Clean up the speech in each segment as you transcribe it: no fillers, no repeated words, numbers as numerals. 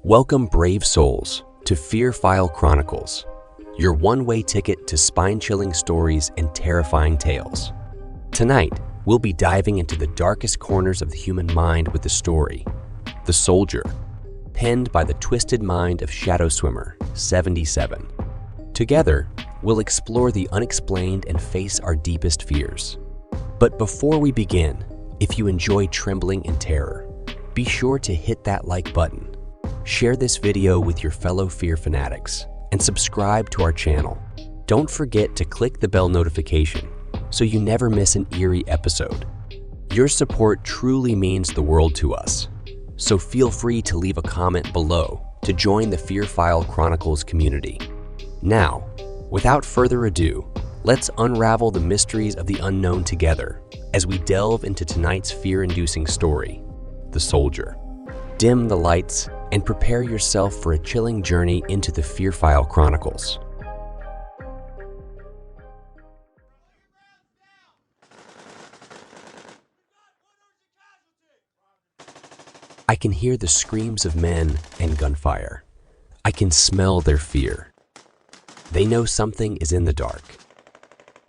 Welcome, brave souls, to Fear File Chronicles, your one-way ticket to spine-chilling stories and terrifying tales. Tonight, we'll be diving into the darkest corners of the human mind with the story, The Soldier, penned by the twisted mind of Shadow Swimmer, 77. Together, we'll explore the unexplained and face our deepest fears. But before we begin, if you enjoy trembling in terror, be sure to hit that like button. Share this video with your fellow fear fanatics and subscribe to our channel. Don't forget to click the bell notification so you never miss an eerie episode. Your support truly means the world to us, so feel free to leave a comment below to join the Fear File Chronicles community. Now, without further ado, let's unravel the mysteries of the unknown together as we delve into tonight's fear-inducing story, The Soldier. Dim the lights and prepare yourself for a chilling journey into the Fear File Chronicles. I can hear the screams of men and gunfire. I can smell their fear. They know something is in the dark.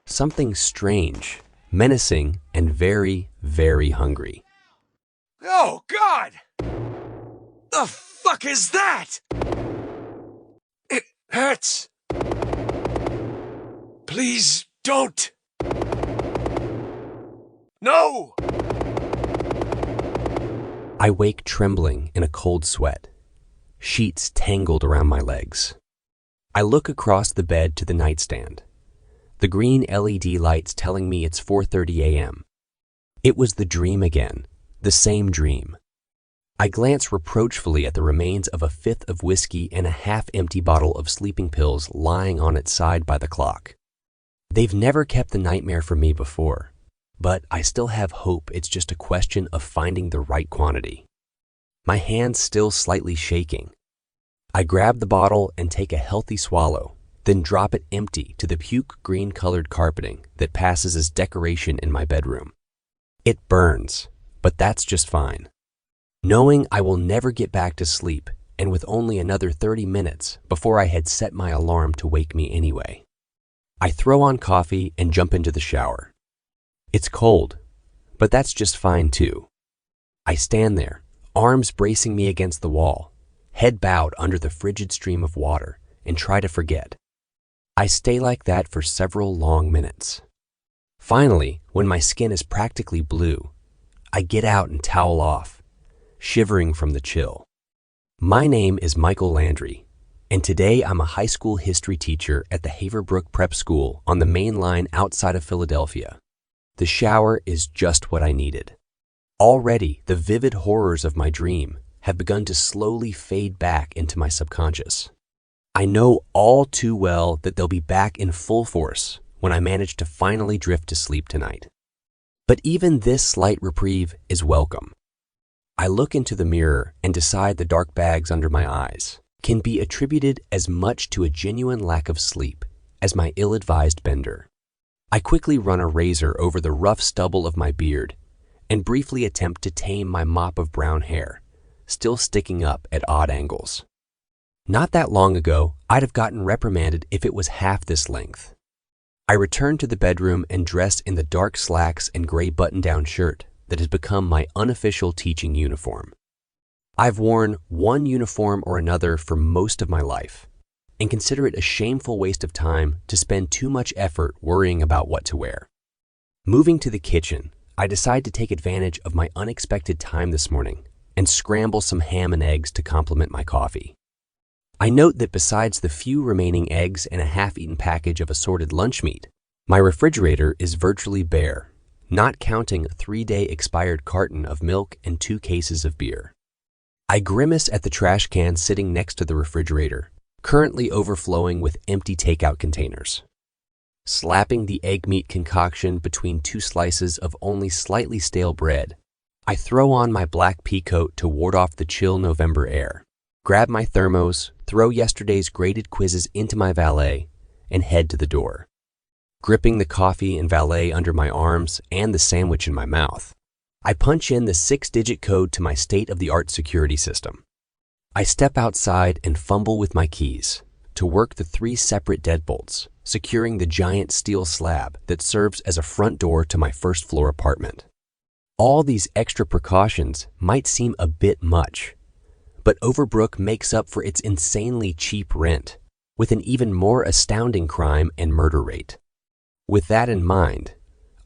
Something strange, menacing, and very, very hungry. Oh, God! The fuck is that? It hurts. Please don't. No! I wake trembling in a cold sweat, sheets tangled around my legs. I look across the bed to the nightstand, the green LED lights telling me it's 4:30 a.m. It was the dream again, the same dream. I glance reproachfully at the remains of a fifth of whiskey and a half-empty bottle of sleeping pills lying on its side by the clock. They've never kept the nightmare from me before, but I still have hope it's just a question of finding the right quantity. My hand's still slightly shaking. I grab the bottle and take a healthy swallow, then drop it empty to the puke green-colored carpeting that passes as decoration in my bedroom. It burns, but that's just fine. Knowing I will never get back to sleep, and with only another 30 minutes before I had set my alarm to wake me anyway. I throw on coffee and jump into the shower. It's cold, but that's just fine too. I stand there, arms bracing me against the wall, head bowed under the frigid stream of water, and try to forget. I stay like that for several long minutes. Finally, when my skin is practically blue, I get out and towel off, shivering from the chill. My name is Michael Landry, and today I'm a high school history teacher at the Haverbrook Prep School on the main line outside of Philadelphia. The shower is just what I needed. Already, the vivid horrors of my dream have begun to slowly fade back into my subconscious. I know all too well that they'll be back in full force when I manage to finally drift to sleep tonight. But even this slight reprieve is welcome. I look into the mirror and decide the dark bags under my eyes can be attributed as much to a genuine lack of sleep as my ill-advised bender. I quickly run a razor over the rough stubble of my beard and briefly attempt to tame my mop of brown hair, still sticking up at odd angles. Not that long ago, I'd have gotten reprimanded if it was half this length. I return to the bedroom and dress in the dark slacks and gray button-down shirt that has become my unofficial teaching uniform. I've worn one uniform or another for most of my life, and consider it a shameful waste of time to spend too much effort worrying about what to wear. Moving to the kitchen, I decide to take advantage of my unexpected time this morning and scramble some ham and eggs to complement my coffee. I note that besides the few remaining eggs and a half-eaten package of assorted lunch meat, my refrigerator is virtually bare, not counting a 3-day expired carton of milk and 2 cases of beer. I grimace at the trash can sitting next to the refrigerator, currently overflowing with empty takeout containers. Slapping the egg meat concoction between 2 slices of only slightly stale bread, I throw on my black pea coat to ward off the chill November air, grab my thermos, throw yesterday's graded quizzes into my valet, and head to the door. Gripping the coffee and valet under my arms and the sandwich in my mouth, I punch in the 6-digit code to my state-of-the-art security system. I step outside and fumble with my keys to work the 3 separate deadbolts, securing the giant steel slab that serves as a front door to my first-floor apartment. All these extra precautions might seem a bit much, but Overbrook makes up for its insanely cheap rent with an even more astounding crime and murder rate. With that in mind,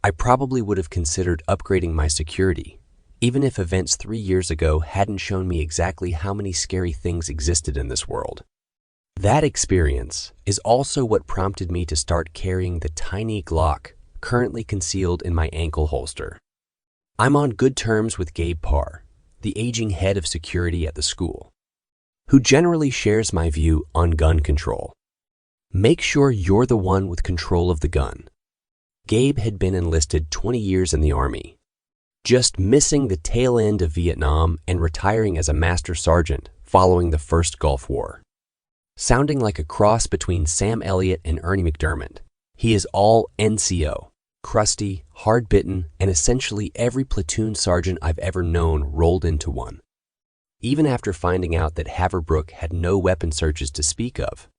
I probably would have considered upgrading my security, even if events 3 years ago hadn't shown me exactly how many scary things existed in this world. That experience is also what prompted me to start carrying the tiny Glock currently concealed in my ankle holster. I'm on good terms with Gabe Parr, the aging head of security at the school, who generally shares my view on gun control. Make sure you're the one with control of the gun. Gabe had been enlisted 20 years in the Army, just missing the tail end of Vietnam and retiring as a master sergeant following the first Gulf War. Sounding like a cross between Sam Elliott and Ernie McDermott, he is all NCO, crusty, hard-bitten, and essentially every platoon sergeant I've ever known rolled into one. Even after finding out that Haverbrook had no weapon searches to speak of,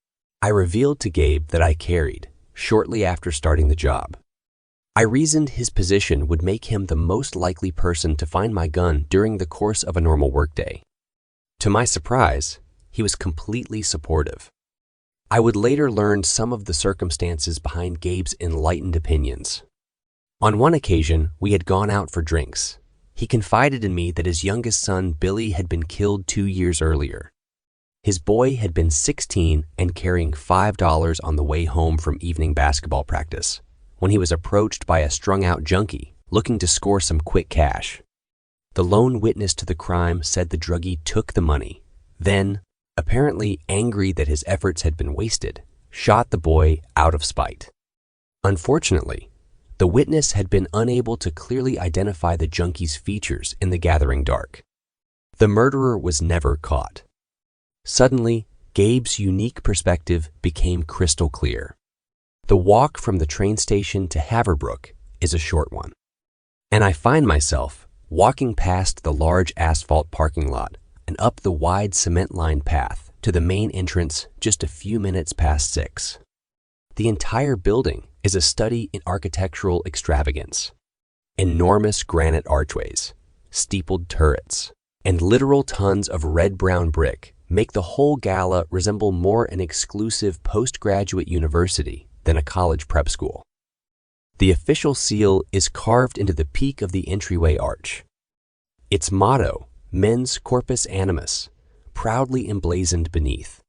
I revealed to Gabe that I carried shortly after starting the job. I reasoned his position would make him the most likely person to find my gun during the course of a normal workday. To my surprise, he was completely supportive. I would later learn some of the circumstances behind Gabe's enlightened opinions. On one occasion, we had gone out for drinks. He confided in me that his youngest son, Billy, had been killed 2 years earlier. His boy had been 16 and carrying $5 on the way home from evening basketball practice when he was approached by a strung-out junkie looking to score some quick cash. The lone witness to the crime said the druggie took the money, then, apparently angry that his efforts had been wasted, shot the boy out of spite. Unfortunately, the witness had been unable to clearly identify the junkie's features in the gathering dark. The murderer was never caught. Suddenly, Gabe's unique perspective became crystal clear. The walk from the train station to Haverbrook is a short one, and I find myself walking past the large asphalt parking lot and up the wide cement-lined path to the main entrance just a few minutes past 6. The entire building is a study in architectural extravagance. Enormous granite archways, steepled turrets, and literal tons of red-brown brick make the whole gala resemble more an exclusive postgraduate university than a college prep school. The official seal is carved into the peak of the entryway arch. Its motto, Mens Corpus Animus, proudly emblazoned beneath.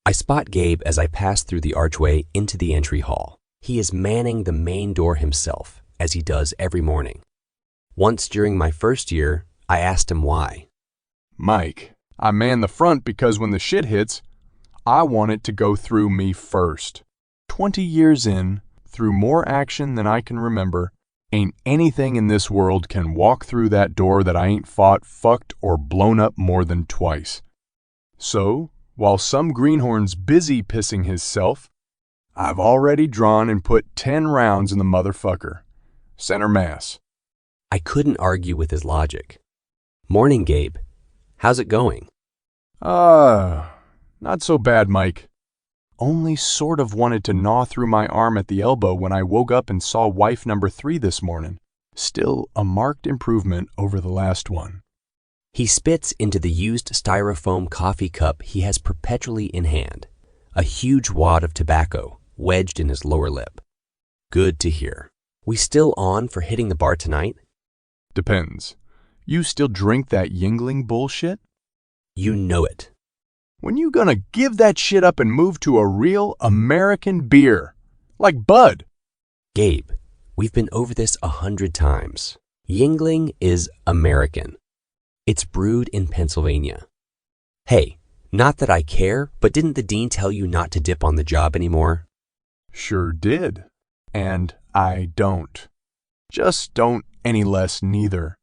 I spot Gabe as I pass through the archway into the entry hall. He is manning the main door himself, as he does every morning. Once during my first year, I asked him why. Mike, I man the front because when the shit hits, I want it to go through me first. 20 years in, through more action than I can remember, ain't anything in this world can walk through that door that I ain't fought, fucked, or blown up more than twice. So, while some greenhorn's busy pissing hisself, I've already drawn and put 10 rounds in the motherfucker. Center mass. I couldn't argue with his logic. Morning, Gabe. How's it going? Not so bad, Mike. Only sort of wanted to gnaw through my arm at the elbow when I woke up and saw wife number 3 this morning. Still a marked improvement over the last one. He spits into the used styrofoam coffee cup he has perpetually in hand, a huge wad of tobacco wedged in his lower lip. Good to hear. We still on for hitting the bar tonight? Depends. You still drink that Yingling bullshit? You know it. When you gonna give that shit up and move to a real American beer? Like Bud? Gabe, we've been over this 100 times. Yingling is American. It's brewed in Pennsylvania. Hey, not that I care, but didn't the dean tell you not to dip on the job anymore? Sure did. And I don't. Just don't any less neither.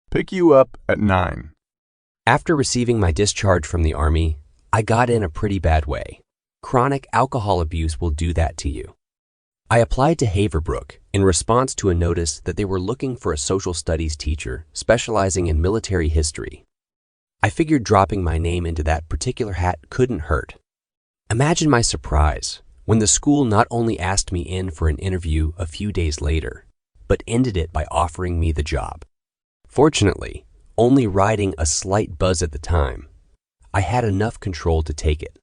Pick you up at 9. After receiving my discharge from the Army, I got in a pretty bad way. Chronic alcohol abuse will do that to you. I applied to Haverbrook in response to a notice that they were looking for a social studies teacher specializing in military history. I figured dropping my name into that particular hat couldn't hurt. Imagine my surprise when the school not only asked me in for an interview a few days later, but ended it by offering me the job. Fortunately, only riding a slight buzz at the time, I had enough control to take it.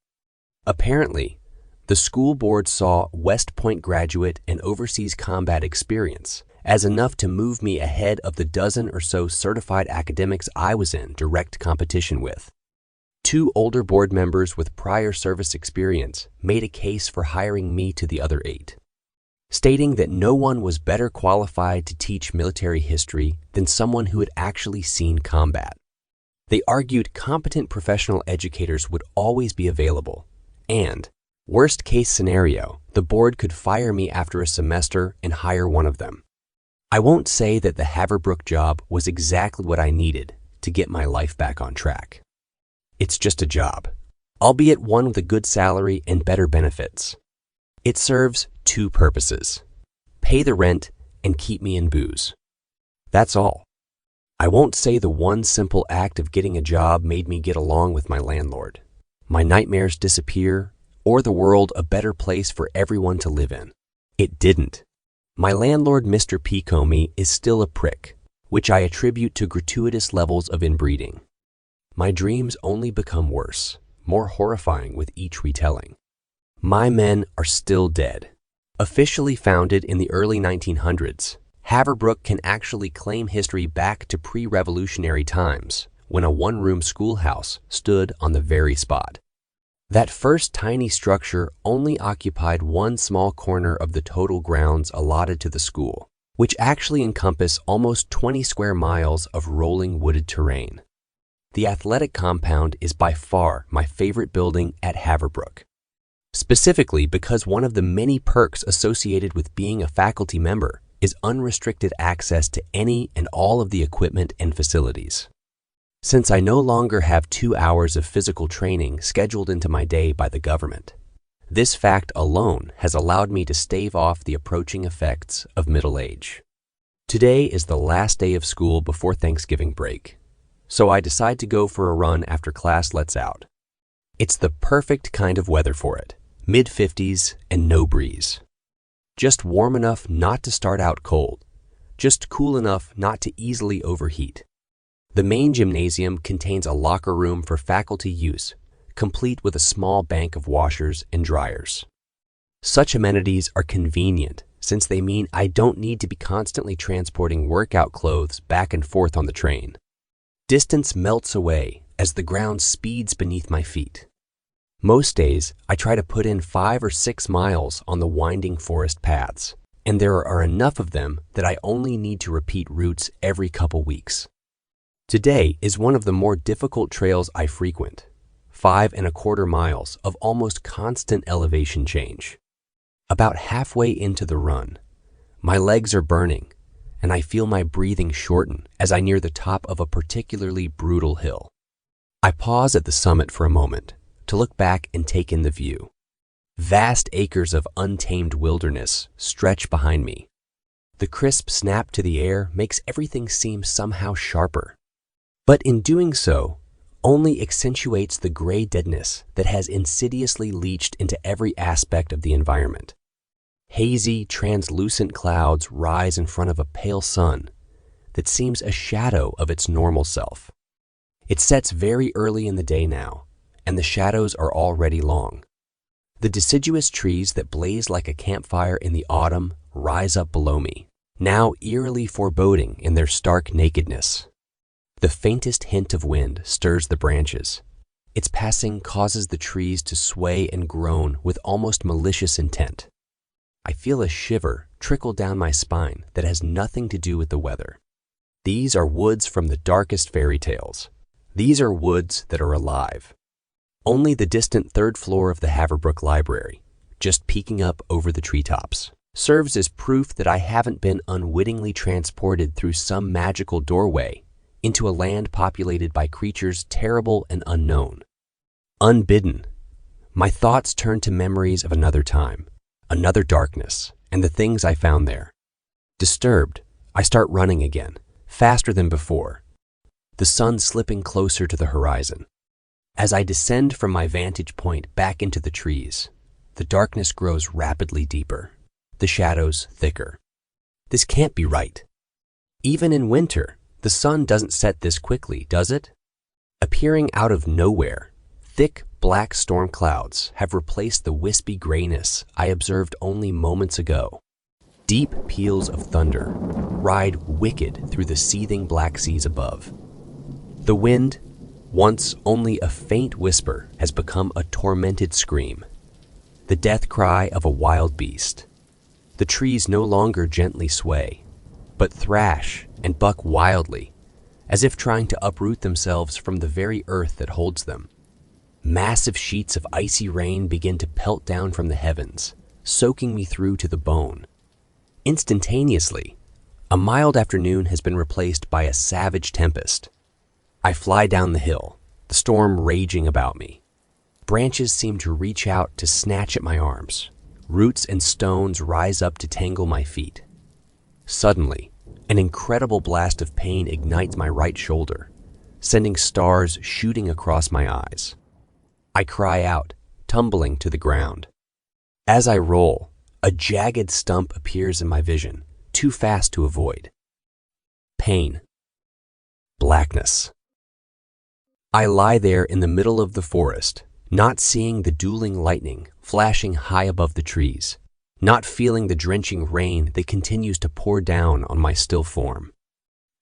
Apparently, the school board saw West Point graduate and overseas combat experience as enough to move me ahead of the dozen or so certified academics I was in direct competition with. 2 older board members with prior service experience made a case for hiring me to the other 8, stating that no one was better qualified to teach military history than someone who had actually seen combat. They argued competent professional educators would always be available, and, worst case scenario, the board could fire me after a semester and hire one of them. I won't say that the Haverbrook job was exactly what I needed to get my life back on track. It's just a job, albeit one with a good salary and better benefits. It serves 2 purposes: pay the rent and keep me in booze. That's all. I won't say the one simple act of getting a job made me get along with my landlord, my nightmares disappear, or the world a better place for everyone to live in. It didn't. My landlord, Mr. Picomey, is still a prick, which I attribute to gratuitous levels of inbreeding. My dreams only become worse, more horrifying with each retelling. My men are still dead. Officially founded in the early 1900s, Haverbrook can actually claim history back to pre-revolutionary times, when a one-room schoolhouse stood on the very spot. That first tiny structure only occupied one small corner of the total grounds allotted to the school, which actually encompass almost 20 square miles of rolling wooded terrain. The athletic compound is by far my favorite building at Haverbrook, specifically because one of the many perks associated with being a faculty member is unrestricted access to any and all of the equipment and facilities. Since I no longer have 2 hours of physical training scheduled into my day by the government, this fact alone has allowed me to stave off the approaching effects of middle age. Today is the last day of school before Thanksgiving break, so I decide to go for a run after class lets out. It's the perfect kind of weather for it, mid-50s and no breeze. Just warm enough not to start out cold, just cool enough not to easily overheat. The main gymnasium contains a locker room for faculty use, complete with a small bank of washers and dryers. Such amenities are convenient since they mean I don't need to be constantly transporting workout clothes back and forth on the train. Distance melts away as the ground speeds beneath my feet. Most days, I try to put in 5 or 6 miles on the winding forest paths, and there are enough of them that I only need to repeat routes every couple weeks. Today is one of the more difficult trails I frequent, 5¼ miles of almost constant elevation change. About halfway into the run, my legs are burning, and I feel my breathing shorten as I near the top of a particularly brutal hill. I pause at the summit for a moment to look back and take in the view. Vast acres of untamed wilderness stretch behind me. The crisp snap to the air makes everything seem somehow sharper. But in doing so, only accentuates the gray deadness that has insidiously leached into every aspect of the environment. Hazy, translucent clouds rise in front of a pale sun that seems a shadow of its normal self. It sets very early in the day now, and the shadows are already long. The deciduous trees that blaze like a campfire in the autumn rise up below me, now eerily foreboding in their stark nakedness. The faintest hint of wind stirs the branches. Its passing causes the trees to sway and groan with almost malicious intent. I feel a shiver trickle down my spine that has nothing to do with the weather. These are woods from the darkest fairy tales. These are woods that are alive. Only the distant 3rd floor of the Haverbrook Library, just peeking up over the treetops, serves as proof that I haven't been unwittingly transported through some magical doorway into a land populated by creatures terrible and unknown. Unbidden, my thoughts turn to memories of another time, another darkness, and the things I found there. Disturbed, I start running again, faster than before. the sun slipping closer to the horizon. As I descend from my vantage point back into the trees, the darkness grows rapidly deeper, the shadows thicker. This can't be right. Even in winter, the sun doesn't set this quickly, does it? Appearing out of nowhere, thick black storm clouds have replaced the wispy grayness I observed only moments ago. Deep peals of thunder ride wicked through the seething black seas above. The wind, once only a faint whisper, has become a tormented scream, the death cry of a wild beast. The trees no longer gently sway, but thrash and buck wildly, as if trying to uproot themselves from the very earth that holds them. Massive sheets of icy rain begin to pelt down from the heavens, soaking me through to the bone. Instantaneously, a mild afternoon has been replaced by a savage tempest. I fly down the hill, the storm raging about me. Branches seem to reach out to snatch at my arms. Roots and stones rise up to tangle my feet. Suddenly, an incredible blast of pain ignites my right shoulder, sending stars shooting across my eyes. I cry out, tumbling to the ground. As I roll, a jagged stump appears in my vision, too fast to avoid. Pain. Blackness. I lie there in the middle of the forest, not seeing the dueling lightning flashing high above the trees, not feeling the drenching rain that continues to pour down on my still form.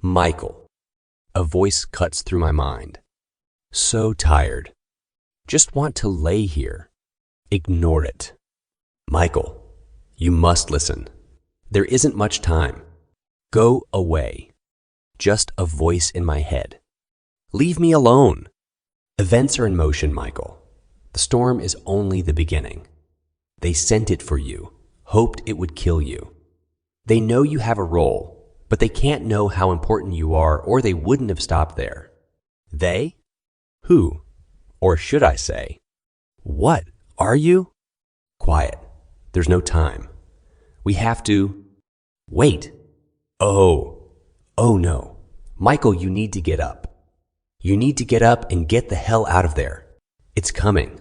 Michael. A voice cuts through my mind. So tired. Just want to lay here. Ignore it. Michael, you must listen. There isn't much time. Go away. Just a voice in my head. Leave me alone. Events are in motion, Michael. The storm is only the beginning. They sent it for you, hoped it would kill you. They know you have a role, but they can't know how important you are, or they wouldn't have stopped there. They? Who? Or should I say, what are you? Quiet. There's no time. We have to... Wait. Oh no. Michael, you need to get up. You need to get up and get the hell out of there. It's coming.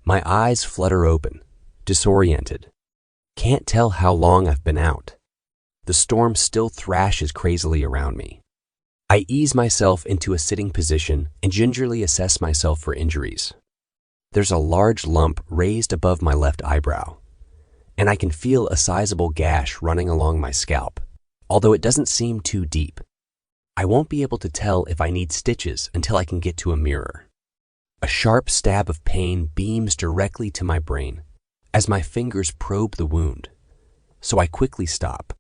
My eyes flutter open, disoriented. Can't tell how long I've been out. The storm still thrashes crazily around me. I ease myself into a sitting position and gingerly assess myself for injuries. There's a large lump raised above my left eyebrow, and I can feel a sizable gash running along my scalp, although it doesn't seem too deep. I won't be able to tell if I need stitches until I can get to a mirror. A sharp stab of pain beams directly to my brain as my fingers probe the wound, so I quickly stop.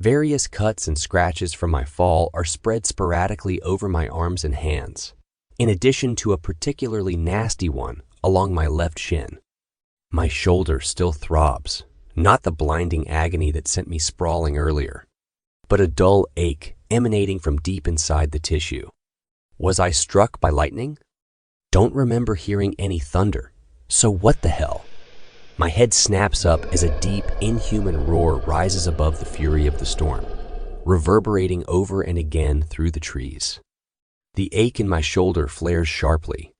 Various cuts and scratches from my fall are spread sporadically over my arms and hands, in addition to a particularly nasty one along my left shin. My shoulder still throbs, not the blinding agony that sent me sprawling earlier, but a dull ache emanating from deep inside the tissue. Was I struck by lightning? Don't remember hearing any thunder, so what the hell? My head snaps up as a deep, inhuman roar rises above the fury of the storm, reverberating over and again through the trees. The ache in my shoulder flares sharply.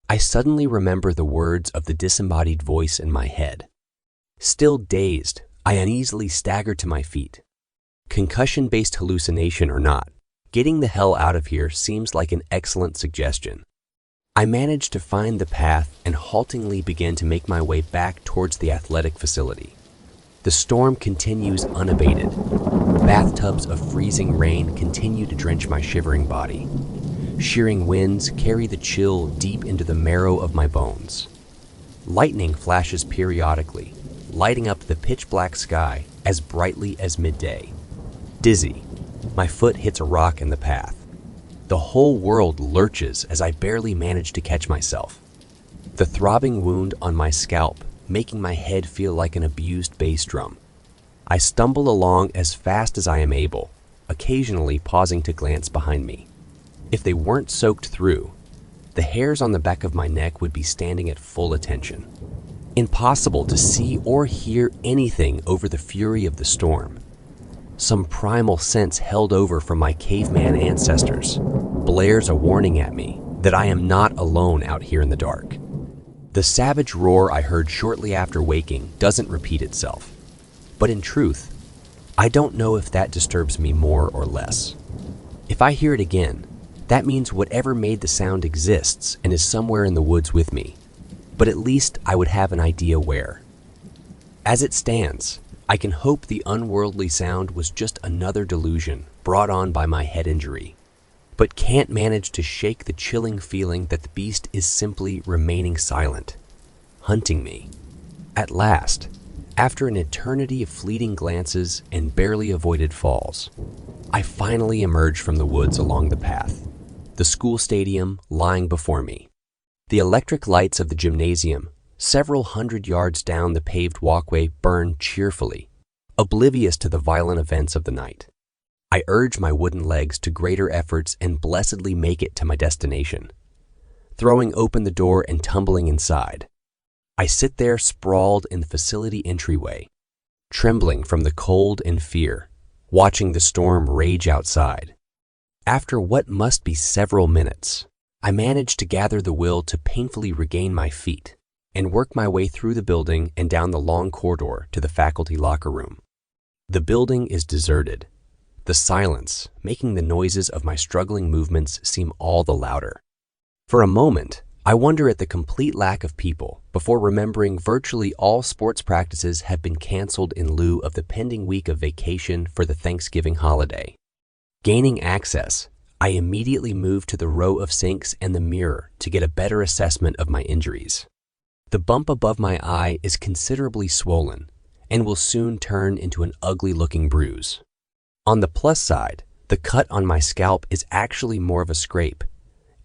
I suddenly remember the words of the disembodied voice in my head. Still dazed, I uneasily stagger to my feet. Concussion-based hallucination or not, getting the hell out of here seems like an excellent suggestion. I manage to find the path and haltingly begin to make my way back towards the athletic facility. The storm continues unabated. Bathtubs of freezing rain continue to drench my shivering body. Shearing winds carry the chill deep into the marrow of my bones. Lightning flashes periodically, lighting up the pitch-black sky as brightly as midday. Dizzy, my foot hits a rock in the path. The whole world lurches as I barely manage to catch myself. The throbbing wound on my scalp making my head feel like an abused bass drum. I stumble along as fast as I am able, occasionally pausing to glance behind me. If they weren't soaked through, the hairs on the back of my neck would be standing at full attention. Impossible to see or hear anything over the fury of the storm. Some primal sense held over from my caveman ancestors, blares a warning at me that I am not alone out here in the dark. The savage roar I heard shortly after waking doesn't repeat itself. But in truth, I don't know if that disturbs me more or less. If I hear it again, that means whatever made the sound exists and is somewhere in the woods with me, but at least I would have an idea where. As it stands, I can hope the unworldly sound was just another delusion brought on by my head injury, but can't manage to shake the chilling feeling that the beast is simply remaining silent, hunting me. At last, after an eternity of fleeting glances and barely avoided falls, I finally emerge from the woods along the path, the school stadium lying before me. The electric lights of the gymnasium, several hundred yards down the paved walkway, burn cheerfully, oblivious to the violent events of the night. I urge my wooden legs to greater efforts and blessedly make it to my destination. Throwing open the door and tumbling inside, I sit there sprawled in the facility entryway, trembling from the cold and fear, watching the storm rage outside. After what must be several minutes, I manage to gather the will to painfully regain my feet and work my way through the building and down the long corridor to the faculty locker room. The building is deserted, the silence making the noises of my struggling movements seem all the louder. For a moment, I wonder at the complete lack of people before remembering virtually all sports practices have been canceled in lieu of the pending week of vacation for the Thanksgiving holiday. Gaining access, I immediately move to the row of sinks and the mirror to get a better assessment of my injuries. The bump above my eye is considerably swollen and will soon turn into an ugly-looking bruise. On the plus side, the cut on my scalp is actually more of a scrape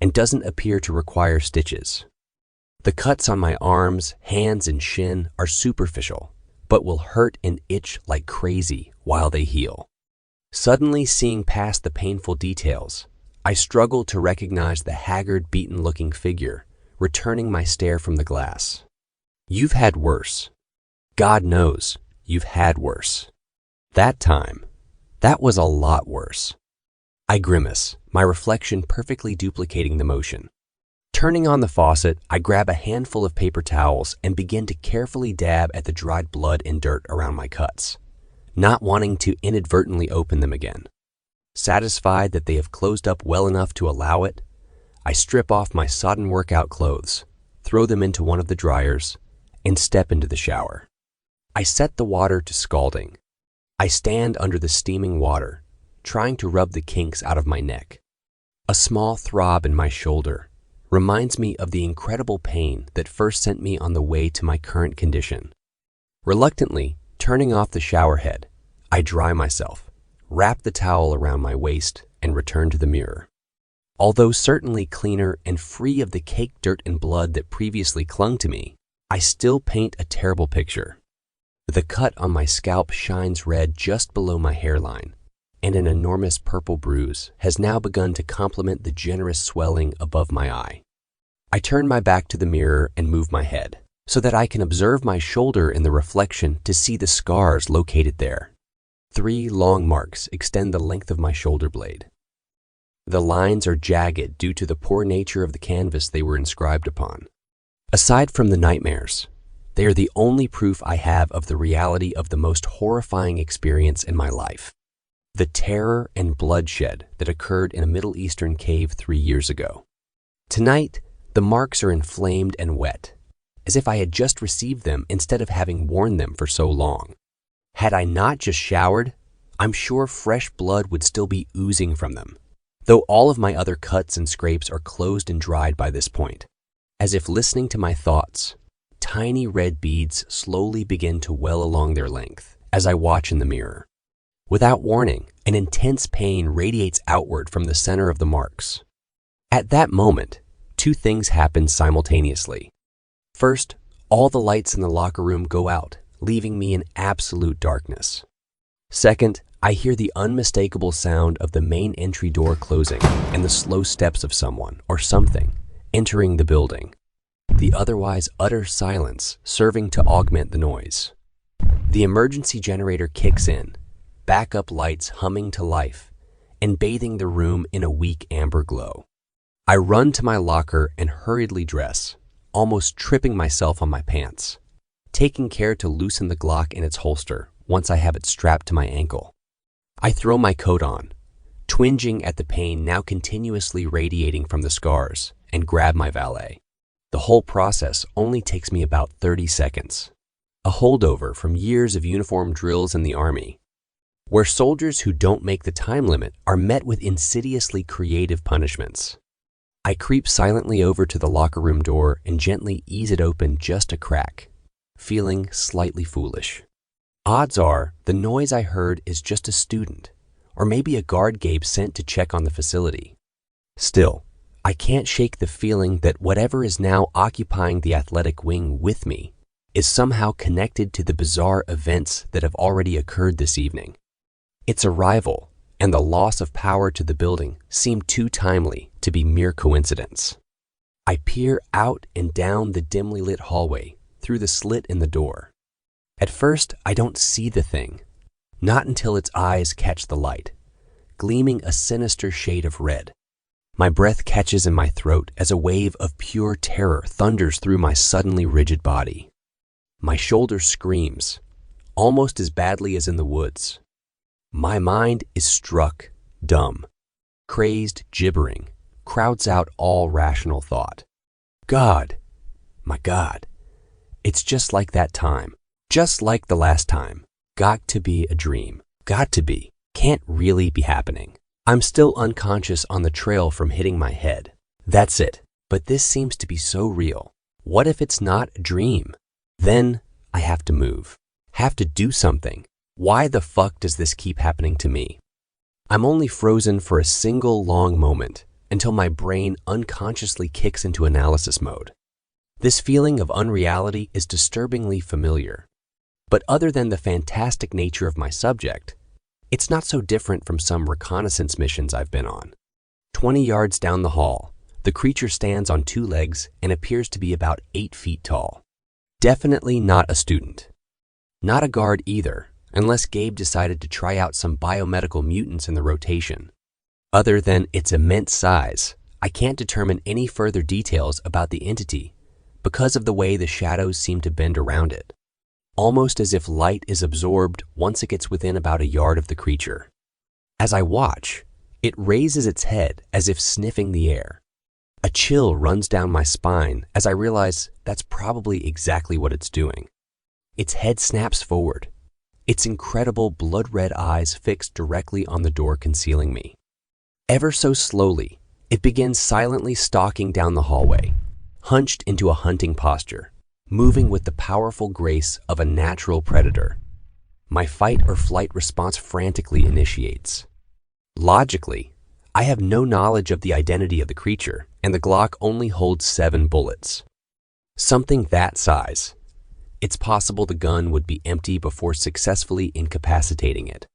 and doesn't appear to require stitches. The cuts on my arms, hands, and shin are superficial, but will hurt and itch like crazy while they heal. Suddenly seeing past the painful details, I struggle to recognize the haggard, beaten-looking figure returning my stare from the glass. You've had worse. God knows you've had worse. That time, that was a lot worse. I grimace, my reflection perfectly duplicating the motion. Turning on the faucet, I grab a handful of paper towels and begin to carefully dab at the dried blood and dirt around my cuts, not wanting to inadvertently open them again. Satisfied that they have closed up well enough to allow it, I strip off my sodden workout clothes, throw them into one of the dryers, and step into the shower. I set the water to scalding. I stand under the steaming water, trying to rub the kinks out of my neck. A small throb in my shoulder reminds me of the incredible pain that first sent me on the way to my current condition. Reluctantly, turning off the shower head, I dry myself, wrap the towel around my waist, and return to the mirror. Although certainly cleaner and free of the caked dirt and blood that previously clung to me, I still paint a terrible picture. The cut on my scalp shines red just below my hairline, and an enormous purple bruise has now begun to complement the generous swelling above my eye. I turn my back to the mirror and move my head, so that I can observe my shoulder in the reflection to see the scars located there. 3 long marks extend the length of my shoulder blade. The lines are jagged due to the poor nature of the canvas they were inscribed upon. Aside from the nightmares, they are the only proof I have of the reality of the most horrifying experience in my life. The terror and bloodshed that occurred in a Middle Eastern cave 3 years ago. Tonight, the marks are inflamed and wet, as if I had just received them instead of having worn them for so long. Had I not just showered, I'm sure fresh blood would still be oozing from them, though all of my other cuts and scrapes are closed and dried by this point. As if listening to my thoughts, tiny red beads slowly begin to well along their length as I watch in the mirror. Without warning, an intense pain radiates outward from the center of the marks. At that moment, 2 things happen simultaneously. First, all the lights in the locker room go out, leaving me in absolute darkness. Second, I hear the unmistakable sound of the main entry door closing and the slow steps of someone or something entering the building. The otherwise utter silence serving to augment the noise. The emergency generator kicks in, backup lights humming to life, and bathing the room in a weak amber glow. I run to my locker and hurriedly dress, almost tripping myself on my pants, taking care to loosen the Glock in its holster once I have it strapped to my ankle. I throw my coat on, twinging at the pain now continuously radiating from the scars, and grab my valet. The whole process only takes me about 30 seconds. A holdover from years of uniform drills in the Army, where soldiers who don't make the time limit are met with insidiously creative punishments. I creep silently over to the locker room door and gently ease it open just a crack, feeling slightly foolish. Odds are the noise I heard is just a student, or maybe a guard Gabe sent to check on the facility. Still, I can't shake the feeling that whatever is now occupying the athletic wing with me is somehow connected to the bizarre events that have already occurred this evening. Its arrival and the loss of power to the building seem too timely to be mere coincidence. I peer out and down the dimly lit hallway through the slit in the door. At first, I don't see the thing, not until its eyes catch the light, gleaming a sinister shade of red. My breath catches in my throat as a wave of pure terror thunders through my suddenly rigid body. My shoulder screams, almost as badly as in the woods. My mind is struck dumb. Crazed gibbering crowds out all rational thought. God, my God, it's just like that time, just like the last time. Got to be a dream. Got to be. Can't really be happening. I'm still unconscious on the trail from hitting my head. That's it. But this seems to be so real. What if it's not a dream? Then I have to move. Have to do something. Why the fuck does this keep happening to me? I'm only frozen for a single long moment until my brain unconsciously kicks into analysis mode. This feeling of unreality is disturbingly familiar. But other than the fantastic nature of my subject, it's not so different from some reconnaissance missions I've been on. 20 yards down the hall, the creature stands on two legs and appears to be about 8 feet tall. Definitely not a student. Not a guard either, unless Gabe decided to try out some biomedical mutants in the rotation. Other than its immense size, I can't determine any further details about the entity because of the way the shadows seem to bend around it, almost as if light is absorbed once it gets within about a yard of the creature. As I watch, it raises its head as if sniffing the air. A chill runs down my spine as I realize that's probably exactly what it's doing. Its head snaps forward, its incredible blood-red eyes fixed directly on the door concealing me. Ever so slowly, it begins silently stalking down the hallway, hunched into a hunting posture, moving with the powerful grace of a natural predator. My fight or flight response frantically initiates. Logically, I have no knowledge of the identity of the creature, and the Glock only holds 7 bullets. Something that size. It's possible the gun would be empty before successfully incapacitating it.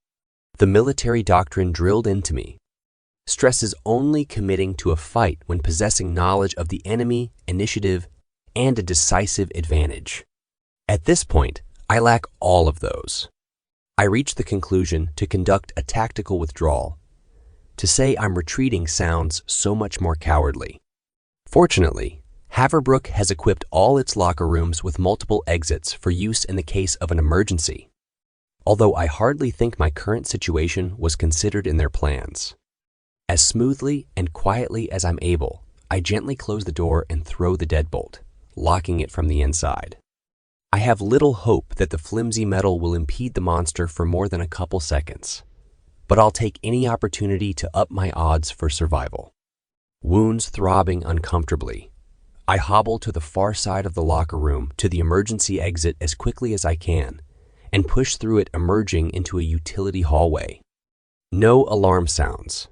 The military doctrine drilled into me stresses only committing to a fight when possessing knowledge of the enemy, initiative, and a decisive advantage. At this point, I lack all of those. I reach the conclusion to conduct a tactical withdrawal. To say I'm retreating sounds so much more cowardly. Fortunately, Haverbrook has equipped all its locker rooms with multiple exits for use in the case of an emergency, although I hardly think my current situation was considered in their plans. As smoothly and quietly as I'm able, I gently close the door and throw the deadbolt, locking it from the inside. I have little hope that the flimsy metal will impede the monster for more than a couple seconds, but I'll take any opportunity to up my odds for survival. Wounds throbbing uncomfortably, I hobble to the far side of the locker room to the emergency exit as quickly as I can and push through it, emerging into a utility hallway. No alarm sounds.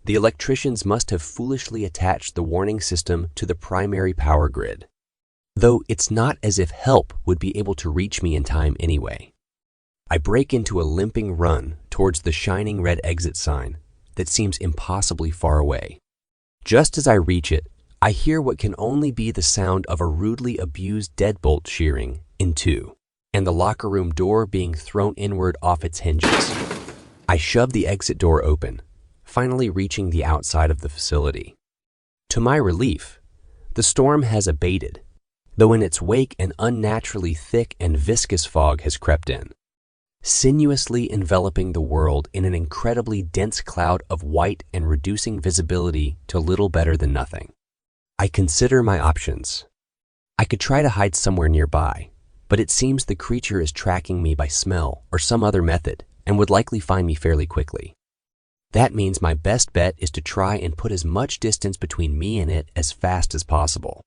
The electricians must have foolishly attached the warning system to the primary power grid, though it's not as if help would be able to reach me in time anyway. I break into a limping run towards the shining red exit sign that seems impossibly far away. Just as I reach it, I hear what can only be the sound of a rudely abused deadbolt shearing in two, and the locker room door being thrown inward off its hinges. I shove the exit door open, finally reaching the outside of the facility. To my relief, the storm has abated, though in its wake an unnaturally thick and viscous fog has crept in, sinuously enveloping the world in an incredibly dense cloud of white and reducing visibility to little better than nothing. I consider my options. I could try to hide somewhere nearby, but it seems the creature is tracking me by smell or some other method and would likely find me fairly quickly. That means my best bet is to try and put as much distance between me and it as fast as possible.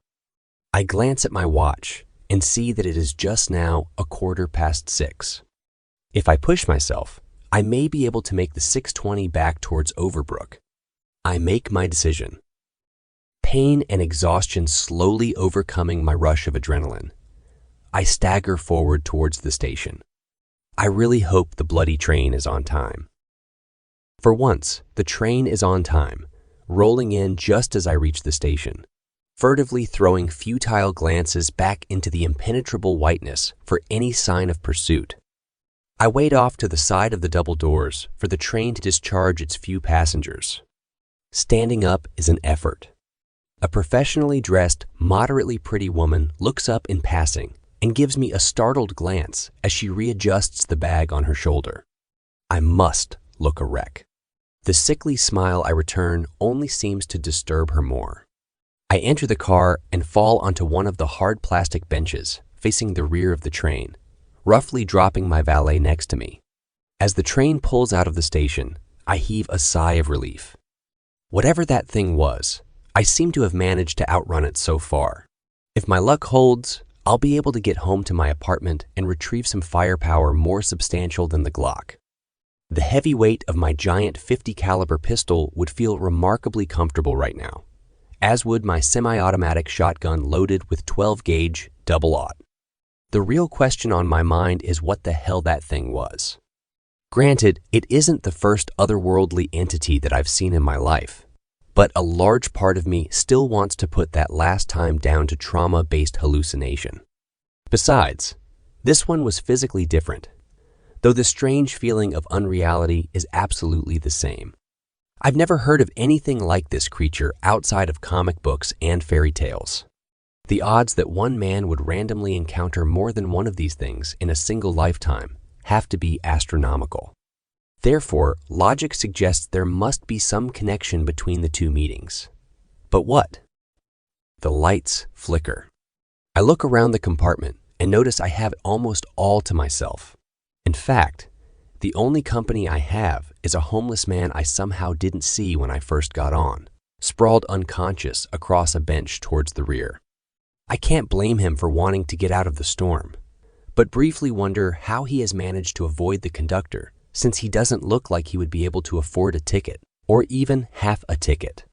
I glance at my watch and see that it is just now 6:15. If I push myself, I may be able to make the 6:20 back towards Overbrook. I make my decision. Pain and exhaustion slowly overcoming my rush of adrenaline, I stagger forward towards the station. I really hope the bloody train is on time. For once, the train is on time, rolling in just as I reach the station, furtively throwing futile glances back into the impenetrable whiteness for any sign of pursuit. I wait off to the side of the double doors for the train to discharge its few passengers. Standing up is an effort. A professionally dressed, moderately pretty woman looks up in passing and gives me a startled glance as she readjusts the bag on her shoulder. I must look a wreck. The sickly smile I return only seems to disturb her more. I enter the car and fall onto one of the hard plastic benches facing the rear of the train, roughly dropping my valet next to me. As the train pulls out of the station, I heave a sigh of relief. Whatever that thing was, I seem to have managed to outrun it so far. If my luck holds, I'll be able to get home to my apartment and retrieve some firepower more substantial than the Glock. The heavy weight of my giant .50 caliber pistol would feel remarkably comfortable right now, as would my semi-automatic shotgun loaded with 12-gauge double-aught. The real question on my mind is what the hell that thing was. Granted, it isn't the first otherworldly entity that I've seen in my life, but a large part of me still wants to put that last time down to trauma-based hallucination. Besides, this one was physically different, though the strange feeling of unreality is absolutely the same. I've never heard of anything like this creature outside of comic books and fairy tales. The odds that one man would randomly encounter more than one of these things in a single lifetime have to be astronomical. Therefore, logic suggests there must be some connection between the two meetings. But what? The lights flicker. I look around the compartment and notice I have it almost all to myself. In fact, the only company I have is a homeless man I somehow didn't see when I first got on, sprawled unconscious across a bench towards the rear. I can't blame him for wanting to get out of the storm, but briefly wonder how he has managed to avoid the conductor, since he doesn't look like he would be able to afford a ticket, or even half a ticket.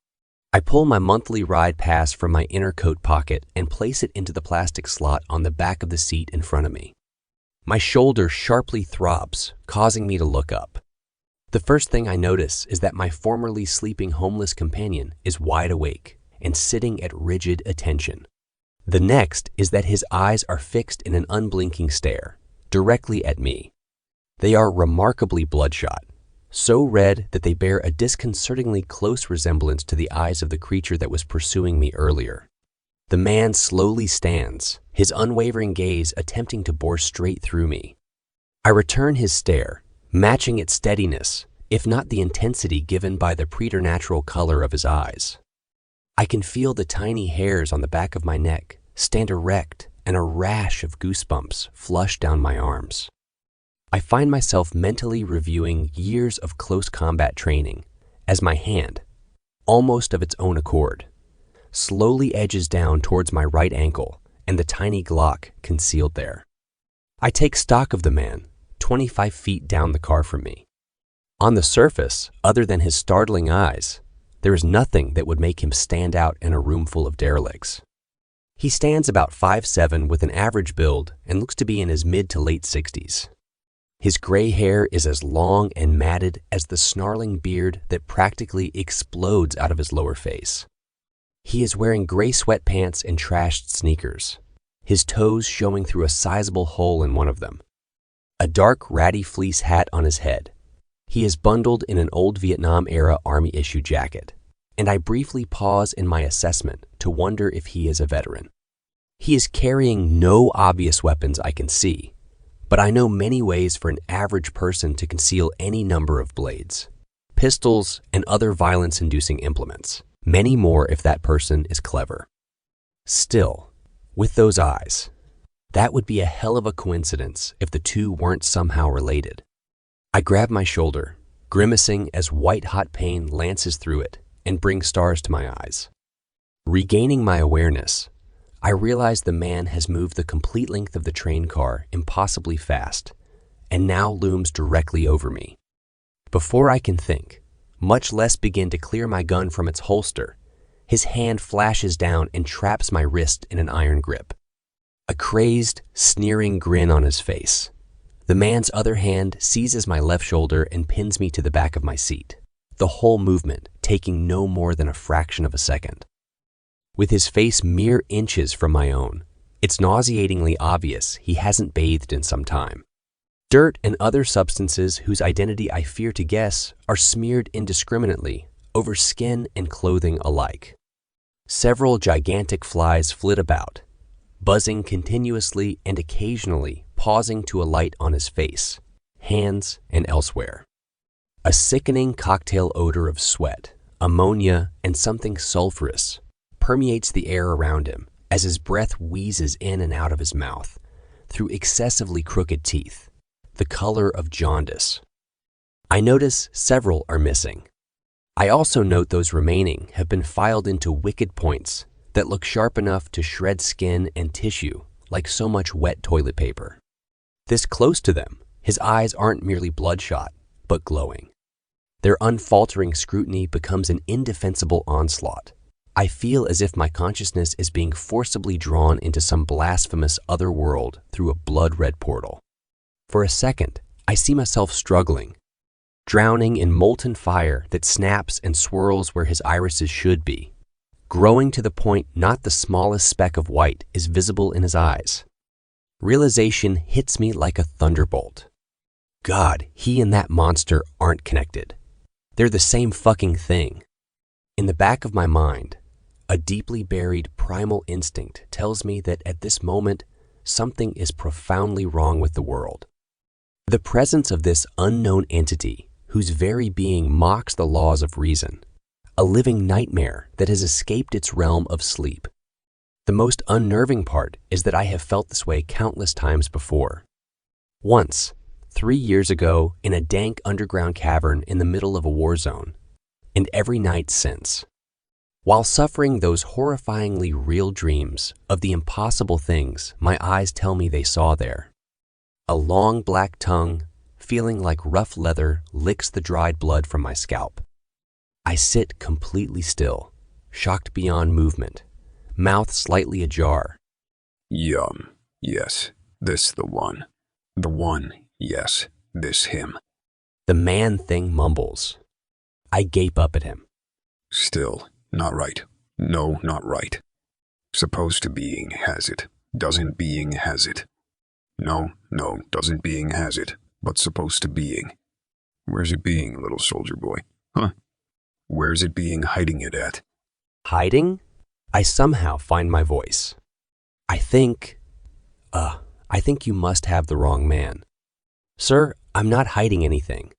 I pull my monthly ride pass from my inner coat pocket and place it into the plastic slot on the back of the seat in front of me. My shoulder sharply throbs, causing me to look up. The first thing I notice is that my formerly sleeping homeless companion is wide awake and sitting at rigid attention. The next is that his eyes are fixed in an unblinking stare, directly at me. They are remarkably bloodshot, so red that they bear a disconcertingly close resemblance to the eyes of the creature that was pursuing me earlier. The man slowly stands, his unwavering gaze attempting to bore straight through me. I return his stare, matching its steadiness, if not the intensity given by the preternatural color of his eyes. I can feel the tiny hairs on the back of my neck stand erect and a rash of goosebumps flush down my arms. I find myself mentally reviewing years of close combat training as my hand, almost of its own accord, slowly edges down towards my right ankle and the tiny Glock concealed there. I take stock of the man, 25 feet down the car from me. On the surface, other than his startling eyes, there is nothing that would make him stand out in a room full of derelicts. He stands about 5'7" with an average build and looks to be in his mid to late 60s. His gray hair is as long and matted as the snarling beard that practically explodes out of his lower face. He is wearing gray sweatpants and trashed sneakers, his toes showing through a sizable hole in one of them. A dark ratty fleece hat on his head, He is bundled in an old Vietnam-era Army-issue jacket, and I briefly pause in my assessment to wonder if he is a veteran. He is carrying no obvious weapons I can see, but I know many ways for an average person to conceal any number of blades, pistols, and other violence-inducing implements. Many more if that person is clever. Still, with those eyes, that would be a hell of a coincidence if the two weren't somehow related. I grab my shoulder, grimacing as white-hot pain lances through it and brings stars to my eyes. Regaining my awareness, I realize the man has moved the complete length of the train car impossibly fast and now looms directly over me. Before I can think, much less begin to clear my gun from its holster, his hand flashes down and traps my wrist in an iron grip. A crazed, sneering grin on his face. The man's other hand seizes my left shoulder and pins me to the back of my seat, the whole movement taking no more than a fraction of a second. With his face mere inches from my own, it's nauseatingly obvious he hasn't bathed in some time. Dirt and other substances whose identity I fear to guess are smeared indiscriminately over skin and clothing alike. Several gigantic flies flit about, buzzing continuously and occasionally pausing to alight on his face, hands, and elsewhere. A sickening cocktail odor of sweat, ammonia, and something sulfurous permeates the air around him as his breath wheezes in and out of his mouth through excessively crooked teeth, the color of jaundice. I notice several are missing. I also note those remaining have been filed into wicked points that look sharp enough to shred skin and tissue like so much wet toilet paper. This close to them, his eyes aren't merely bloodshot, but glowing. Their unfaltering scrutiny becomes an indefensible onslaught. I feel as if my consciousness is being forcibly drawn into some blasphemous other world through a blood-red portal. For a second, I see myself struggling, drowning in molten fire that snaps and swirls where his irises should be, growing to the point not the smallest speck of white is visible in his eyes. Realization hits me like a thunderbolt. God, he and that monster aren't connected. They're the same fucking thing. In the back of my mind, a deeply buried primal instinct tells me that at this moment, something is profoundly wrong with the world. The presence of this unknown entity, whose very being mocks the laws of reason, a living nightmare that has escaped its realm of sleep. The most unnerving part is that I have felt this way countless times before. Once, 3 years ago, in a dank underground cavern in the middle of a war zone, and every night since. While suffering those horrifyingly real dreams of the impossible things my eyes tell me they saw there. A long black tongue, feeling like rough leather, licks the dried blood from my scalp. I sit completely still, shocked beyond movement, mouth slightly ajar. Yum. Yes, this the one. The one, yes, this him. The man thing mumbles. I gape up at him. Still, not right. No, not right. Supposed to being has it. Doesn't being has it. No, doesn't being has it. But supposed to being. Where's it being, little soldier boy? Huh? Where's it being hiding it at? Hiding? I somehow find my voice. I think you must have the wrong man. Sir, I'm not hiding anything.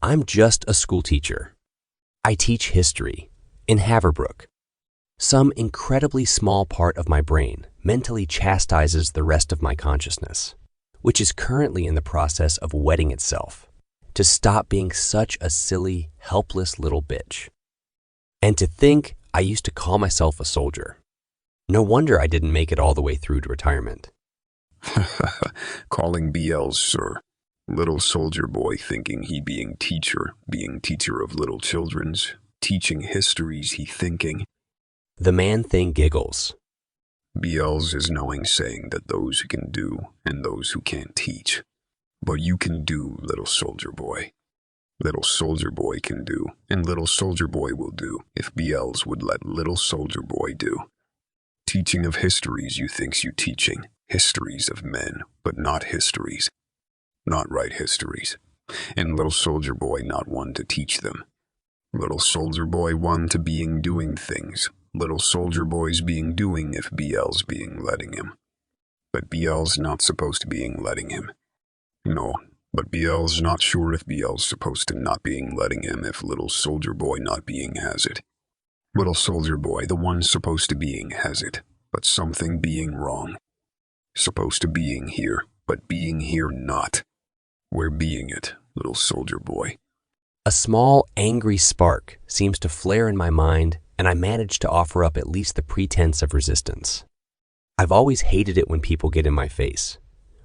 I'm just a school teacher. I teach history in Haverbrook. Some incredibly small part of my brain mentally chastises the rest of my consciousness, which is currently in the process of wetting itself to stop being such a silly, helpless little bitch. And to think I used to call myself a soldier. No wonder I didn't make it all the way through to retirement. Calling BLs, sir. Little soldier boy thinking he being teacher of little children's, teaching histories he thinking. The man thing giggles. BLs is knowing saying that those who can do and those who can't teach. But you can do, little soldier boy. Little soldier boy can do, and little soldier boy will do if BLs would let little soldier boy do. Teaching of histories you thinks you teaching, histories of men, but not histories. Not right histories. And little soldier boy not one to teach them. Little soldier boy one to being doing things. Little soldier boy's being doing if BL's being letting him. But BL's not supposed to being letting him. No, but BL's not sure if BL's supposed to not being letting him if little soldier boy not being has it. Little soldier boy, the one supposed to being has it, but something being wrong. Supposed to being here, but being here not. We're being it, little soldier boy. A small, angry spark seems to flare in my mind, and I manage to offer up at least the pretense of resistance. I've always hated it when people get in my face.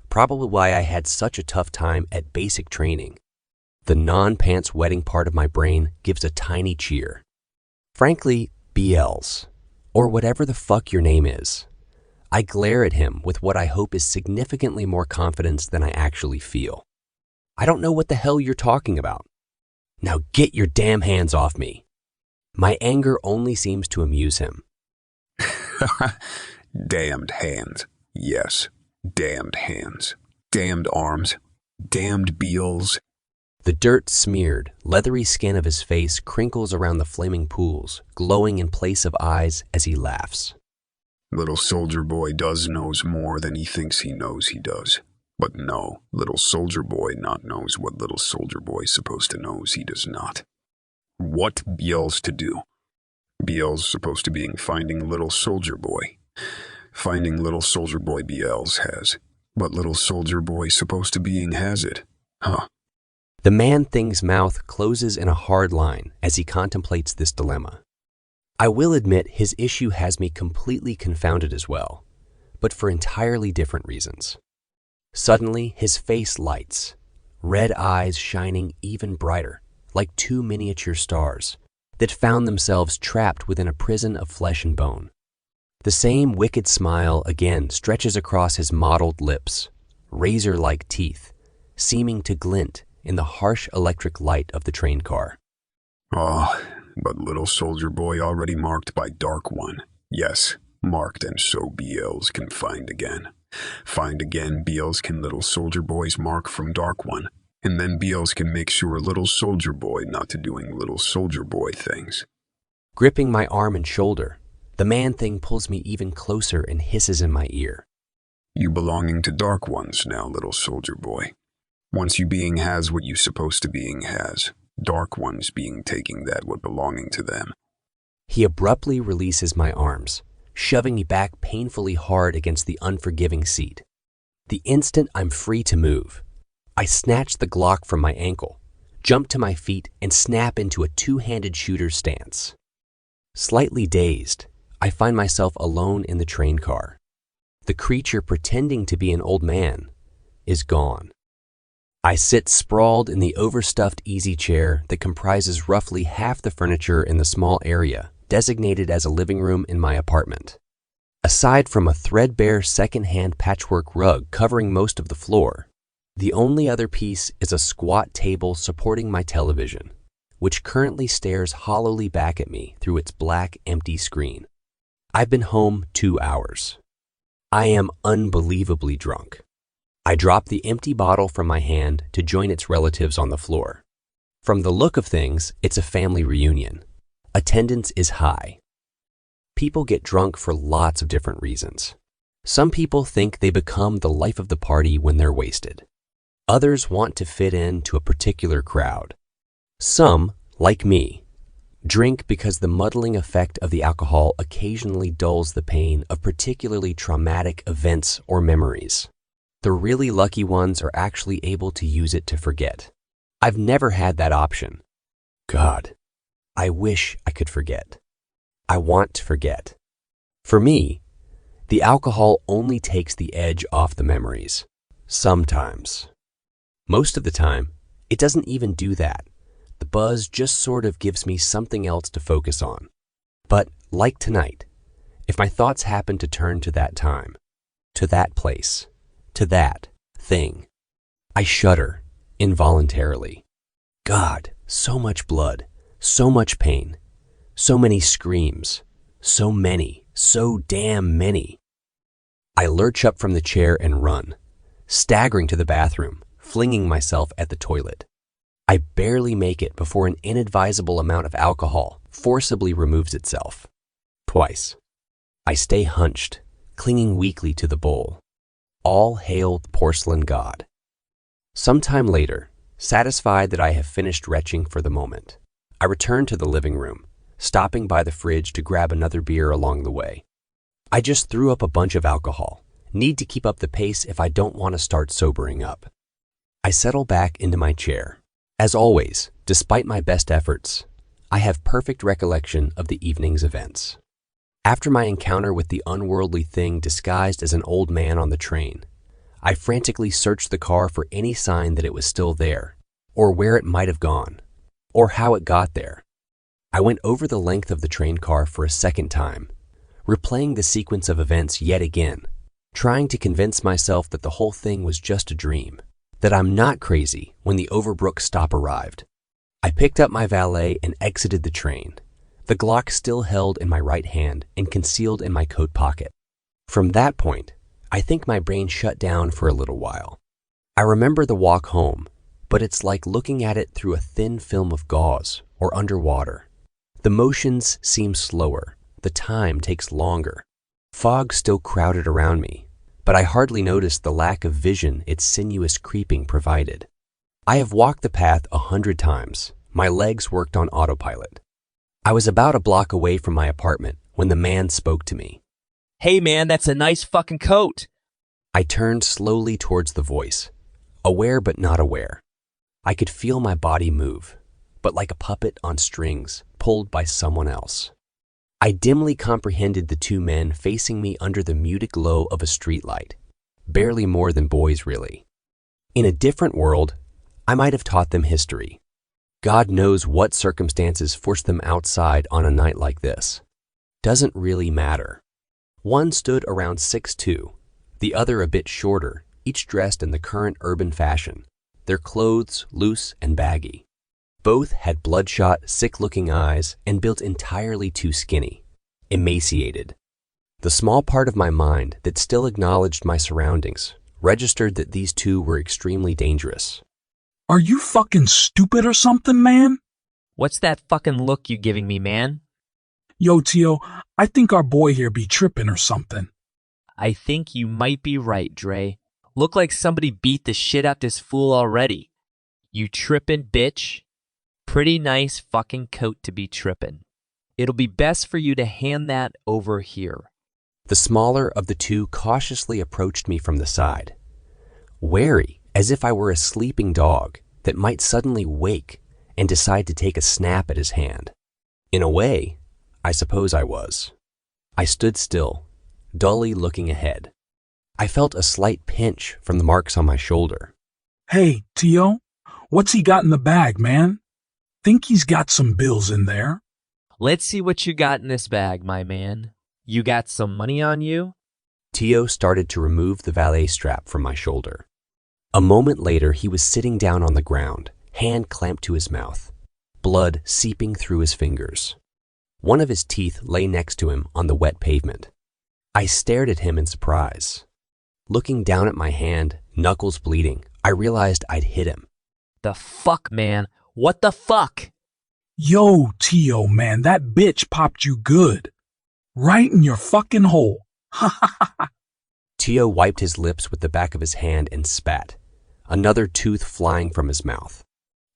Probably why I had such a tough time at basic training. The non-pants wetting part of my brain gives a tiny cheer. Frankly, BLs, or whatever the fuck your name is. I glare at him with what I hope is significantly more confidence than I actually feel. I don't know what the hell you're talking about. Now get your damn hands off me. My anger only seems to amuse him. Damned hands. Yes, damned hands. Damned arms. Damned BLs. The dirt-smeared, leathery skin of his face crinkles around the flaming pools, glowing in place of eyes as he laughs. Little soldier boy does knows more than he thinks he knows he does. But no, little soldier boy not knows what little soldier boy's supposed to knows he does not. What BL's to do? BL's supposed to being finding little soldier boy. Finding little soldier boy BL's has. But little soldier boy supposed to being has it. Huh. The man-thing's mouth closes in a hard line as he contemplates this dilemma. I will admit his issue has me completely confounded as well, but for entirely different reasons. Suddenly, his face lights, red eyes shining even brighter, like two miniature stars that found themselves trapped within a prison of flesh and bone. The same wicked smile again stretches across his mottled lips, razor-like teeth, seeming to glint in the harsh electric light of the train car. Oh, but little soldier boy already marked by Dark One. Yes, marked, and so BLs can find again. Find again, BLs can little soldier boy's mark from Dark One, and then BLs can make sure little soldier boy not to doing little soldier boy things. Gripping my arm and shoulder, the man-thing pulls me even closer and hisses in my ear. You belonging to Dark Ones now, little soldier boy. Once you being has what you supposed to being has, Dark Ones being taking that what belonging to them. He abruptly releases my arms, shoving me back painfully hard against the unforgiving seat. The instant I'm free to move, I snatch the Glock from my ankle, jump to my feet, and snap into a two-handed shooter stance. Slightly dazed, I find myself alone in the train car. The creature pretending to be an old man is gone. I sit sprawled in the overstuffed easy chair that comprises roughly half the furniture in the small area designated as a living room in my apartment. Aside from a threadbare second-hand patchwork rug covering most of the floor, the only other piece is a squat table supporting my television, which currently stares hollowly back at me through its black, empty screen. I've been home 2 hours. I am unbelievably drunk. I drop the empty bottle from my hand to join its relatives on the floor. From the look of things, it's a family reunion. Attendance is high. People get drunk for lots of different reasons. Some people think they become the life of the party when they're wasted. Others want to fit in to a particular crowd. Some, like me, drink because the muddling effect of the alcohol occasionally dulls the pain of particularly traumatic events or memories. The really lucky ones are actually able to use it to forget. I've never had that option. God, I wish I could forget. I want to forget. For me, the alcohol only takes the edge off the memories. Sometimes. Most of the time, it doesn't even do that. The buzz just sort of gives me something else to focus on. But like tonight, if my thoughts happen to turn to that time, to that place, to that thing, I shudder involuntarily. God, so much blood, so much pain, so many screams, so damn many. I lurch up from the chair and run, staggering to the bathroom, flinging myself at the toilet. I barely make it before an inadvisable amount of alcohol forcibly removes itself. Twice. I stay hunched, clinging weakly to the bowl. All hail the porcelain god. Sometime later, satisfied that I have finished retching for the moment, I return to the living room, stopping by the fridge to grab another beer along the way. I just threw up a bunch of alcohol. Need to keep up the pace if I don't want to start sobering up. I settle back into my chair. As always, despite my best efforts, I have perfect recollection of the evening's events. After my encounter with the unworldly thing disguised as an old man on the train, I frantically searched the car for any sign that it was still there, or where it might have gone, or how it got there. I went over the length of the train car for a second time, replaying the sequence of events yet again, trying to convince myself that the whole thing was just a dream, that I'm not crazy when the Overbrook stop arrived. I picked up my valet and exited the train, the Glock still held in my right hand and concealed in my coat pocket. From that point, I think my brain shut down for a little while. I remember the walk home, but it's like looking at it through a thin film of gauze or underwater. The motions seem slower, the time takes longer. Fog still crowded around me, but I hardly noticed the lack of vision its sinuous creeping provided. I have walked the path 100 times, my legs worked on autopilot. I was about a block away from my apartment when the man spoke to me. Hey man, that's a nice fucking coat. I turned slowly towards the voice, aware but not aware. I could feel my body move, but like a puppet on strings pulled by someone else. I dimly comprehended the two men facing me under the muted glow of a streetlight, barely more than boys really. In a different world, I might have taught them history. God knows what circumstances forced them outside on a night like this. Doesn't really matter. One stood around 6'2", the other a bit shorter, each dressed in the current urban fashion, their clothes loose and baggy. Both had bloodshot, sick-looking eyes and built entirely too skinny, emaciated. The small part of my mind that still acknowledged my surroundings registered that these two were extremely dangerous. Are you fucking stupid or something, man? What's that fucking look you giving me, man? Yo, Tio, I think our boy here be tripping or something. I think you might be right, Dre. Look like somebody beat the shit out this fool already. You trippin' bitch. Pretty nice fucking coat to be trippin'. It'll be best for you to hand that over here. The smaller of the two cautiously approached me from the side, wary as if I were a sleeping dog that might suddenly wake and decide to take a snap at his hand. In a way, I suppose I was. I stood still, dully looking ahead. I felt a slight pinch from the marks on my shoulder. Hey, Tio, what's he got in the bag, man? Think he's got some bills in there? Let's see what you got in this bag, my man. You got some money on you? Tio started to remove the valet strap from my shoulder. A moment later, he was sitting down on the ground, hand clamped to his mouth, blood seeping through his fingers. One of his teeth lay next to him on the wet pavement. I stared at him in surprise. Looking down at my hand, knuckles bleeding, I realized I'd hit him. The fuck, man? What the fuck? Yo, Tio, man, that bitch popped you good. Right in your fucking hole. Ha ha ha ha. Tio wiped his lips with the back of his hand and spat, another tooth flying from his mouth.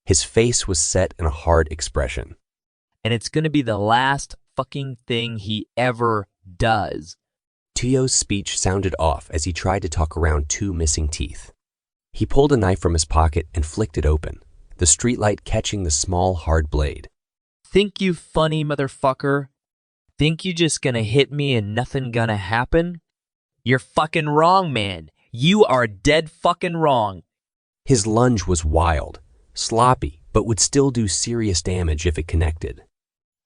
His face was set in a hard expression. And it's gonna be the last fucking thing he ever does. Tio's speech sounded off as he tried to talk around two missing teeth. He pulled a knife from his pocket and flicked it open, the streetlight catching the small, hard blade. Think you funny, motherfucker? Think you just gonna hit me and nothing gonna happen? You're fucking wrong, man. You are dead fucking wrong. His lunge was wild, sloppy, but would still do serious damage if it connected.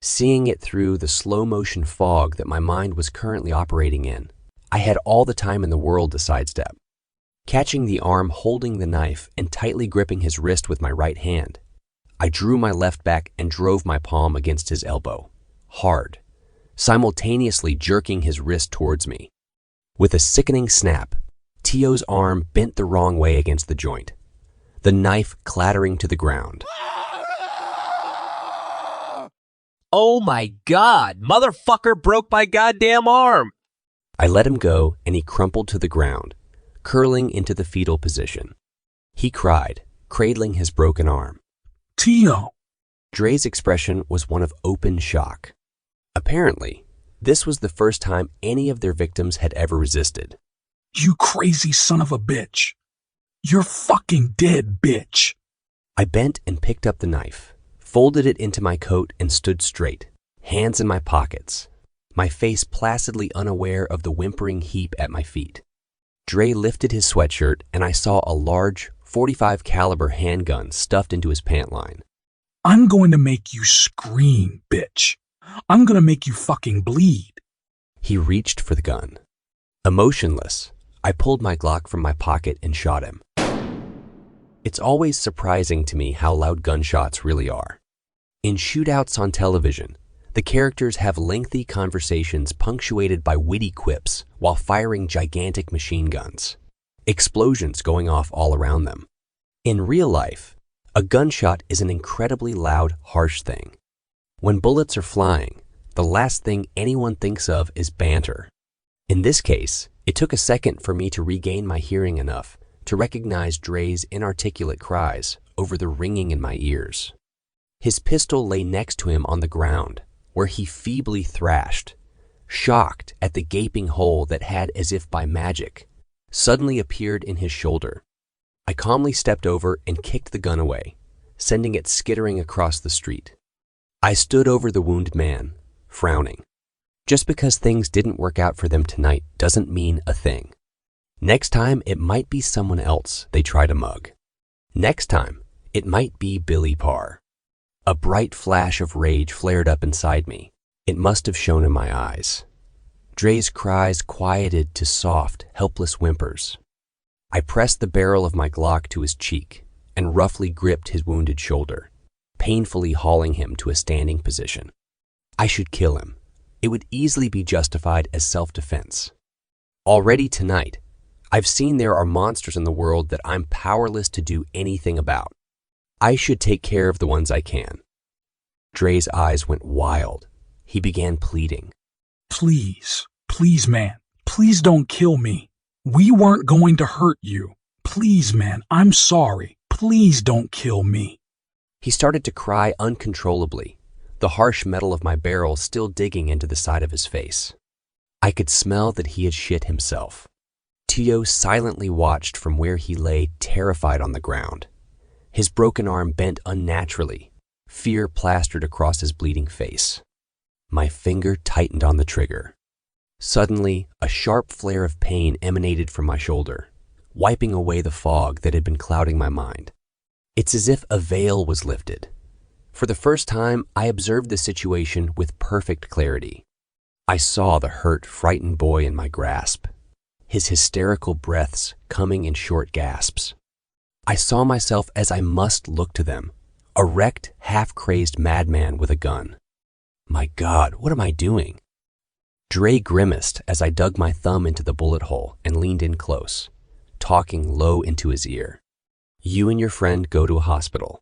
Seeing it through the slow-motion fog that my mind was currently operating in, I had all the time in the world to sidestep. Catching the arm holding the knife and tightly gripping his wrist with my right hand, I drew my left back and drove my palm against his elbow, hard, simultaneously jerking his wrist towards me. With a sickening snap, Tio's arm bent the wrong way against the joint. the knife clattering to the ground. Oh my God, motherfucker broke my goddamn arm. I let him go and he crumpled to the ground, curling into the fetal position. He cried, cradling his broken arm. Tio, Dre's expression was one of open shock. Apparently, this was the first time any of their victims had ever resisted. you crazy son of a bitch. You're fucking dead, bitch. I bent and picked up the knife, folded it into my coat and stood straight, hands in my pockets, my face placidly unaware of the whimpering heap at my feet. Dre lifted his sweatshirt and I saw a large .45 caliber handgun stuffed into his pant line. I'm going to make you scream, bitch. I'm going to make you fucking bleed. He reached for the gun. Emotionless, I pulled my Glock from my pocket and shot him. It's always surprising to me how loud gunshots really are. In shootouts on television, the characters have lengthy conversations punctuated by witty quips while firing gigantic machine guns, explosions going off all around them. In real life, a gunshot is an incredibly loud, harsh thing. When bullets are flying, the last thing anyone thinks of is banter. In this case, it took a second for me to regain my hearing enough to recognize Dre's inarticulate cries over the ringing in my ears. His pistol lay next to him on the ground, where he feebly thrashed, shocked at the gaping hole that had, as if by magic, suddenly appeared in his shoulder. I calmly stepped over and kicked the gun away, sending it skittering across the street. I stood over the wounded man, frowning. Just because things didn't work out for them tonight doesn't mean a thing. Next time, it might be someone else they try to mug. Next time, it might be Billy Parr. A bright flash of rage flared up inside me. It must have shone in my eyes. Dre's cries quieted to soft, helpless whimpers. I pressed the barrel of my Glock to his cheek and roughly gripped his wounded shoulder, painfully hauling him to a standing position. I should kill him. It would easily be justified as self-defense. Already tonight, I've seen there are monsters in the world that I'm powerless to do anything about. I should take care of the ones I can. Dre's eyes went wild. He began pleading. Please, please, man. Please don't kill me. We weren't going to hurt you. Please, man, I'm sorry. Please don't kill me. He started to cry uncontrollably, the harsh metal of my barrel still digging into the side of his face. I could smell that he had shit himself. Tio silently watched from where he lay, terrified on the ground. His broken arm bent unnaturally, fear plastered across his bleeding face. My finger tightened on the trigger. Suddenly, a sharp flare of pain emanated from my shoulder, wiping away the fog that had been clouding my mind. It's as if a veil was lifted. For the first time, I observed the situation with perfect clarity. I saw the hurt, frightened boy in my grasp, his hysterical breaths coming in short gasps. I saw myself as I must look to them, a wrecked, half-crazed madman with a gun. My God, what am I doing? Dre grimaced as I dug my thumb into the bullet hole and leaned in close, talking low into his ear. You and your friend go to a hospital.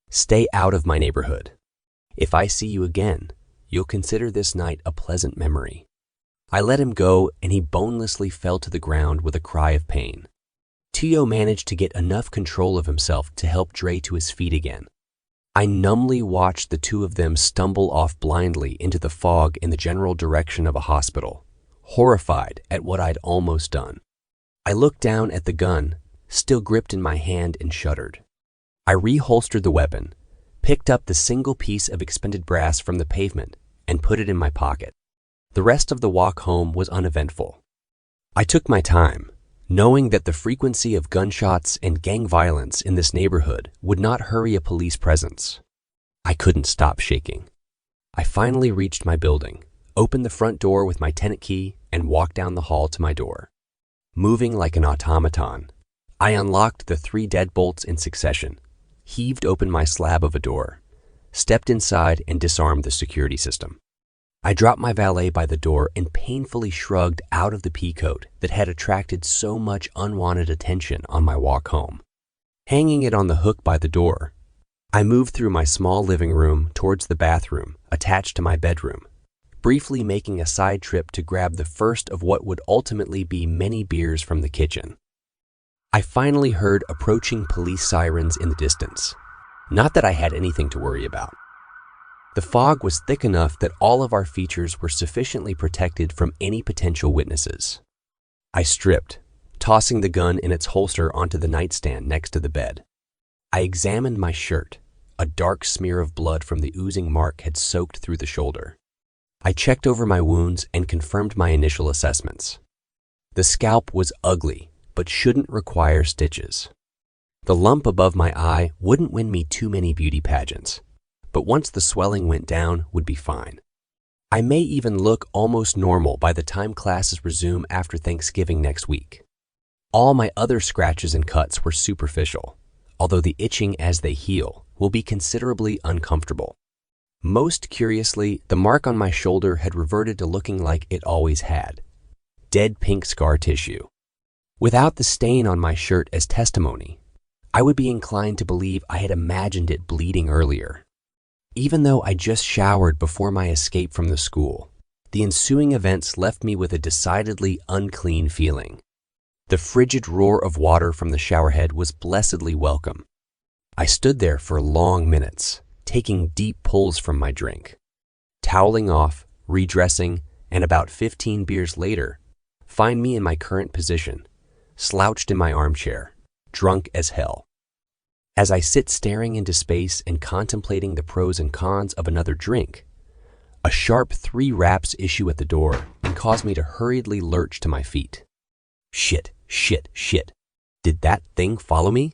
Stay out of my neighborhood. If I see you again, you'll consider this night a pleasant memory. I let him go and he bonelessly fell to the ground with a cry of pain. Tio managed to get enough control of himself to help Dre to his feet again. I numbly watched the two of them stumble off blindly into the fog in the general direction of a hospital, horrified at what I'd almost done. I looked down at the gun, still gripped in my hand, and shuddered. I reholstered the weapon, picked up the single piece of expended brass from the pavement, and put it in my pocket. The rest of the walk home was uneventful. I took my time, knowing that the frequency of gunshots and gang violence in this neighborhood would not hurry a police presence. I couldn't stop shaking. I finally reached my building, opened the front door with my tenant key, and walked down the hall to my door. Moving like an automaton, I unlocked the 3 deadbolts in succession, heaved open my slab of a door, stepped inside, and disarmed the security system. I dropped my valet by the door and painfully shrugged out of the peacoat that had attracted so much unwanted attention on my walk home. hanging it on the hook by the door. I moved through my small living room towards the bathroom attached to my bedroom, briefly making a side trip to grab the first of what would ultimately be many beers from the kitchen. I finally heard approaching police sirens in the distance. Not that I had anything to worry about. The fog was thick enough that all of our features were sufficiently protected from any potential witnesses. I stripped, tossing the gun in its holster onto the nightstand next to the bed. I examined my shirt. A dark smear of blood from the oozing mark had soaked through the shoulder. I checked over my wounds and confirmed my initial assessments. The scalp was ugly, but shouldn't require stitches. The lump above my eye wouldn't win me too many beauty pageants, but once the swelling went down, would be fine. I may even look almost normal by the time classes resume after Thanksgiving next week. All my other scratches and cuts were superficial, although the itching as they heal will be considerably uncomfortable. Most curiously, the mark on my shoulder had reverted to looking like it always had. Dead pink scar tissue. Without the stain on my shirt as testimony, I would be inclined to believe I had imagined it bleeding earlier. Even though I just showered before my escape from the school, the ensuing events left me with a decidedly unclean feeling. The frigid roar of water from the showerhead was blessedly welcome. I stood there for long minutes, taking deep pulls from my drink. Toweling off, redressing, and about 15 beers later, find me in my current position, slouched in my armchair, drunk as hell. As I sit staring into space and contemplating the pros and cons of another drink, a sharp 3 raps issue at the door and cause me to hurriedly lurch to my feet. Shit. Did that thing follow me?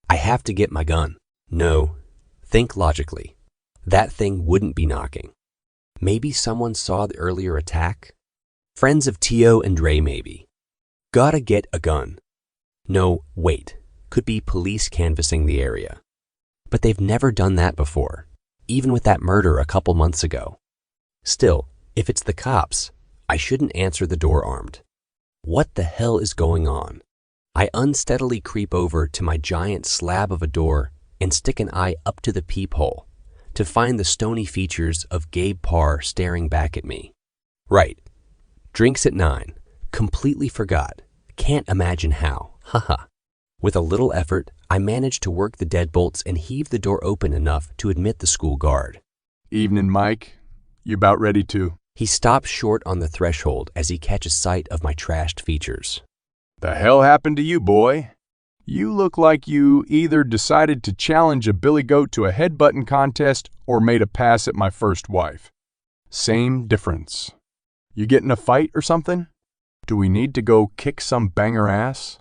I have to get my gun. No. Think logically. That thing wouldn't be knocking. Maybe someone saw the earlier attack? Friends of Tio and Dre maybe. Gotta get a gun. No, wait. Could be police canvassing the area. But they've never done that before, even with that murder a couple months ago. Still, if it's the cops, I shouldn't answer the door armed. What the hell is going on? I unsteadily creep over to my giant slab of a door and stick an eye up to the peephole to find the stony features of Gabe Parr staring back at me. Right. Drinks at 9. Completely forgot. Can't imagine how. Haha. With a little effort, I managed to work the deadbolts and heave the door open enough to admit the school guard. Evening, Mike. You about ready to? He stops short on the threshold as he catches sight of my trashed features. The hell happened to you, boy? You look like you either decided to challenge a billy goat to a headbutting contest or made a pass at my first wife. Same difference. You get in a fight or something? Do we need to go kick some banger ass?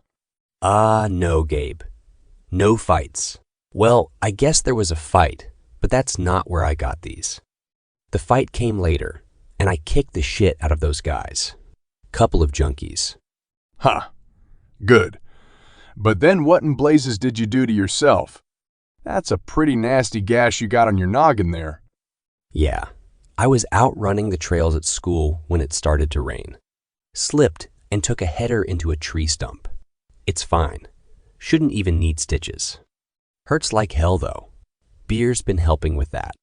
No, Gabe. No fights. Well, I guess there was a fight, but that's not where I got these. The fight came later, and I kicked the shit out of those guys. Couple of junkies. Huh. Good. But then what in blazes did you do to yourself? That's a pretty nasty gash you got on your noggin there. Yeah, I was out running the trails at school when it started to rain. Slipped and took a header into a tree stump. It's fine. Shouldn't even need stitches. Hurts like hell though. Beer's been helping with that.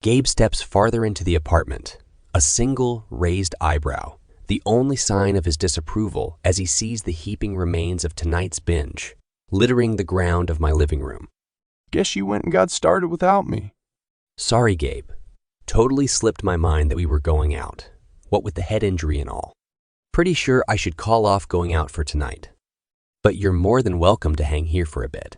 Gabe steps farther into the apartment, a single raised eyebrow, the only sign of his disapproval as he sees the heaping remains of tonight's binge, littering the ground of my living room. Guess you went and got started without me. Sorry, Gabe. Totally slipped my mind that we were going out, what with the head injury and all. Pretty sure I should call off going out for tonight. But you're more than welcome to hang here for a bit.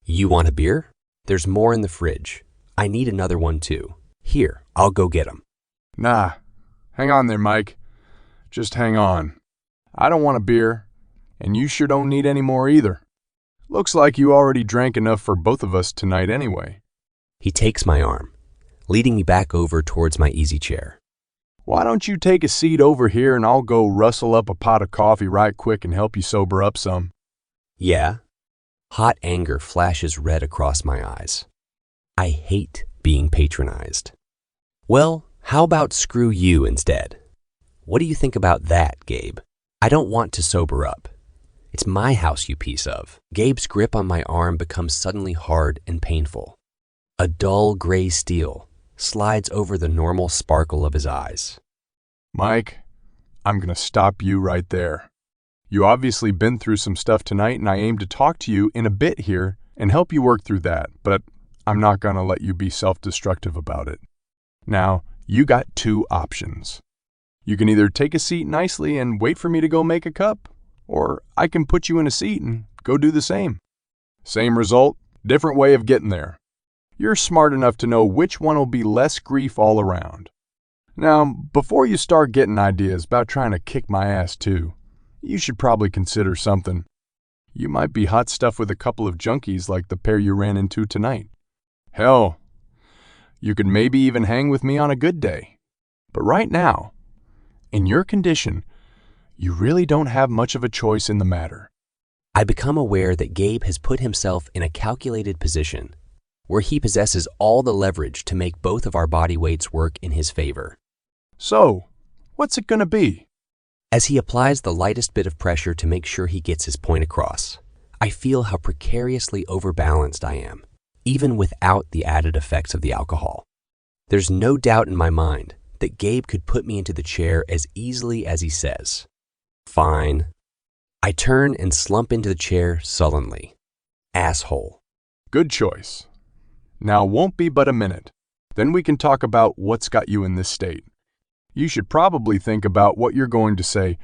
You want a beer? There's more in the fridge. I need another one too. Here, I'll go get 'em. Nah. Hang on there, Mike. Just hang on. I don't want a beer, and you sure don't need any more either. Looks like you already drank enough for both of us tonight anyway. He takes my arm, leading me back over towards my easy chair. Why don't you take a seat over here and I'll go rustle up a pot of coffee right quick and help you sober up some. Yeah? Hot anger flashes red across my eyes. I hate being patronized. Well, how about screw you instead? What do you think about that, Gabe? I don't want to sober up. It's my house, you piece of. Gabe's grip on my arm becomes suddenly hard and painful. A dull gray steel slides over the normal sparkle of his eyes. Mike, I'm going to stop you right there. You obviously been through some stuff tonight, and I aim to talk to you in a bit here and help you work through that, but I'm not going to let you be self-destructive about it. Now, you got two options. You can either take a seat nicely and wait for me to go make a cup, or I can put you in a seat and go do the same. Same result, different way of getting there. You're smart enough to know which one will be less grief all around. Now, before you start getting ideas about trying to kick my ass too, you should probably consider something. You might be hot stuff with a couple of junkies like the pair you ran into tonight. Hell, you could maybe even hang with me on a good day. But right now, in your condition, you really don't have much of a choice in the matter. I become aware that Gabe has put himself in a calculated position where he possesses all the leverage to make both of our body weights work in his favor. So, what's it gonna be? As he applies the lightest bit of pressure to make sure he gets his point across, I feel how precariously overbalanced I am, even without the added effects of the alcohol. There's no doubt in my mind that Gabe could put me into the chair as easily as he says. Fine. I turn and slump into the chair sullenly. Asshole. Good choice. Now won't be but a minute. Then we can talk about what's got you in this state. You should probably think about what you're going to say,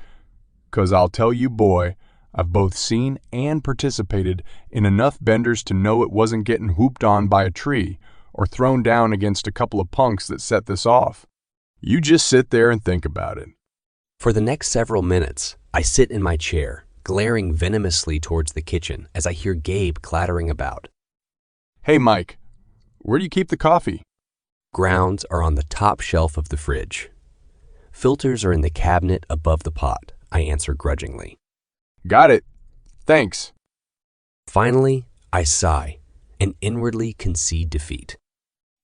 'cause I'll tell you, boy, I've both seen and participated in enough benders to know it wasn't getting whooped on by a tree or thrown down against a couple of punks that set this off. You just sit there and think about it. For the next several minutes, I sit in my chair, glaring venomously towards the kitchen as I hear Gabe clattering about. Hey, Mike, where do you keep the coffee? Grounds are on the top shelf of the fridge. Filters are in the cabinet above the pot, I answer grudgingly. Got it. Thanks. Finally, I sigh and inwardly concede defeat.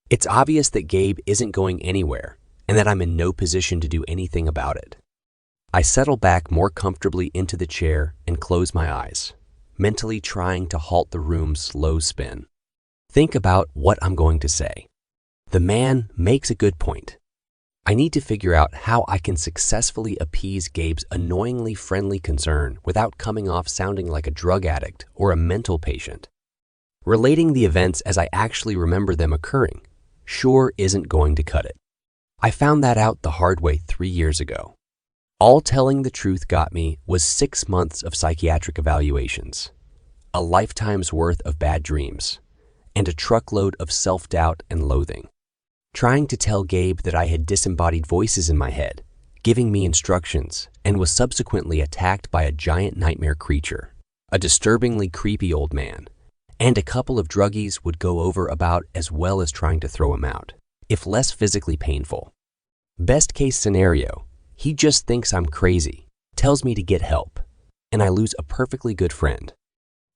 It's obvious that Gabe isn't going anywhere and that I'm in no position to do anything about it. I settle back more comfortably into the chair and close my eyes, mentally trying to halt the room's slow spin. Think about what I'm going to say. The man makes a good point. I need to figure out how I can successfully appease Gabe's annoyingly friendly concern without coming off sounding like a drug addict or a mental patient. Relating the events as I actually remember them occurring sure isn't going to cut it. I found that out the hard way 3 years ago. All telling the truth got me was 6 months of psychiatric evaluations, a lifetime's worth of bad dreams, and a truckload of self-doubt and loathing. Trying to tell Gabe that I had disembodied voices in my head, giving me instructions, and was subsequently attacked by a giant nightmare creature, a disturbingly creepy old man, and a couple of druggies would go over about as well as trying to throw him out, if less physically painful. Best case scenario, he just thinks I'm crazy, tells me to get help, and I lose a perfectly good friend.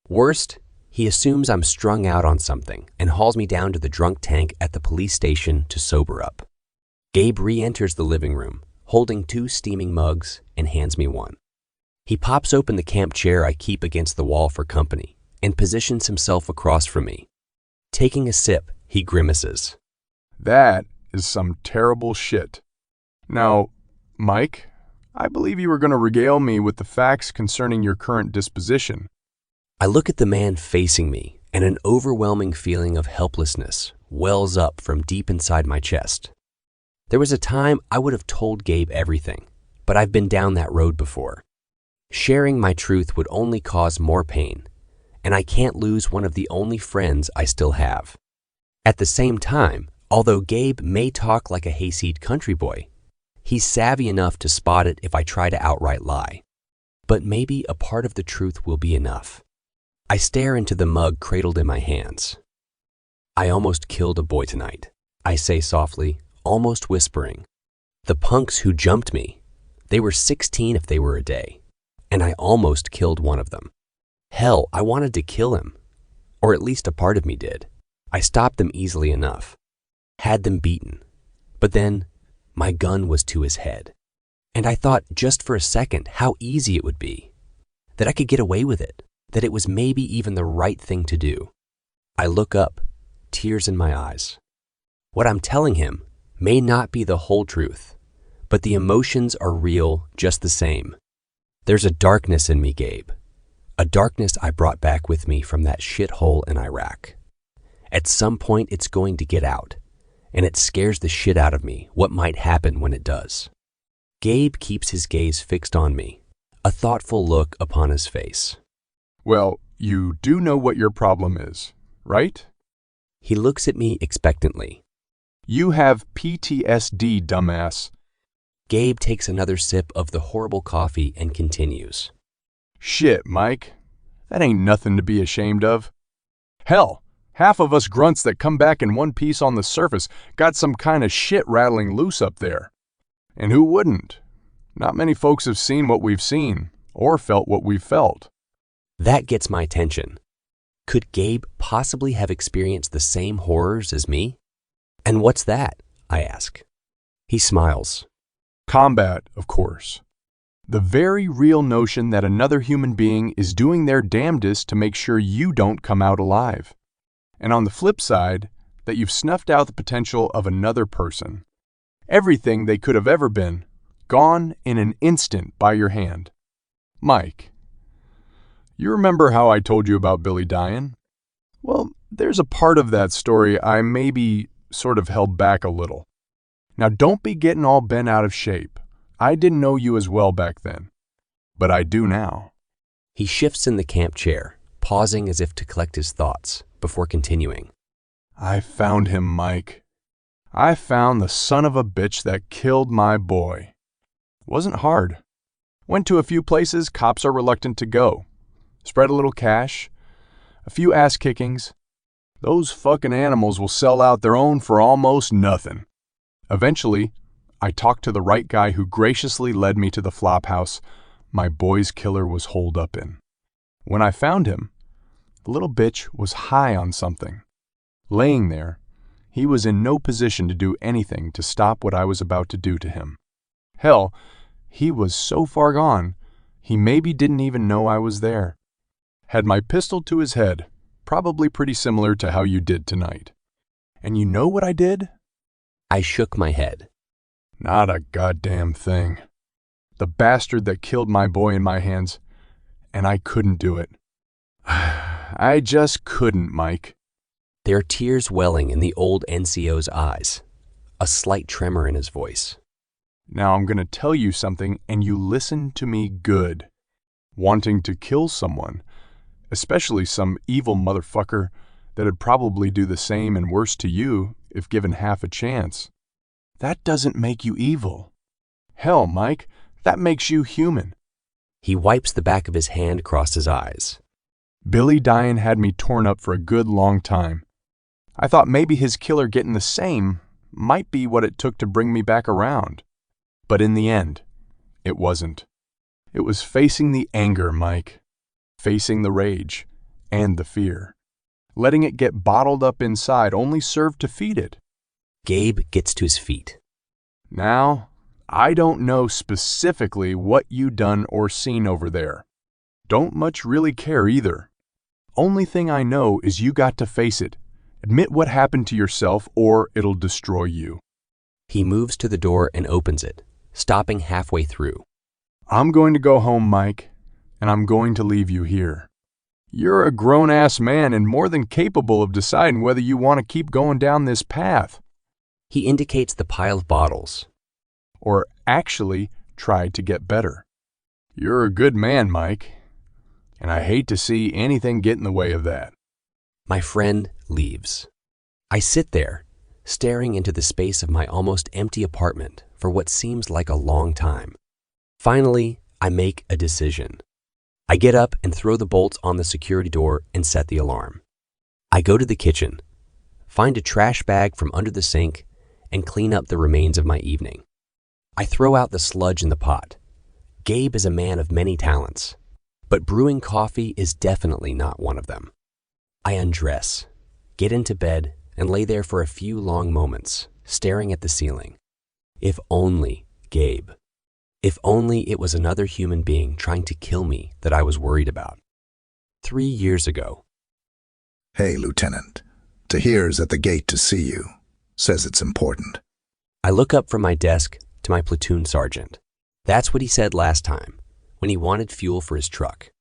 Worst, he assumes I'm strung out on something and hauls me down to the drunk tank at the police station to sober up. Gabe re-enters the living room, holding 2 steaming mugs, and hands me one. He pops open the camp chair I keep against the wall for company and positions himself across from me. Taking a sip, he grimaces. That is some terrible shit. Now, Mike, I believe you were going to regale me with the facts concerning your current disposition. I look at the man facing me, and an overwhelming feeling of helplessness wells up from deep inside my chest. There was a time I would have told Gabe everything, but I've been down that road before. Sharing my truth would only cause more pain, and I can't lose one of the only friends I still have. At the same time, although Gabe may talk like a hayseed country boy, he's savvy enough to spot it if I try to outright lie. But maybe a part of the truth will be enough. I stare into the mug cradled in my hands. I almost killed a boy tonight, I say softly, almost whispering. The punks who jumped me, they were 16 if they were a day, and I almost killed one of them. Hell, I wanted to kill him, or at least a part of me did. I stopped them easily enough, had them beaten, but then my gun was to his head, and I thought just for a second how easy it would be. that I could get away with it, that it was maybe even the right thing to do. I look up, tears in my eyes. What I'm telling him may not be the whole truth, but the emotions are real just the same. There's a darkness in me, Gabe. A darkness I brought back with me from that shithole in Iraq. At some point, it's going to get out, and it scares the shit out of me what might happen when it does. Gabe keeps his gaze fixed on me, a thoughtful look upon his face. Well, you do know what your problem is, right? He looks at me expectantly. You have PTSD, dumbass. Gabe takes another sip of the horrible coffee and continues. Shit, Mike. That ain't nothing to be ashamed of. Hell, half of us grunts that come back in one piece on the surface got some kind of shit rattling loose up there. And who wouldn't? Not many folks have seen what we've seen, or felt what we've felt. That gets my attention. Could Gabe possibly have experienced the same horrors as me? And what's that? I ask. He smiles. Combat, of course. The very real notion that another human being is doing their damnedest to make sure you don't come out alive. And on the flip side, that you've snuffed out the potential of another person. Everything they could have ever been, gone in an instant by your hand. Mike, you remember how I told you about Billy dying? Well, there's a part of that story I maybe sort of held back a little. Now don't be getting all bent out of shape. I didn't know you as well back then, but I do now. He shifts in the camp chair, pausing as if to collect his thoughts, before continuing. I found him, Mike. I found the son of a bitch that killed my boy. Wasn't hard. Went to a few places cops are reluctant to go. Spread a little cash, a few ass kickings. Those fucking animals will sell out their own for almost nothing. Eventually, I talked to the right guy who graciously led me to the flop house my boy's killer was holed up in. When I found him, the little bitch was high on something. Laying there, he was in no position to do anything to stop what I was about to do to him. Hell, he was so far gone, he maybe didn't even know I was there. Had my pistol to his head, probably pretty similar to how you did tonight. And you know what I did? I shook my head. Not a goddamn thing. The bastard that killed my boy in my hands, and I couldn't do it. I just couldn't, Mike. There are tears welling in the old NCO's eyes, a slight tremor in his voice. Now I'm going to tell you something, and you listen to me good. Wanting to kill someone, especially some evil motherfucker that'd probably do the same and worse to you if given half a chance. That doesn't make you evil. Hell, Mike, that makes you human. He wipes the back of his hand across his eyes. Billy dying had me torn up for a good long time. I thought maybe his killer getting the same might be what it took to bring me back around. But in the end, it wasn't. It was facing the anger, Mike. Facing the rage and the fear. Letting it get bottled up inside only served to feed it. Gabe gets to his feet. Now, I don't know specifically what you done or seen over there. Don't much really care either. Only thing I know is you got to face it. Admit what happened to yourself or it'll destroy you. He moves to the door and opens it, stopping halfway through. I'm going to go home, Mike, and I'm going to leave you here. You're a grown-ass man and more than capable of deciding whether you want to keep going down this path. He indicates the pile of bottles. Or actually try to get better. You're a good man, Mike, and I hate to see anything get in the way of that. My friend leaves. I sit there, staring into the space of my almost empty apartment for what seems like a long time. Finally, I make a decision. I get up and throw the bolts on the security door and set the alarm. I go to the kitchen, find a trash bag from under the sink, and clean up the remains of my evening. I throw out the sludge in the pot. Gabe is a man of many talents, but brewing coffee is definitely not one of them. I undress, get into bed, and lay there for a few long moments, staring at the ceiling. If only Gabe. If only it was another human being trying to kill me that I was worried about. 3 years ago. Hey, Lieutenant. Tahir's at the gate to see you. Says it's important. I look up from my desk to my platoon sergeant. That's what he said last time, when he wanted fuel for his truck.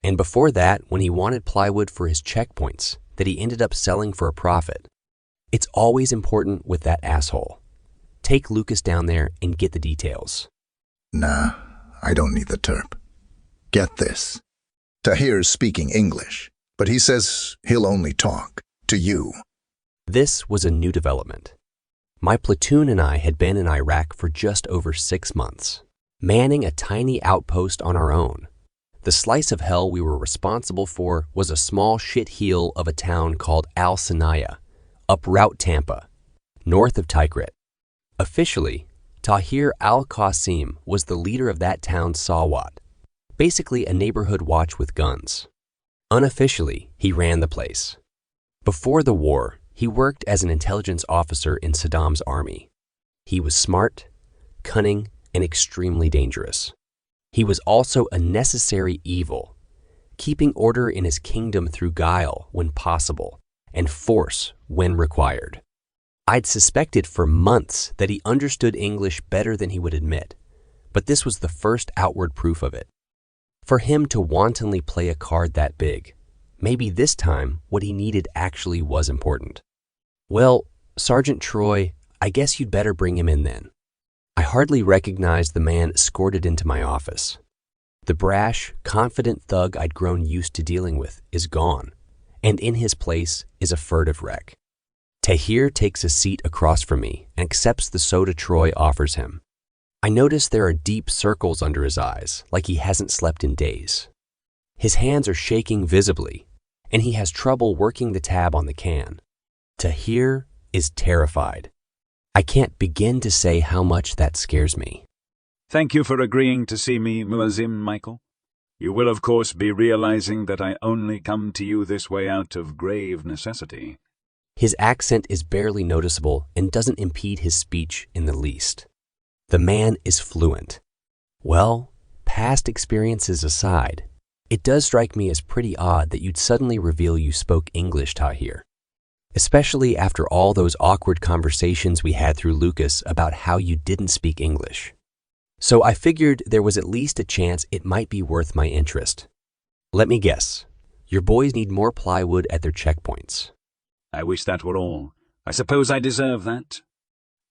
And before that, when he wanted plywood for his checkpoints that he ended up selling for a profit. It's always important with that asshole. Take Lucas down there and get the details. Nah, I don't need the terp. Get this. Tahir's speaking English, but he says he'll only talk to you. This was a new development. My platoon and I had been in Iraq for just over 6 months, manning a tiny outpost on our own. The slice of hell we were responsible for was a small shitheel of a town called Al Sinaya, up Route Tampa, north of Tikrit. Officially, Tahir al-Qasim was the leader of that town's Sawat, basically a neighborhood watch with guns. Unofficially, he ran the place. Before the war, he worked as an intelligence officer in Saddam's army. He was smart, cunning, and extremely dangerous. He was also a necessary evil, keeping order in his kingdom through guile when possible and force when required. I'd suspected for months that he understood English better than he would admit, but this was the first outward proof of it. For him to wantonly play a card that big, maybe this time what he needed actually was important. Well, Sergeant Troy, I guess you'd better bring him in then. I hardly recognized the man escorted into my office. The brash, confident thug I'd grown used to dealing with is gone, and in his place is a furtive wreck. Tahir takes a seat across from me and accepts the soda Troy offers him. I notice there are deep circles under his eyes, like he hasn't slept in days. His hands are shaking visibly, and he has trouble working the tab on the can. Tahir is terrified. I can't begin to say how much that scares me. Thank you for agreeing to see me, Mulazim Michael. You will, of course, be realizing that I only come to you this way out of grave necessity. His accent is barely noticeable and doesn't impede his speech in the least. The man is fluent. Well, past experiences aside, it does strike me as pretty odd that you'd suddenly reveal you spoke English, Tahir. Especially after all those awkward conversations we had through Lucas about how you didn't speak English. So I figured there was at least a chance it might be worth my interest. Let me guess, your boys need more plywood at their checkpoints. I wish that were all. I suppose I deserve that.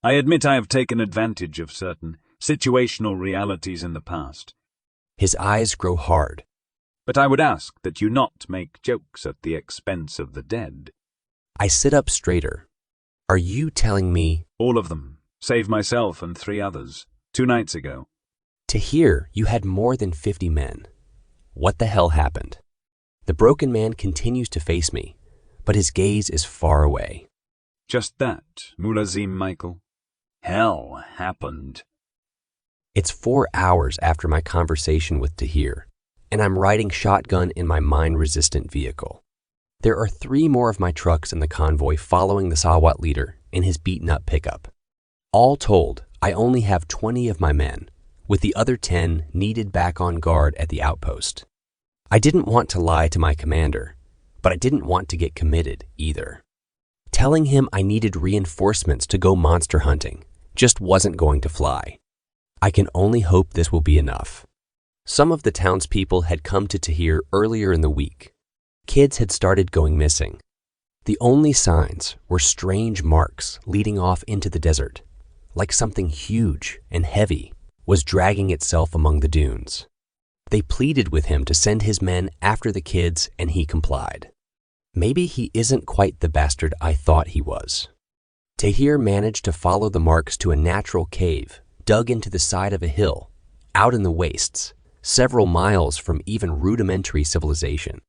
I admit I have taken advantage of certain situational realities in the past. His eyes grow hard. But I would ask that you not make jokes at the expense of the dead. I sit up straighter. Are you telling me? All of them, save myself and 3 others, 2 nights ago. To hear you had more than 50 men. What the hell happened? The broken man continues to face me, but his gaze is far away. Just that, Mulazim Michael. Hell happened. It's 4 hours after my conversation with Tahir, and I'm riding shotgun in my mine-resistant vehicle. There are 3 more of my trucks in the convoy following the Sawat leader in his beaten-up pickup. All told, I only have 20 of my men, with the other 10 needed back on guard at the outpost. I didn't want to lie to my commander, but I didn't want to get committed either. Telling him I needed reinforcements to go monster hunting just wasn't going to fly. I can only hope this will be enough. Some of the townspeople had come to Tahir earlier in the week. Kids had started going missing. The only signs were strange marks leading off into the desert, like something huge and heavy was dragging itself among the dunes. They pleaded with him to send his men after the kids, and he complied. Maybe he isn't quite the bastard I thought he was. Tahir managed to follow the marks to a natural cave dug into the side of a hill, out in the wastes, several miles from even rudimentary civilization.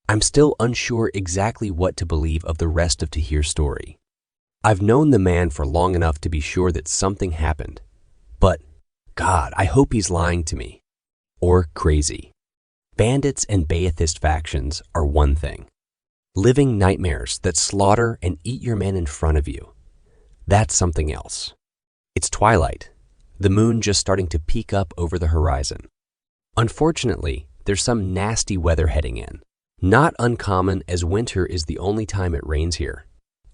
I'm still unsure exactly what to believe of the rest of Tahir's story. I've known the man for long enough to be sure that something happened, but God, I hope he's lying to me. Or crazy. Bandits and Baathist factions are one thing. Living nightmares that slaughter and eat your men in front of you. That's something else. It's twilight. the moon just starting to peek up over the horizon. Unfortunately, there's some nasty weather heading in. Not uncommon, as winter is the only time it rains here,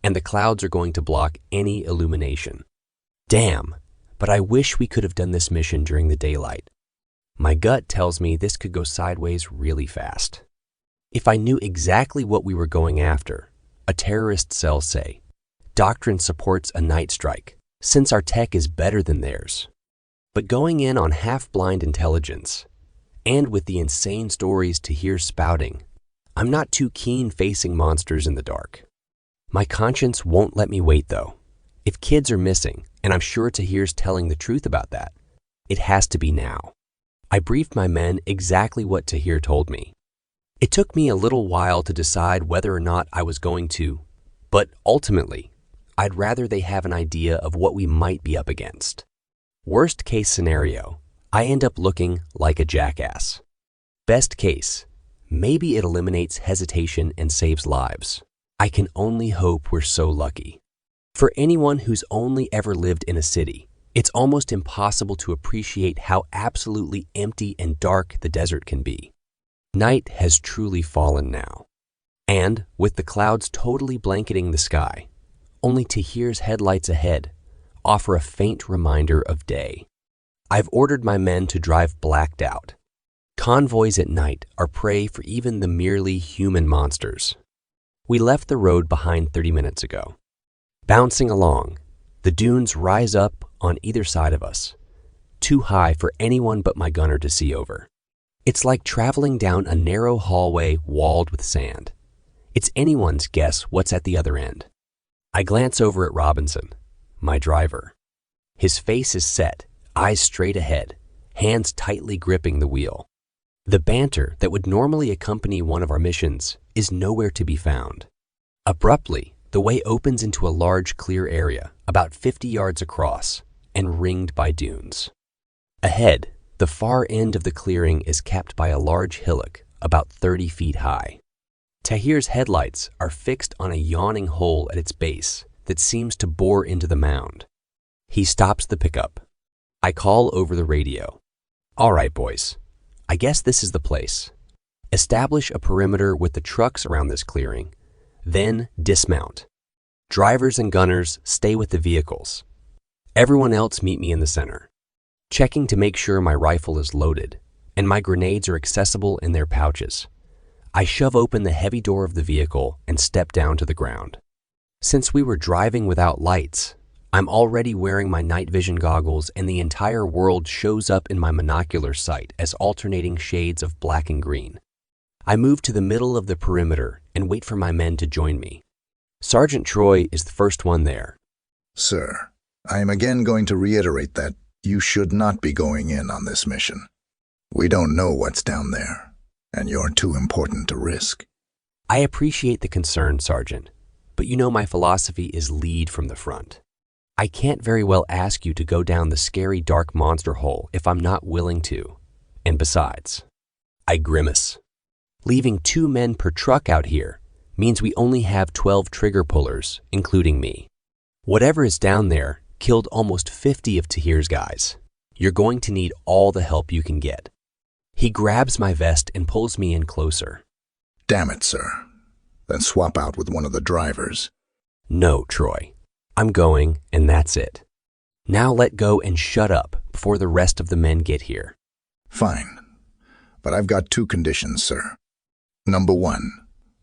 and the clouds are going to block any illumination. Damn, but I wish we could have done this mission during the daylight. My gut tells me this could go sideways really fast. If I knew exactly what we were going after, a terrorist cell say, doctrine supports a night strike, since our tech is better than theirs. But going in on half-blind intelligence, and with the insane stories to hear spouting, I'm not too keen facing monsters in the dark. My conscience won't let me wait though. If kids are missing, and I'm sure Tahir's telling the truth about that, it has to be now. I briefed my men exactly what Tahir told me. It took me a little while to decide whether or not I was going to, but ultimately, I'd rather they have an idea of what we might be up against. Worst case scenario, I end up looking like a jackass. Best case, maybe it eliminates hesitation and saves lives. I can only hope we're so lucky. For anyone who's only ever lived in a city, it's almost impossible to appreciate how absolutely empty and dark the desert can be. Night has truly fallen now. And with the clouds totally blanketing the sky, only Tahir's headlights ahead offer a faint reminder of day. I've ordered my men to drive blacked out. Convoys at night are prey for even the merely human monsters. We left the road behind 30 minutes ago. Bouncing along, the dunes rise up on either side of us, too high for anyone but my gunner to see over. It's like traveling down a narrow hallway walled with sand. It's anyone's guess what's at the other end. I glance over at Robinson, my driver. His face is set, eyes straight ahead, hands tightly gripping the wheel. The banter that would normally accompany one of our missions is nowhere to be found. Abruptly, the way opens into a large clear area about 50 yards across and ringed by dunes. Ahead, the far end of the clearing is capped by a large hillock about 30 feet high. Tahir's headlights are fixed on a yawning hole at its base that seems to bore into the mound. He stops the pickup. I call over the radio. All right, boys. I guess this is the place. Establish a perimeter with the trucks around this clearing, then dismount. Drivers and gunners stay with the vehicles. Everyone else meet me in the center. Checking to make sure my rifle is loaded and my grenades are accessible in their pouches. I shove open the heavy door of the vehicle and step down to the ground. Since we were driving without lights, I'm already wearing my night vision goggles and the entire world shows up in my monocular sight as alternating shades of black and green. I move to the middle of the perimeter and wait for my men to join me. Sergeant Troy is the first one there. Sir, I am again going to reiterate that you should not be going in on this mission. We don't know what's down there, and you're too important to risk. I appreciate the concern, Sergeant, but you know my philosophy is lead from the front. I can't very well ask you to go down the scary dark monster hole if I'm not willing to. And besides, I grimace. Leaving 2 men per truck out here means we only have 12 trigger pullers, including me. Whatever is down there killed almost 50 of Tahir's guys. You're going to need all the help you can get. He grabs my vest and pulls me in closer. Damn it, sir. Then swap out with one of the drivers. No, Troy. I'm going, and that's it. Now let go and shut up before the rest of the men get here. Fine. But I've got 2 conditions, sir. Number 1,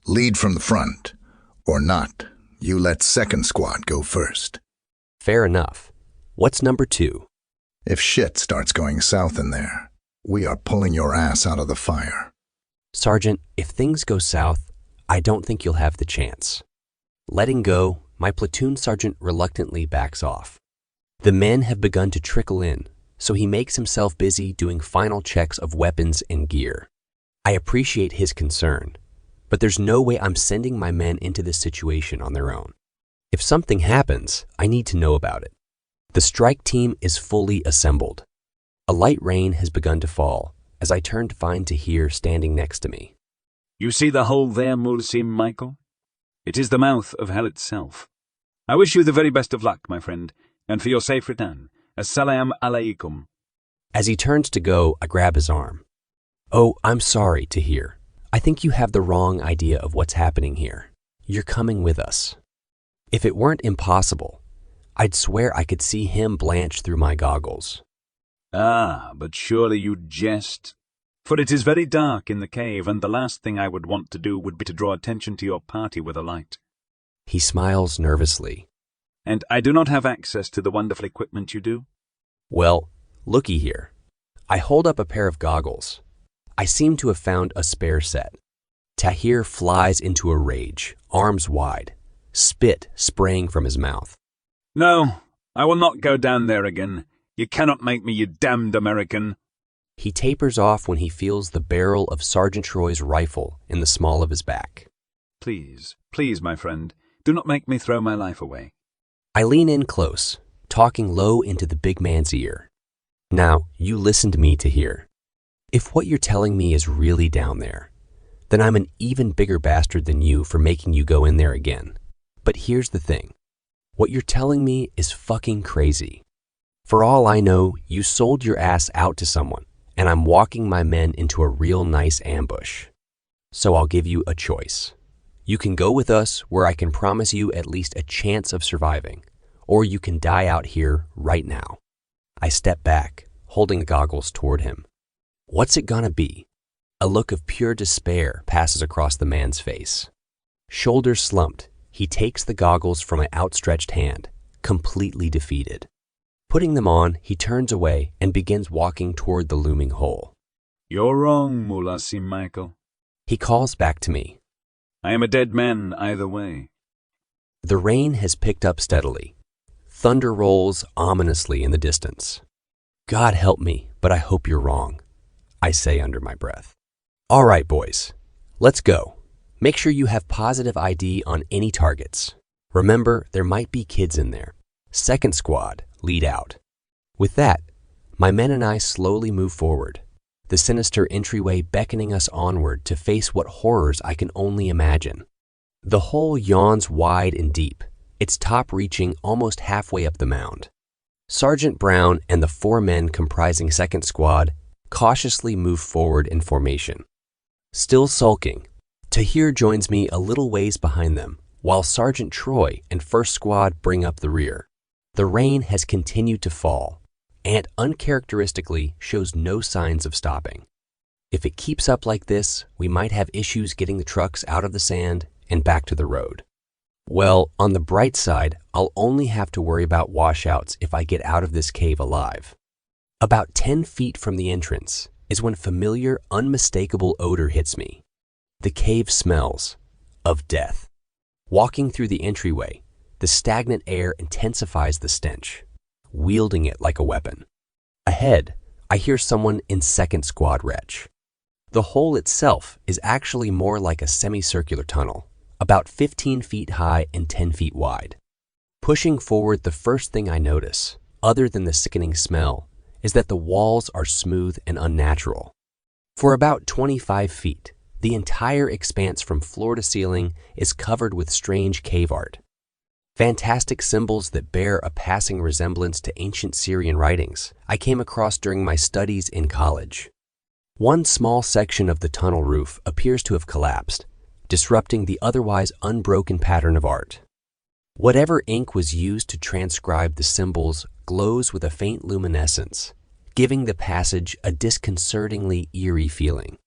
lead from the front. Or not, you let 2nd squad go first. Fair enough. What's number 2? If shit starts going south in there, we are pulling your ass out of the fire. Sergeant, if things go south, I don't think you'll have the chance. Letting go, my platoon sergeant reluctantly backs off. The men have begun to trickle in, so he makes himself busy doing final checks of weapons and gear. I appreciate his concern, but there's no way I'm sending my men into this situation on their own. If something happens, I need to know about it. The strike team is fully assembled. A light rain has begun to fall as I turn to find Tahir standing next to me. You see the hole there, Mulsim, Michael? It is the mouth of hell itself. I wish you the very best of luck, my friend, and for your safe return, Assalamu alaikum. As he turns to go, I grab his arm. Oh, I'm sorry to hear. I think you have the wrong idea of what's happening here. You're coming with us. If it weren't impossible, I'd swear I could see him blanch through my goggles. Ah, but surely you jest. For it is very dark in the cave, and the last thing I would want to do would be to draw attention to your party with a light. He smiles nervously. And I do not have access to the wonderful equipment you do? Well, looky here. I hold up a pair of goggles. I seem to have found a spare set. Tahir flies into a rage, arms wide, spit spraying from his mouth. No, I will not go down there again. You cannot make me, you damned American. He tapers off when he feels the barrel of Sergeant Troy's rifle in the small of his back. Please, please, my friend, do not make me throw my life away. I lean in close, talking low into the big man's ear. Now, you listen to me, Tahir. If what you're telling me is really down there, then I'm an even bigger bastard than you for making you go in there again. But here's the thing. What you're telling me is fucking crazy. For all I know, you sold your ass out to someone, and I'm walking my men into a real nice ambush. So I'll give you a choice. You can go with us where I can promise you at least a chance of surviving, or you can die out here right now. I step back, holding the goggles toward him. What's it gonna be? A look of pure despair passes across the man's face. Shoulders slumped, he takes the goggles from my outstretched hand, completely defeated. Putting them on, he turns away and begins walking toward the looming hole. You're wrong, Mulasim Michael. He calls back to me. I am a dead man either way. The rain has picked up steadily. Thunder rolls ominously in the distance. God help me, but I hope you're wrong, I say under my breath. All right, boys, let's go. Make sure you have positive ID on any targets. Remember, there might be kids in there. Second squad, lead out. With that, my men and I slowly move forward, the sinister entryway beckoning us onward to face what horrors I can only imagine. The hole yawns wide and deep, its top reaching almost halfway up the mound. Sergeant Brown and the 4 men comprising second squad cautiously move forward in formation. Still sulking, Tahir joins me a little ways behind them, while Sergeant Troy and first squad bring up the rear. The rain has continued to fall, and uncharacteristically shows no signs of stopping. If it keeps up like this, we might have issues getting the trucks out of the sand and back to the road. Well, on the bright side, I'll only have to worry about washouts if I get out of this cave alive. About 10 feet from the entrance is when familiar, unmistakable odor hits me. The cave smells of death. Walking through the entryway, the stagnant air intensifies the stench, wielding it like a weapon. Ahead, I hear someone in second squad retch. The hole itself is actually more like a semicircular tunnel, about 15 feet high and 10 feet wide. Pushing forward, the first thing I notice, other than the sickening smell, is that the walls are smooth and unnatural. For about 25 feet, the entire expanse from floor to ceiling is covered with strange cave art. Fantastic symbols that bear a passing resemblance to ancient Syrian writings I came across during my studies in college. One small section of the tunnel roof appears to have collapsed, disrupting the otherwise unbroken pattern of art. Whatever ink was used to transcribe the symbols glows with a faint luminescence, giving the passage a disconcertingly eerie feeling.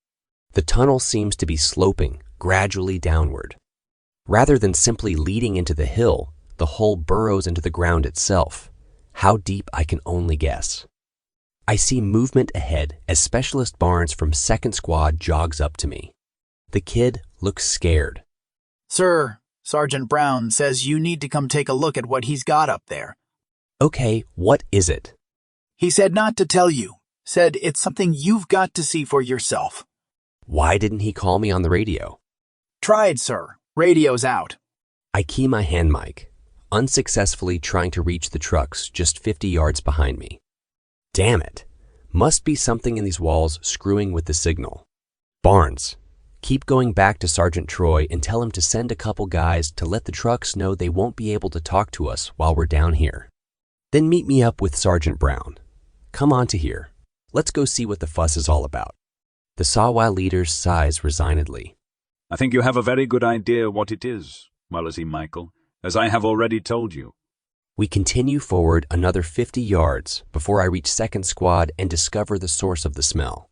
The tunnel seems to be sloping gradually downward. Rather than simply leading into the hill, the hole burrows into the ground itself. How deep I can only guess. I see movement ahead as Specialist Barnes from second squad jogs up to me. The kid looks scared. Sir, Sergeant Brown says you need to come take a look at what he's got up there. Okay, what is it? He said not to tell you. Said it's something you've got to see for yourself. Why didn't he call me on the radio? Tried, sir. Radio's out. I key my hand mic, unsuccessfully trying to reach the trucks just 50 yards behind me. Damn it. Must be something in these walls screwing with the signal. Barnes, keep going back to Sergeant Troy and tell him to send a couple guys to let the trucks know they won't be able to talk to us while we're down here. Then meet me up with Sergeant Brown. Come on to here. Let's go see what the fuss is all about. The Sawa leader sighs resignedly. I think you have a very good idea what it is, Mullesy Michael, as I have already told you. We continue forward another 50 yards before I reach second squad and discover the source of the smell.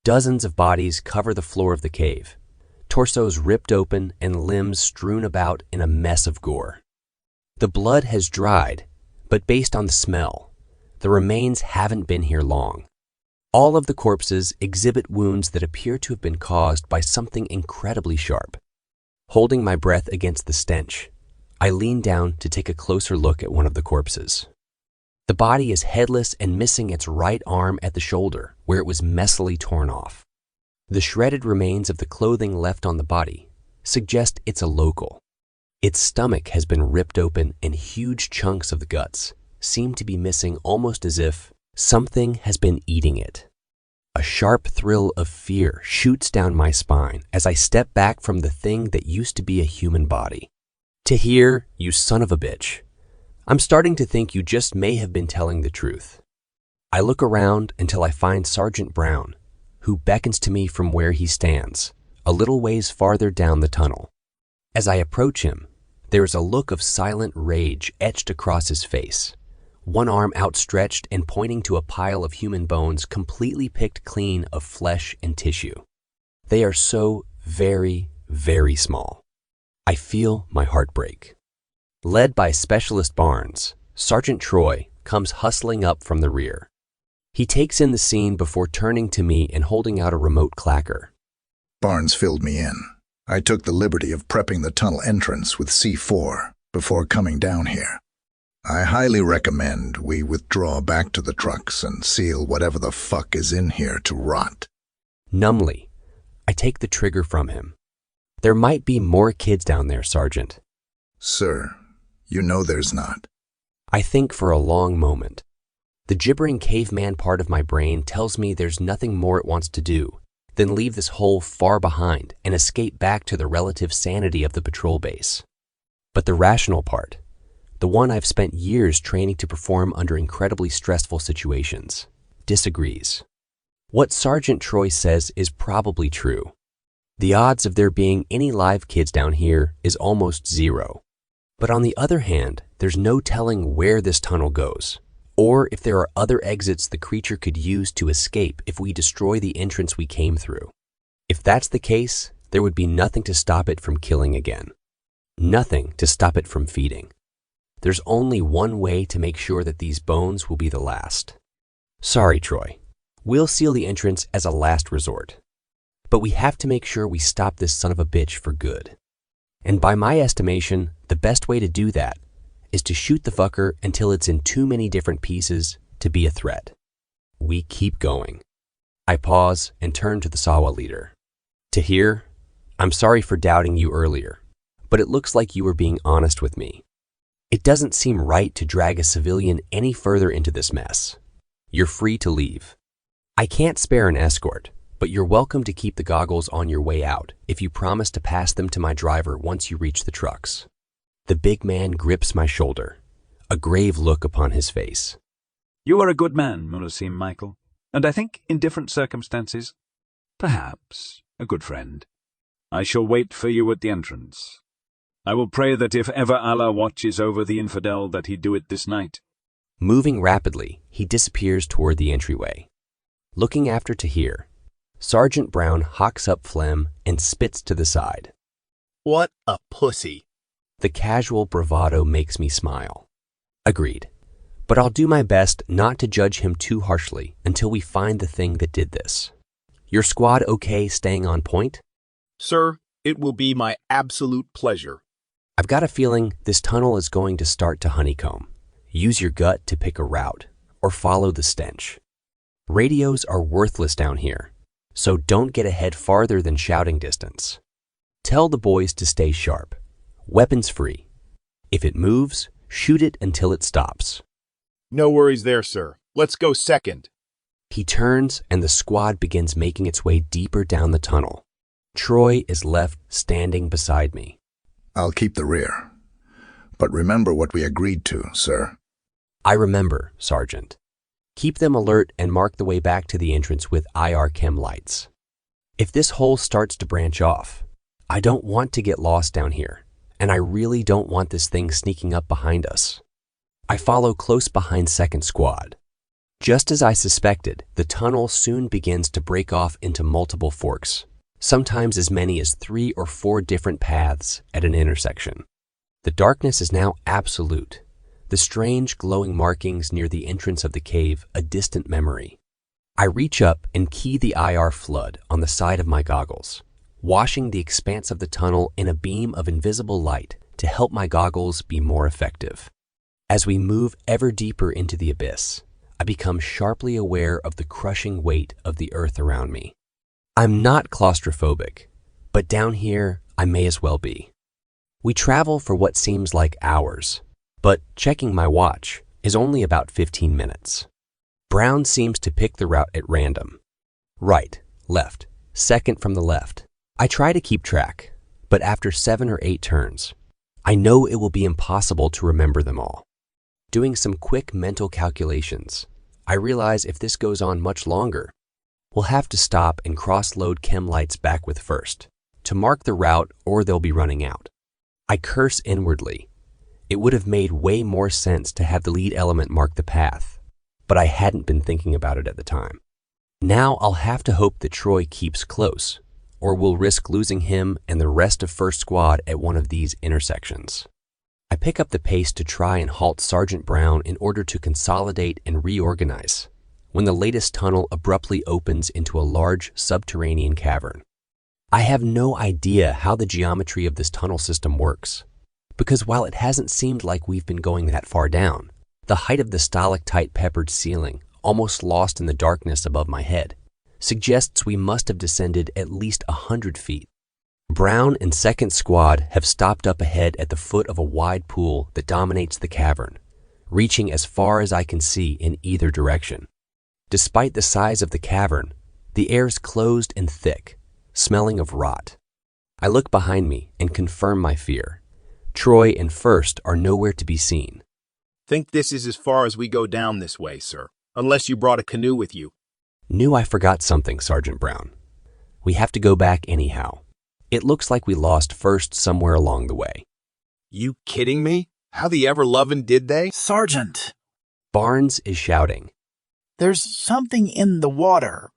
Dozens of bodies cover the floor of the cave, torsos ripped open and limbs strewn about in a mess of gore. The blood has dried, but based on the smell, the remains haven't been here long. All of the corpses exhibit wounds that appear to have been caused by something incredibly sharp. Holding my breath against the stench, I lean down to take a closer look at one of the corpses. The body is headless and missing its right arm at the shoulder, where it was messily torn off. The shredded remains of the clothing left on the body suggest it's a local. Its stomach has been ripped open and huge chunks of the guts seem to be missing, almost as if something has been eating it. A sharp thrill of fear shoots down my spine as I step back from the thing that used to be a human body. Tahir, you son of a bitch. I'm starting to think you just may have been telling the truth. I look around until I find Sergeant Brown, who beckons to me from where he stands, a little ways farther down the tunnel. As I approach him, there is a look of silent rage etched across his face, one arm outstretched and pointing to a pile of human bones completely picked clean of flesh and tissue. They are so very, very small. I feel my heart break. Led by Specialist Barnes, Sergeant Troy comes hustling up from the rear. He takes in the scene before turning to me and holding out a remote clacker. Barnes filled me in. I took the liberty of prepping the tunnel entrance with C4 before coming down here. I highly recommend we withdraw back to the trucks and seal whatever the fuck is in here to rot. Numbly, I take the trigger from him. There might be more kids down there, Sergeant. Sir, you know there's not. I think for a long moment. The gibbering caveman part of my brain tells me there's nothing more it wants to do than leave this hole far behind and escape back to the relative sanity of the patrol base. But the rational part, the one I've spent years training to perform under incredibly stressful situations, disagrees. What Sergeant Troy says is probably true. The odds of there being any live kids down here is almost zero. But on the other hand, there's no telling where this tunnel goes, or if there are other exits the creature could use to escape if we destroy the entrance we came through. If that's the case, there would be nothing to stop it from killing again. Nothing to stop it from feeding. There's only one way to make sure that these bones will be the last. Sorry, Troy. We'll seal the entrance as a last resort. But we have to make sure we stop this son of a bitch for good. And by my estimation, the best way to do that is to shoot the fucker until it's in too many different pieces to be a threat. We keep going. I pause and turn to the Sawa leader. Tahir, I'm sorry for doubting you earlier, but it looks like you were being honest with me. It doesn't seem right to drag a civilian any further into this mess. You're free to leave. I can't spare an escort, but you're welcome to keep the goggles on your way out if you promise to pass them to my driver once you reach the trucks. The big man grips my shoulder, a grave look upon his face. You are a good man, Mullesy Michael, and I think in different circumstances, perhaps a good friend. I shall wait for you at the entrance. I will pray that if ever Allah watches over the infidel, that he do it this night. Moving rapidly, he disappears toward the entryway. Looking after Tahir, Sergeant Brown hawks up phlegm and spits to the side. What a pussy. The casual bravado makes me smile. Agreed. But I'll do my best not to judge him too harshly until we find the thing that did this. Your squad okay staying on point? Sir, it will be my absolute pleasure. I've got a feeling this tunnel is going to start to honeycomb. Use your gut to pick a route, or follow the stench. Radios are worthless down here, so don't get ahead farther than shouting distance. Tell the boys to stay sharp, weapons free. If it moves, shoot it until it stops. No worries there, sir. Let's go second. He turns and the squad begins making its way deeper down the tunnel. Troy is left standing beside me. I'll keep the rear. But remember what we agreed to, sir. I remember, Sergeant. Keep them alert and mark the way back to the entrance with IR chem lights. If this hole starts to branch off, I don't want to get lost down here, and I really don't want this thing sneaking up behind us. I follow close behind Second Squad. Just as I suspected, the tunnel soon begins to break off into multiple forks, sometimes as many as 3 or 4 different paths at an intersection. The darkness is now absolute, the strange glowing markings near the entrance of the cave a distant memory. I reach up and key the IR flood on the side of my goggles, washing the expanse of the tunnel in a beam of invisible light to help my goggles be more effective. As we move ever deeper into the abyss, I become sharply aware of the crushing weight of the earth around me. I'm not claustrophobic, but down here I may as well be. We travel for what seems like hours, but checking my watch is only about 15 minutes. Brown seems to pick the route at random. Right, left, second from the left. I try to keep track, but after 7 or 8 turns, I know it will be impossible to remember them all. Doing some quick mental calculations, I realize if this goes on much longer, we'll have to stop and cross-load chem lights back with first to mark the route or they'll be running out. I curse inwardly. It would have made way more sense to have the lead element mark the path, but I hadn't been thinking about it at the time. Now I'll have to hope that Troy keeps close, or we'll risk losing him and the rest of First Squad at one of these intersections. I pick up the pace to try and halt Sergeant Brown in order to consolidate and reorganize, when the latest tunnel abruptly opens into a large subterranean cavern. I have no idea how the geometry of this tunnel system works, because while it hasn't seemed like we've been going that far down, the height of the stalactite-peppered ceiling, almost lost in the darkness above my head, suggests we must have descended at least 100 feet. Brown and Second Squad have stopped up ahead at the foot of a wide pool that dominates the cavern, reaching as far as I can see in either direction. Despite the size of the cavern, the air is closed and thick, smelling of rot. I look behind me and confirm my fear. Troy and First are nowhere to be seen. Think this is as far as we go down this way, sir, unless you brought a canoe with you. Knew I forgot something, Sergeant Brown. We have to go back anyhow. It looks like we lost First somewhere along the way. You kidding me? How the ever-lovin' did they? Sergeant! Barnes is shouting. There's something in the water.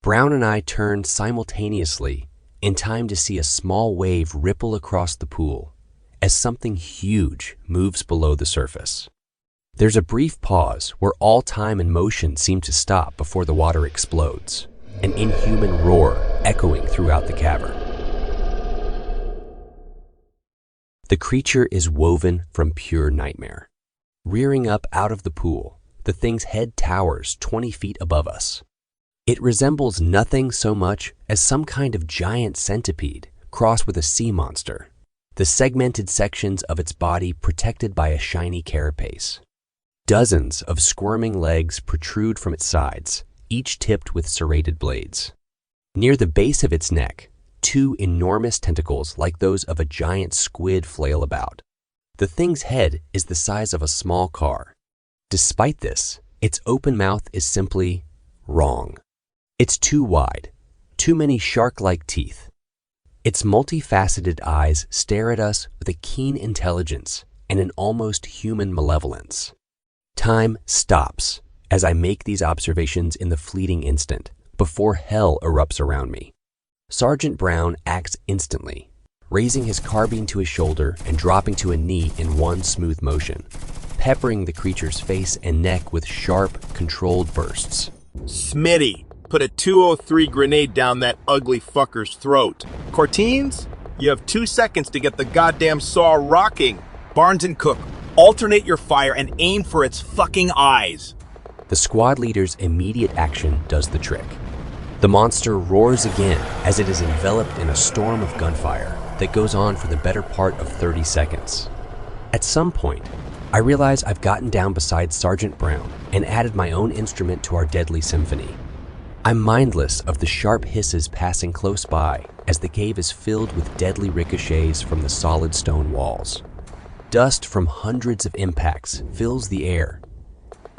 Brown and I turn simultaneously in time to see a small wave ripple across the pool as something huge moves below the surface. There's a brief pause where all time and motion seem to stop before the water explodes, an inhuman roar echoing throughout the cavern. The creature is woven from pure nightmare. Rearing up out of the pool, the thing's head towers 20 feet above us. It resembles nothing so much as some kind of giant centipede crossed with a sea monster, the segmented sections of its body protected by a shiny carapace. Dozens of squirming legs protrude from its sides, each tipped with serrated blades. Near the base of its neck, 2 enormous tentacles like those of a giant squid flail about. The thing's head is the size of a small car. Despite this, its open mouth is simply wrong. It's too wide, too many shark-like teeth. Its multifaceted eyes stare at us with a keen intelligence and an almost human malevolence. Time stops as I make these observations in the fleeting instant before hell erupts around me. Sergeant Brown acts instantly, raising his carbine to his shoulder and dropping to a knee in one smooth motion, peppering the creature's face and neck with sharp, controlled bursts. Smitty, put a 203 grenade down that ugly fucker's throat. Cortines, you have 2 seconds to get the goddamn saw rocking. Barnes and Cook, alternate your fire and aim for its fucking eyes. The squad leader's immediate action does the trick. The monster roars again as it is enveloped in a storm of gunfire that goes on for the better part of 30 seconds. At some point, I realize I've gotten down beside Sergeant Brown and added my own instrument to our deadly symphony. I'm mindless of the sharp hisses passing close by as the cave is filled with deadly ricochets from the solid stone walls. Dust from hundreds of impacts fills the air,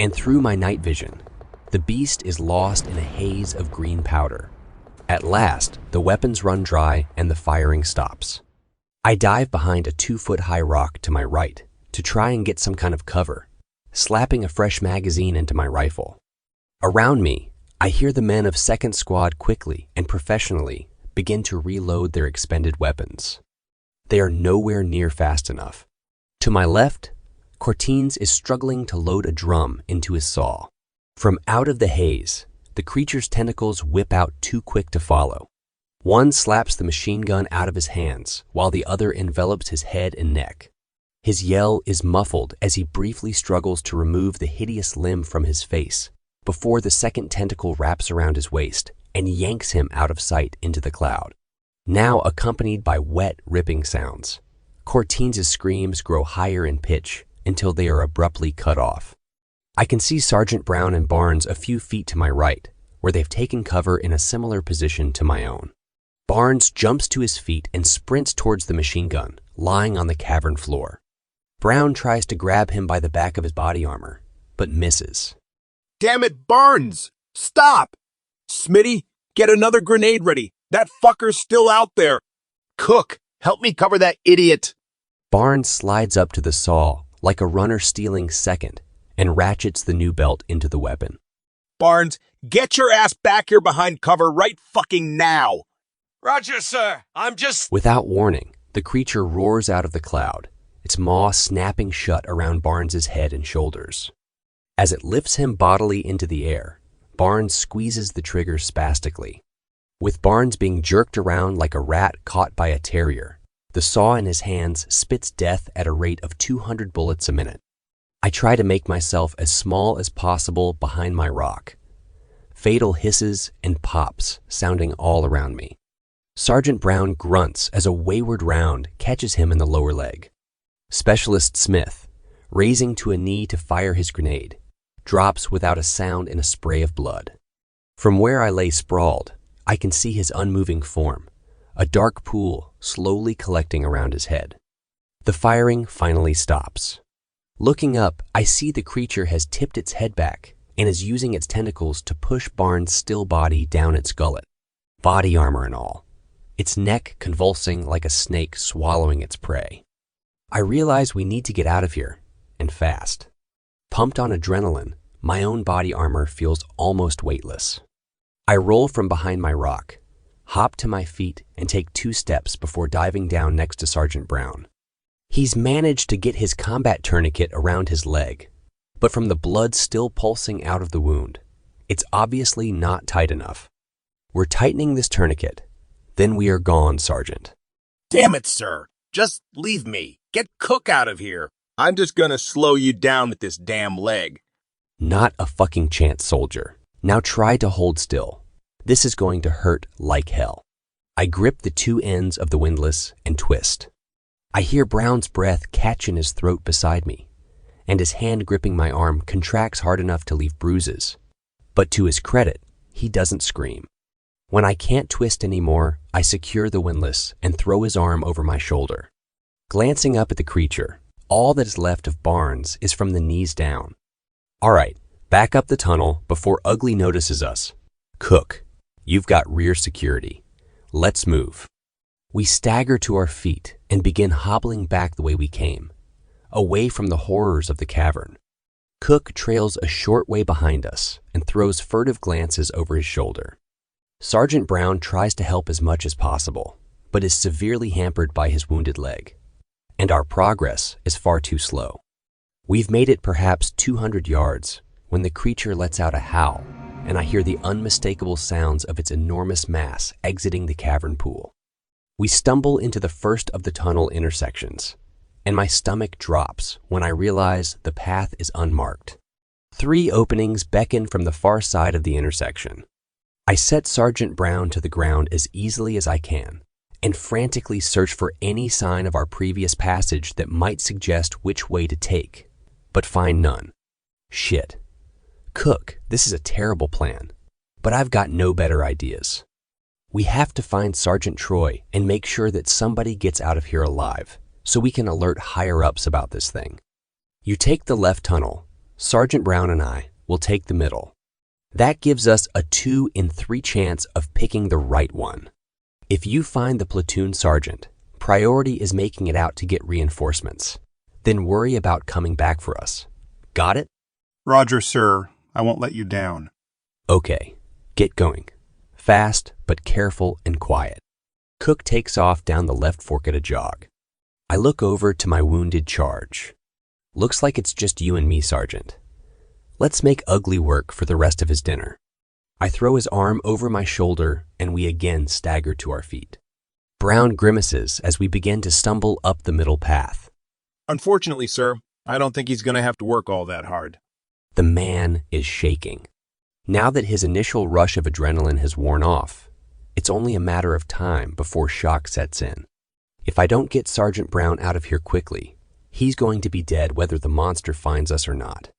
And through my night vision, the beast is lost in a haze of green powder. At last, the weapons run dry and the firing stops. I dive behind a 2-foot-high rock to my right to try and get some kind of cover, slapping a fresh magazine into my rifle. Around me, I hear the men of 2nd Squad quickly and professionally begin to reload their expended weapons. They are nowhere near fast enough. To my left, Cortines is struggling to load a drum into his saw. From out of the haze, the creature's tentacles whip out too quick to follow. One slaps the machine gun out of his hands, while the other envelops his head and neck. His yell is muffled as he briefly struggles to remove the hideous limb from his face, before the second tentacle wraps around his waist and yanks him out of sight into the cloud, now accompanied by wet, ripping sounds. Cortines' screams grow higher in pitch until they are abruptly cut off. I can see Sergeant Brown and Barnes a few feet to my right, where they've taken cover in a similar position to my own. Barnes jumps to his feet and sprints towards the machine gun, lying on the cavern floor. Brown tries to grab him by the back of his body armor, but misses. Damn it, Barnes! Stop! Smitty, get another grenade ready. That fucker's still out there. Cook, help me cover that idiot. Barnes slides up to the saw like a runner stealing second and ratchets the new belt into the weapon. Barnes, get your ass back here behind cover right fucking now. Roger, sir. I'm just... Without warning, the creature roars out of the cloud, its maw snapping shut around Barnes's head and shoulders. As it lifts him bodily into the air, Barnes squeezes the trigger spastically. With Barnes being jerked around like a rat caught by a terrier, the saw in his hands spits death at a rate of 200 bullets a minute. I try to make myself as small as possible behind my rock. Fatal hisses and pops sounding all around me. Sergeant Brown grunts as a wayward round catches him in the lower leg. Specialist Smith, raising to a knee to fire his grenade, drops without a sound in a spray of blood. From where I lay sprawled, I can see his unmoving form, a dark pool slowly collecting around his head. The firing finally stops. Looking up, I see the creature has tipped its head back and is using its tentacles to push Barnes' still body down its gullet, body armor and all, its neck convulsing like a snake swallowing its prey. I realize we need to get out of here, and fast. Pumped on adrenaline, my own body armor feels almost weightless. I roll from behind my rock, hop to my feet, and take 2 steps before diving down next to Sergeant Brown. He's managed to get his combat tourniquet around his leg, but from the blood still pulsing out of the wound, it's obviously not tight enough. We're tightening this tourniquet, then we are gone, Sergeant. Damn it, sir. Just leave me. Get Cook out of here. I'm just gonna slow you down with this damn leg. Not a fucking chance, soldier. Now try to hold still. This is going to hurt like hell. I grip the 2 ends of the windlass and twist. I hear Brown's breath catch in his throat beside me, and his hand gripping my arm contracts hard enough to leave bruises. But to his credit, he doesn't scream. When I can't twist anymore, I secure the windlass and throw his arm over my shoulder. Glancing up at the creature, all that is left of Barnes is from the knees down. All right, back up the tunnel before Ugly notices us. Cook, you've got rear security. Let's move. We stagger to our feet and begin hobbling back the way we came, away from the horrors of the cavern. Cook trails a short way behind us and throws furtive glances over his shoulder. Sergeant Brown tries to help as much as possible, but is severely hampered by his wounded leg, and our progress is far too slow. We've made it perhaps 200 yards when the creature lets out a howl, and I hear the unmistakable sounds of its enormous mass exiting the cavern pool. We stumble into the first of the tunnel intersections, and my stomach drops when I realize the path is unmarked. 3 openings beckon from the far side of the intersection. I set Sergeant Brown to the ground as easily as I can and frantically search for any sign of our previous passage that might suggest which way to take, but find none. Shit. Cook, this is a terrible plan, but I've got no better ideas. We have to find Sergeant Troy and make sure that somebody gets out of here alive so we can alert higher-ups about this thing. You take the left tunnel, Sergeant Brown and I will take the middle. That gives us a 2 in 3 chance of picking the right one. If you find the platoon sergeant, priority is making it out to get reinforcements. Then worry about coming back for us. Got it? Roger, sir. I won't let you down. Okay, get going. Fast, but careful and quiet. Cook takes off down the left fork at a jog. I look over to my wounded charge. Looks like it's just you and me, Sergeant. Let's make ugly work for the rest of his dinner. I throw his arm over my shoulder and we again stagger to our feet. Brown grimaces as we begin to stumble up the middle path. Unfortunately, sir, I don't think he's going to have to work all that hard. The man is shaking. Now that his initial rush of adrenaline has worn off, it's only a matter of time before shock sets in. If I don't get Sergeant Brown out of here quickly, he's going to be dead whether the monster finds us or not.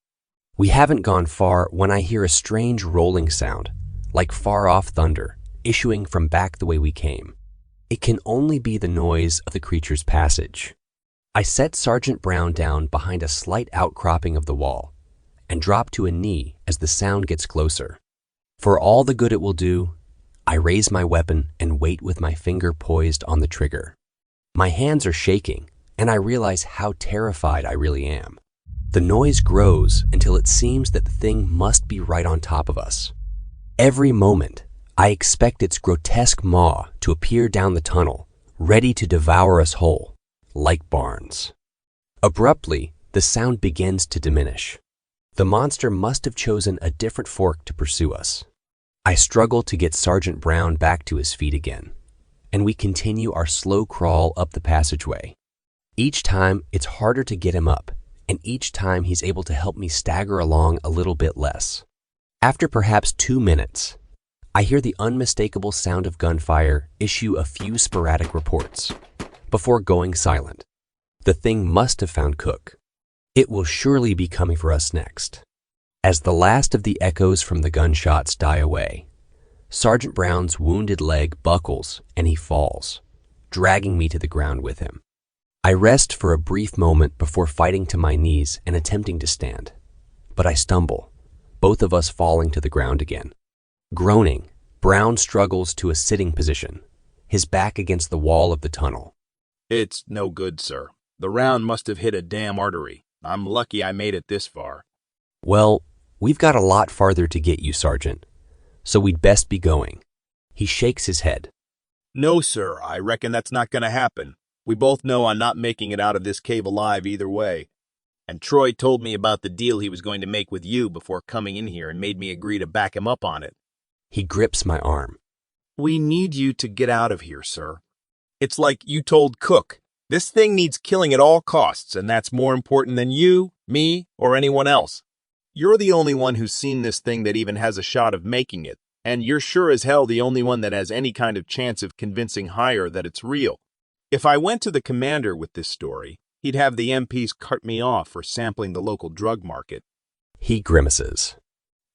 We haven't gone far when I hear a strange rolling sound, like far-off thunder, issuing from back the way we came. It can only be the noise of the creature's passage. I set Sergeant Brown down behind a slight outcropping of the wall and drop to a knee as the sound gets closer. For all the good it will do, I raise my weapon and wait with my finger poised on the trigger. My hands are shaking, and I realize how terrified I really am. The noise grows until it seems that the thing must be right on top of us. Every moment, I expect its grotesque maw to appear down the tunnel, ready to devour us whole, like Barnes. Abruptly, the sound begins to diminish. The monster must have chosen a different fork to pursue us. I struggle to get Sergeant Brown back to his feet again, and we continue our slow crawl up the passageway. Each time, it's harder to get him up, and each time he's able to help me stagger along a little bit less. After perhaps 2 minutes, I hear the unmistakable sound of gunfire issue a few sporadic reports before going silent. The thing must have found Cook. It will surely be coming for us next. As the last of the echoes from the gunshots die away, Sergeant Brown's wounded leg buckles and he falls, dragging me to the ground with him. I rest for a brief moment before fighting to my knees and attempting to stand, but I stumble, both of us falling to the ground again. Groaning, Brown struggles to a sitting position, his back against the wall of the tunnel. It's no good, sir. The round must have hit a damn artery. I'm lucky I made it this far. Well, we've got a lot farther to get you, Sergeant, so we'd best be going. He shakes his head. No, sir, I reckon that's not going to happen. We both know I'm not making it out of this cave alive either way. And Troy told me about the deal he was going to make with you before coming in here and made me agree to back him up on it. He grips my arm. We need you to get out of here, sir. It's like you told Cook. This thing needs killing at all costs, and that's more important than you, me, or anyone else. You're the only one who's seen this thing that even has a shot of making it, and you're sure as hell the only one that has any kind of chance of convincing Hire that it's real. If I went to the commander with this story, he'd have the MPs cart me off for sampling the local drug market. He grimaces.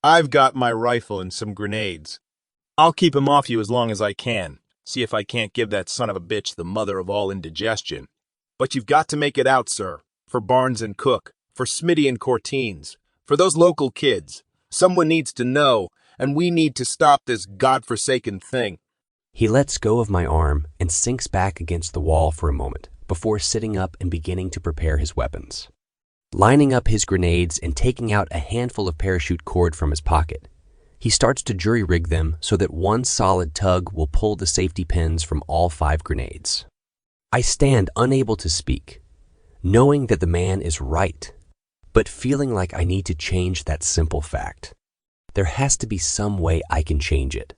I've got my rifle and some grenades. I'll keep him off you as long as I can. See if I can't give that son of a bitch the mother of all indigestion. But you've got to make it out, sir. For Barnes and Cook, for Smitty and Cortines, for those local kids. Someone needs to know, and we need to stop this godforsaken thing. He lets go of my arm and sinks back against the wall for a moment before sitting up and beginning to prepare his weapons. Lining up his grenades and taking out a handful of parachute cord from his pocket, he starts to jury-rig them so that one solid tug will pull the safety pins from all 5 grenades. I stand unable to speak, knowing that the man is right, but feeling like I need to change that simple fact. There has to be some way I can change it.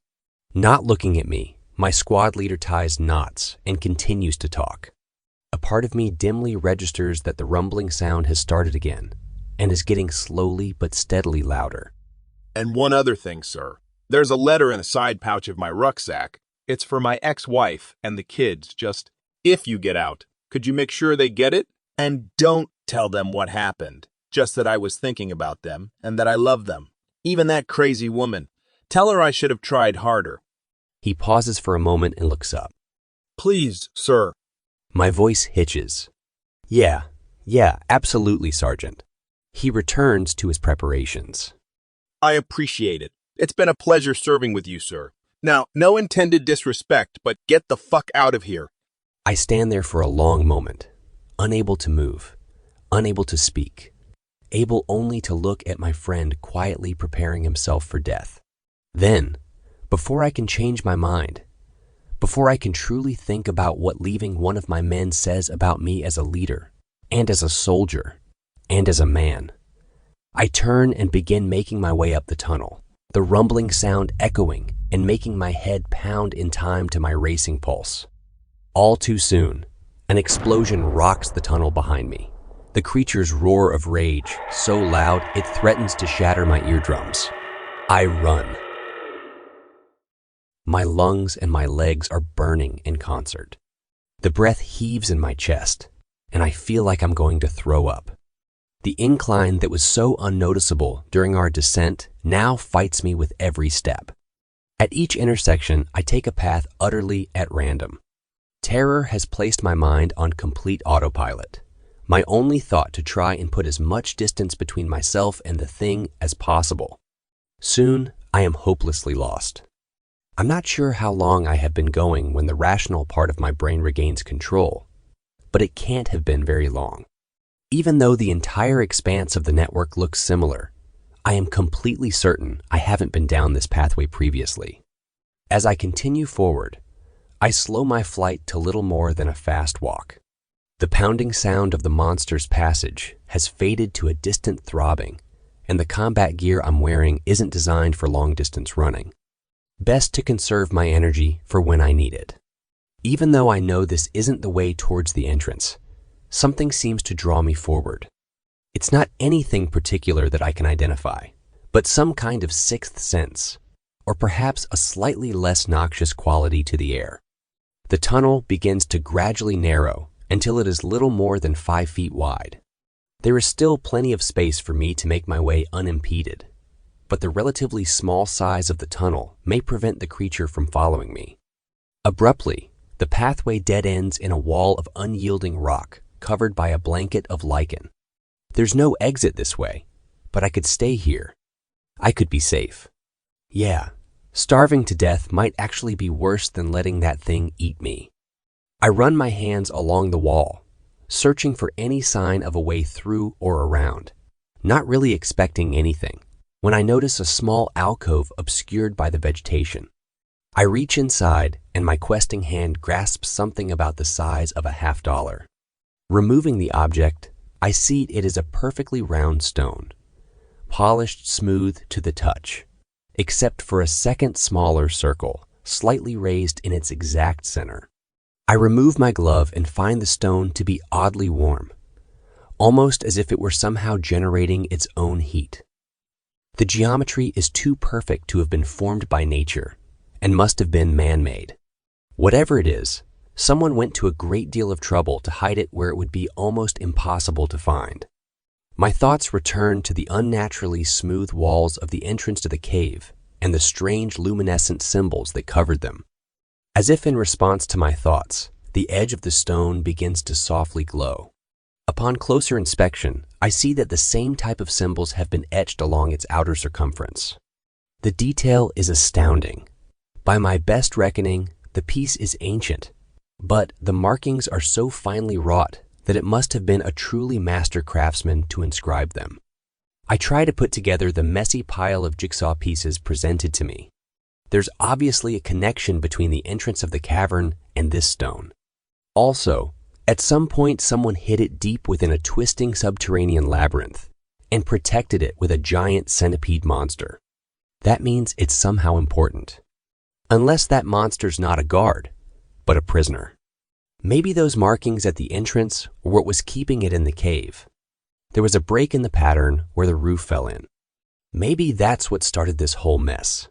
Not looking at me, my squad leader ties knots and continues to talk. A part of me dimly registers that the rumbling sound has started again and is getting slowly but steadily louder. And one other thing, sir. There's a letter in a side pouch of my rucksack. It's for my ex-wife and the kids. Just, if you get out, could you make sure they get it? And don't tell them what happened. Just that I was thinking about them and that I love them. Even that crazy woman. Tell her I should have tried harder. He pauses for a moment and looks up. Please, sir. My voice hitches. Yeah, absolutely, Sergeant. He returns to his preparations. I appreciate it. It's been a pleasure serving with you, sir. Now, no intended disrespect, but get the fuck out of here. I stand there for a long moment, unable to move, unable to speak, able only to look at my friend quietly preparing himself for death. Then, before I can change my mind, before I can truly think about what leaving one of my men says about me as a leader, and as a soldier, and as a man, I turn and begin making my way up the tunnel, the rumbling sound echoing and making my head pound in time to my racing pulse. All too soon, an explosion rocks the tunnel behind me. The creature's roar of rage, so loud it threatens to shatter my eardrums. I run. My lungs and my legs are burning in concert. The breath heaves in my chest, and I feel like I'm going to throw up. The incline that was so unnoticeable during our descent now fights me with every step. At each intersection, I take a path utterly at random. Terror has placed my mind on complete autopilot, my only thought to try and put as much distance between myself and the thing as possible. Soon, I am hopelessly lost. I'm not sure how long I have been going when the rational part of my brain regains control, but it can't have been very long. Even though the entire expanse of the network looks similar, I am completely certain I haven't been down this pathway previously. As I continue forward, I slow my flight to little more than a fast walk. The pounding sound of the monster's passage has faded to a distant throbbing, and the combat gear I'm wearing isn't designed for long-distance running. Best to conserve my energy for when I need it. Even though I know this isn't the way towards the entrance, something seems to draw me forward. It's not anything particular that I can identify, but some kind of sixth sense, or perhaps a slightly less noxious quality to the air. The tunnel begins to gradually narrow until it is little more than 5 feet wide. There is still plenty of space for me to make my way unimpeded, but the relatively small size of the tunnel may prevent the creature from following me. Abruptly, the pathway dead ends in a wall of unyielding rock covered by a blanket of lichen. There's no exit this way, but I could stay here. I could be safe. Yeah, starving to death might actually be worse than letting that thing eat me. I run my hands along the wall, searching for any sign of a way through or around, not really expecting anything, when I notice a small alcove obscured by the vegetation. I reach inside, and my questing hand grasps something about the size of a $50. Removing the object, I see it is a perfectly round stone, polished smooth to the touch, except for a second smaller circle, slightly raised in its exact center. I remove my glove and find the stone to be oddly warm, almost as if it were somehow generating its own heat. The geometry is too perfect to have been formed by nature, and must have been man-made. Whatever it is, someone went to a great deal of trouble to hide it where it would be almost impossible to find. My thoughts return to the unnaturally smooth walls of the entrance to the cave and the strange luminescent symbols that covered them. As if in response to my thoughts, the edge of the stone begins to softly glow. Upon closer inspection, I see that the same type of symbols have been etched along its outer circumference. The detail is astounding. By my best reckoning, the piece is ancient, but the markings are so finely wrought that it must have been a truly master craftsman to inscribe them. I try to put together the messy pile of jigsaw pieces presented to me. There's obviously a connection between the entrance of the cavern and this stone. Also, at some point someone hid it deep within a twisting subterranean labyrinth and protected it with a giant centipede monster. That means it's somehow important. Unless that monster's not a guard, but a prisoner. Maybe those markings at the entrance were what was keeping it in the cave. There was a break in the pattern where the roof fell in. Maybe that's what started this whole mess.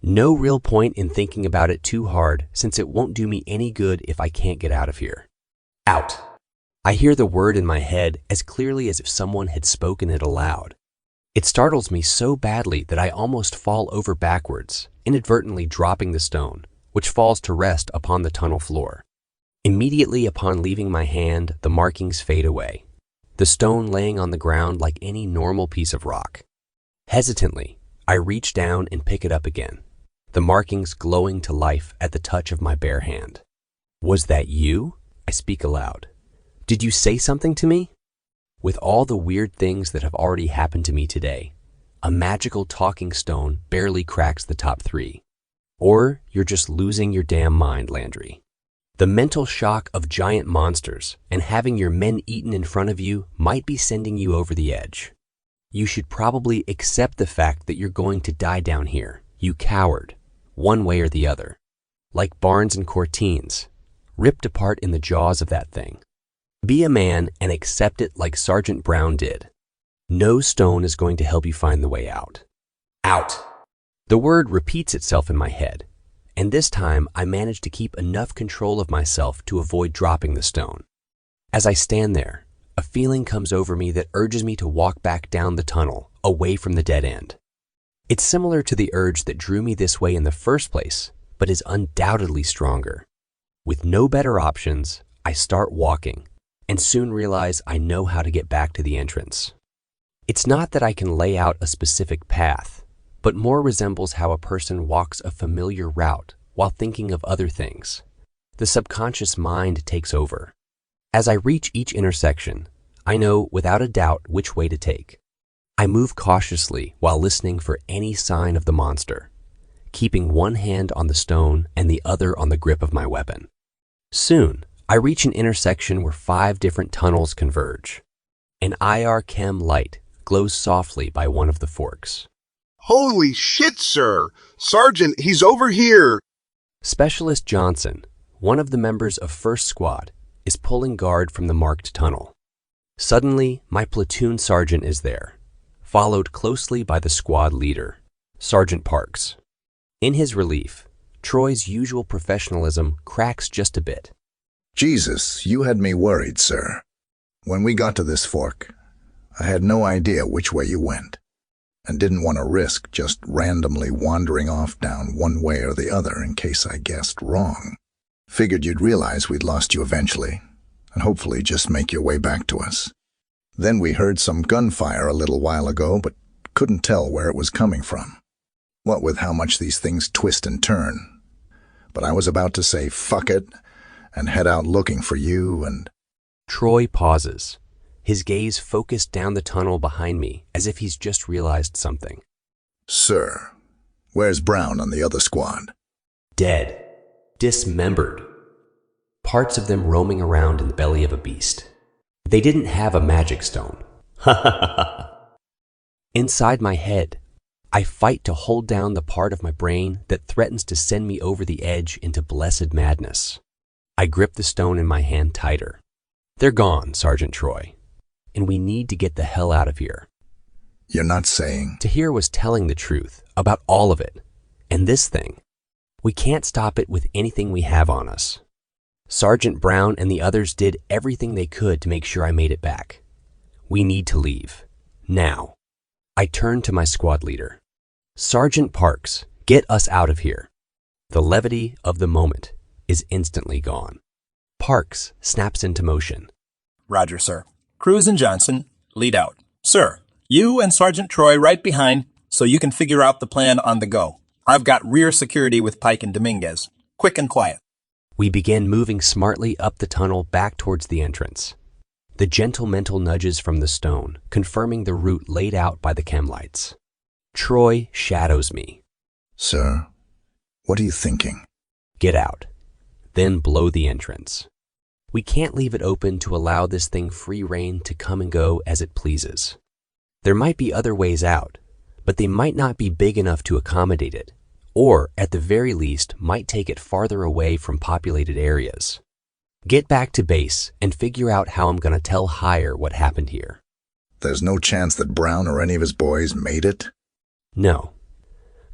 No real point in thinking about it too hard, since it won't do me any good if I can't get out of here. Out. I hear the word in my head as clearly as if someone had spoken it aloud. It startles me so badly that I almost fall over backwards, inadvertently dropping the stone, which falls to rest upon the tunnel floor. Immediately upon leaving my hand, the markings fade away. the stone laying on the ground like any normal piece of rock. Hesitantly, I reach down and pick it up again, the markings glowing to life at the touch of my bare hand. Was that you? I speak aloud. Did you say something to me? With all the weird things that have already happened to me today, a magical talking stone barely cracks the top 3. Or you're just losing your damn mind, Landry. The mental shock of giant monsters and having your men eaten in front of you might be sending you over the edge. You should probably accept the fact that you're going to die down here, you coward, one way or the other. Like Barnes and Cortines, ripped apart in the jaws of that thing. Be a man and accept it like Sergeant Brown did. No stone is going to help you find the way out. Out! The word repeats itself in my head, and this time I manage to keep enough control of myself to avoid dropping the stone. As I stand there, a feeling comes over me that urges me to walk back down the tunnel, away from the dead end. It's similar to the urge that drew me this way in the first place, but is undoubtedly stronger. With no better options, I start walking, and soon realize I know how to get back to the entrance. It's not that I can lay out a specific path, but more resembles how a person walks a familiar route while thinking of other things. The subconscious mind takes over. As I reach each intersection, I know without a doubt which way to take. I move cautiously while listening for any sign of the monster, keeping one hand on the stone and the other on the grip of my weapon. Soon, I reach an intersection where 5 different tunnels converge. An IR chem light glows softly by one of the forks. Holy shit, sir! Sergeant, he's over here! Specialist Johnson, one of the members of First Squad, is pulling guard from the marked tunnel. Suddenly, my platoon sergeant is there, followed closely by the squad leader, Sergeant Parks. In his relief, Troy's usual professionalism cracks just a bit. Jesus, you had me worried, sir. When we got to this fork, I had no idea which way you went, and didn't want to risk just randomly wandering off down one way or the other in case I guessed wrong. Figured you'd realize we'd lost you eventually, and hopefully just make your way back to us. Then we heard some gunfire a little while ago, but couldn't tell where it was coming from. What with how much these things twist and turn. But I was about to say fuck it, and head out looking for you and... Troy pauses, his gaze focused down the tunnel behind me as if he's just realized something. Sir, where's Brown and the other squad? Dead. Dismembered. Parts of them roaming around in the belly of a beast. They didn't have a magic stone. Ha ha ha ha. Inside my head, I fight to hold down the part of my brain that threatens to send me over the edge into blessed madness. I grip the stone in my hand tighter. They're gone, Sergeant Troy, and we need to get the hell out of here. You're not saying... Tahir was telling the truth about all of it, and this thing. We can't stop it with anything we have on us. Sergeant Brown and the others did everything they could to make sure I made it back. We need to leave. Now. I turned to my squad leader. Sergeant Parks, get us out of here. The levity of the moment is instantly gone. Parks snaps into motion. Roger, sir. Cruz and Johnson, lead out. Sir, you and Sergeant Troy right behind so you can figure out the plan on the go. I've got rear security with Pike and Dominguez. Quick and quiet. We begin moving smartly up the tunnel back towards the entrance. The gentle mental nudges from the stone, confirming the route laid out by the chem lights. Troy shadows me. Sir, what are you thinking? Get out. Then blow the entrance. We can't leave it open to allow this thing free rein to come and go as it pleases. There might be other ways out, but they might not be big enough to accommodate it, or at the very least might take it farther away from populated areas. Get back to base and figure out how I'm going to tell Hire what happened here. There's no chance that Brown or any of his boys made it? No.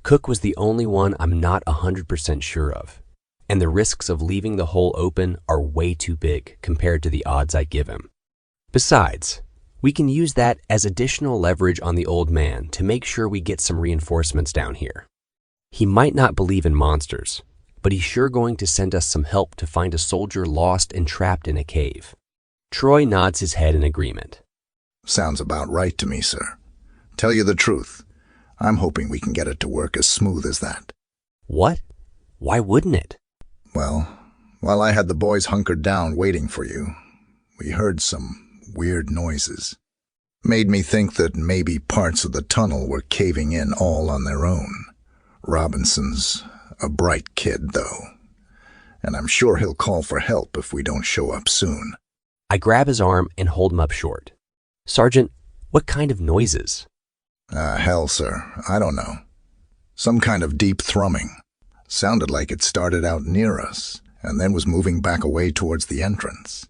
Cook was the only one I'm not 100% sure of, and the risks of leaving the hole open are way too big compared to the odds I give him. Besides, we can use that as additional leverage on the old man to make sure we get some reinforcements down here. He might not believe in monsters, but he's sure going to send us some help to find a soldier lost and trapped in a cave. Troy nods his head in agreement. Sounds about right to me, sir. Tell you the truth, I'm hoping we can get it to work as smooth as that. What? Why wouldn't it? Well, while I had the boys hunkered down waiting for you, we heard some weird noises. Made me think that maybe parts of the tunnel were caving in all on their own. Robinson's a bright kid, though, and I'm sure he'll call for help if we don't show up soon. I grab his arm and hold him up short. Sergeant, what kind of noises? Hell, sir, I don't know. Some kind of deep thrumming. Sounded like it started out near us, and then was moving back away towards the entrance.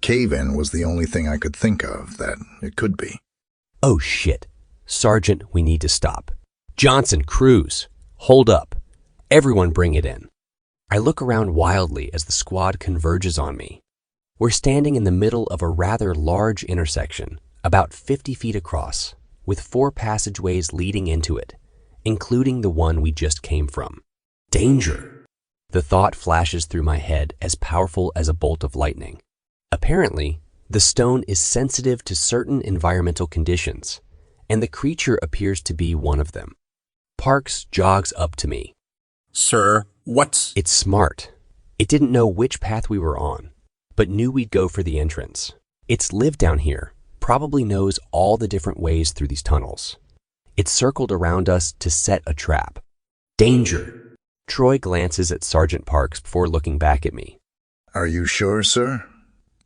Cave-in was the only thing I could think of that it could be. Oh shit. Sergeant, we need to stop. Johnson, Cruz, hold up. Everyone bring it in. I look around wildly as the squad converges on me. We're standing in the middle of a rather large intersection, about 50 feet across, with 4 passageways leading into it, including the one we just came from. Danger! The thought flashes through my head as powerful as a bolt of lightning. Apparently, the stone is sensitive to certain environmental conditions, and the creature appears to be one of them. Parks jogs up to me. Sir, what's... It's smart. It didn't know which path we were on, but knew we'd go for the entrance. It's lived down here, probably knows all the different ways through these tunnels. It circled around us to set a trap. Danger! Troy glances at Sergeant Parks before looking back at me. Are you sure, sir?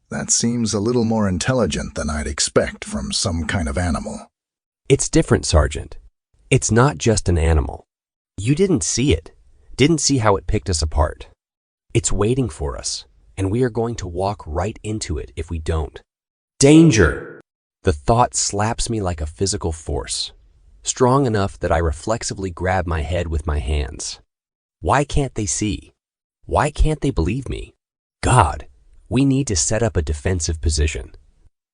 That seems a little more intelligent than I'd expect from some kind of animal. It's different, Sergeant. It's not just an animal. You didn't see it. Didn't see how it picked us apart. It's waiting for us, and we are going to walk right into it if we don't. Danger! The thought slaps me like a physical force, strong enough that I reflexively grab my head with my hands. Why can't they see? Why can't they believe me? God, we need to set up a defensive position.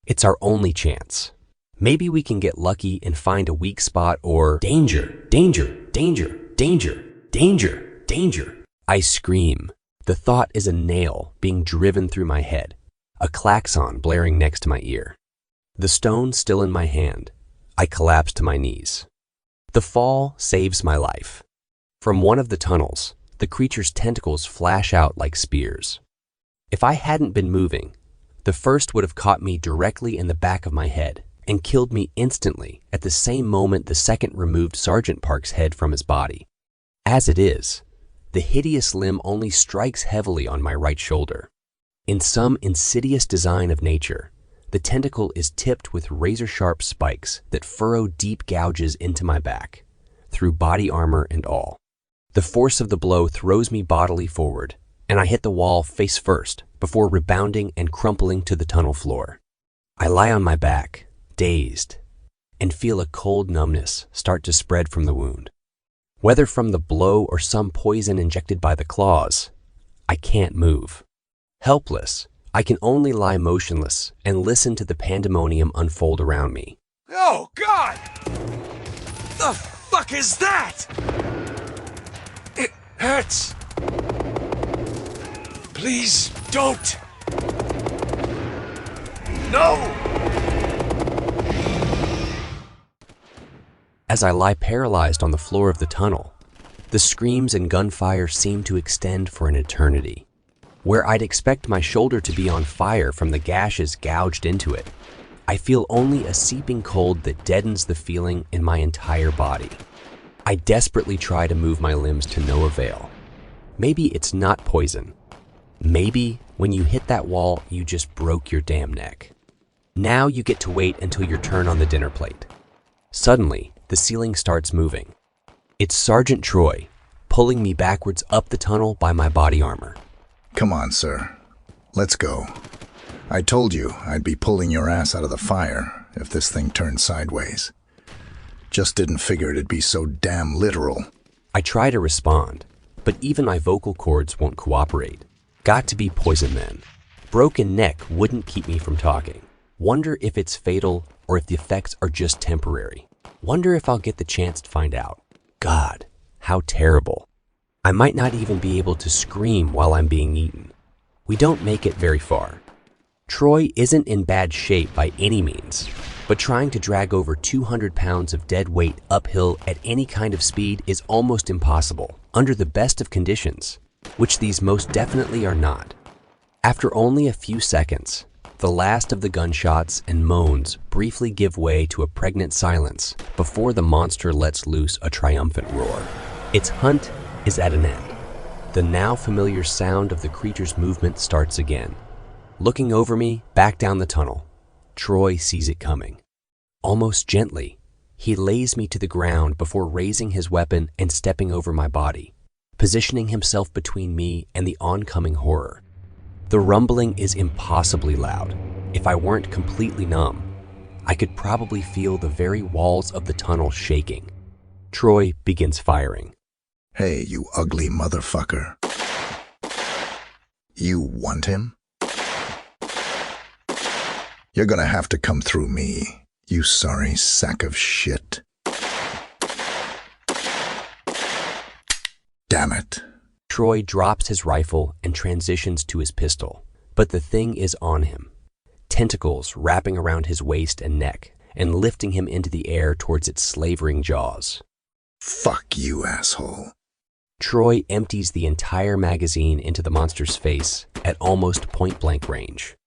It's our only chance. Maybe we can get lucky and find a weak spot or... Danger! Danger! Danger! Danger! Danger! Danger! I scream. The thought is a nail being driven through my head, a klaxon blaring next to my ear. The stone still in my hand, I collapse to my knees. The fall saves my life. From one of the tunnels, the creature's tentacles flash out like spears. If I hadn't been moving, the first would have caught me directly in the back of my head and killed me instantly at the same moment the second removed Sergeant Parks' head from his body. As it is, the hideous limb only strikes heavily on my right shoulder. In some insidious design of nature, the tentacle is tipped with razor-sharp spikes that furrow deep gouges into my back, through body armor and all. The force of the blow throws me bodily forward, and I hit the wall face first before rebounding and crumpling to the tunnel floor. I lie on my back, dazed, and feel a cold numbness start to spread from the wound. Whether from the blow or some poison injected by the claws, I can't move. Helpless, I can only lie motionless and listen to the pandemonium unfold around me. Oh, God! The fuck is that? It hurts. Please don't. No! As I lie paralyzed on the floor of the tunnel, the screams and gunfire seem to extend for an eternity. Where I'd expect my shoulder to be on fire from the gashes gouged into it, I feel only a seeping cold that deadens the feeling in my entire body. I desperately try to move my limbs to no avail. Maybe it's not poison. Maybe when you hit that wall, you just broke your damn neck. Now you get to wait until your turn on the dinner plate. Suddenly, the ceiling starts moving. It's Sergeant Troy, pulling me backwards up the tunnel by my body armor. Come on, sir. Let's go. I told you I'd be pulling your ass out of the fire if this thing turned sideways. Just didn't figure it'd be so damn literal. I try to respond, but even my vocal cords won't cooperate. Got to be poison then. Broken neck wouldn't keep me from talking. Wonder if it's fatal or if the effects are just temporary. Wonder if I'll get the chance to find out. God, how terrible. I might not even be able to scream while I'm being eaten. We don't make it very far. Troy isn't in bad shape by any means, but trying to drag over 200 pounds of dead weight uphill at any kind of speed is almost impossible under the best of conditions, which these most definitely are not. After only a few seconds, the last of the gunshots and moans briefly give way to a pregnant silence before the monster lets loose a triumphant roar. Its hunt is at an end. The now familiar sound of the creature's movement starts again. Looking over me, back down the tunnel, Troy sees it coming. Almost gently, he lays me to the ground before raising his weapon and stepping over my body, positioning himself between me and the oncoming horror. The rumbling is impossibly loud. If I weren't completely numb, I could probably feel the very walls of the tunnel shaking. Troy begins firing. Hey, you ugly motherfucker. You want him? You're gonna have to come through me, you sorry sack of shit. Damn it. Troy drops his rifle and transitions to his pistol, but the thing is on him. Tentacles wrapping around his waist and neck and lifting him into the air towards its slavering jaws. Fuck you, asshole. Troy empties the entire magazine into the monster's face at almost point-blank range.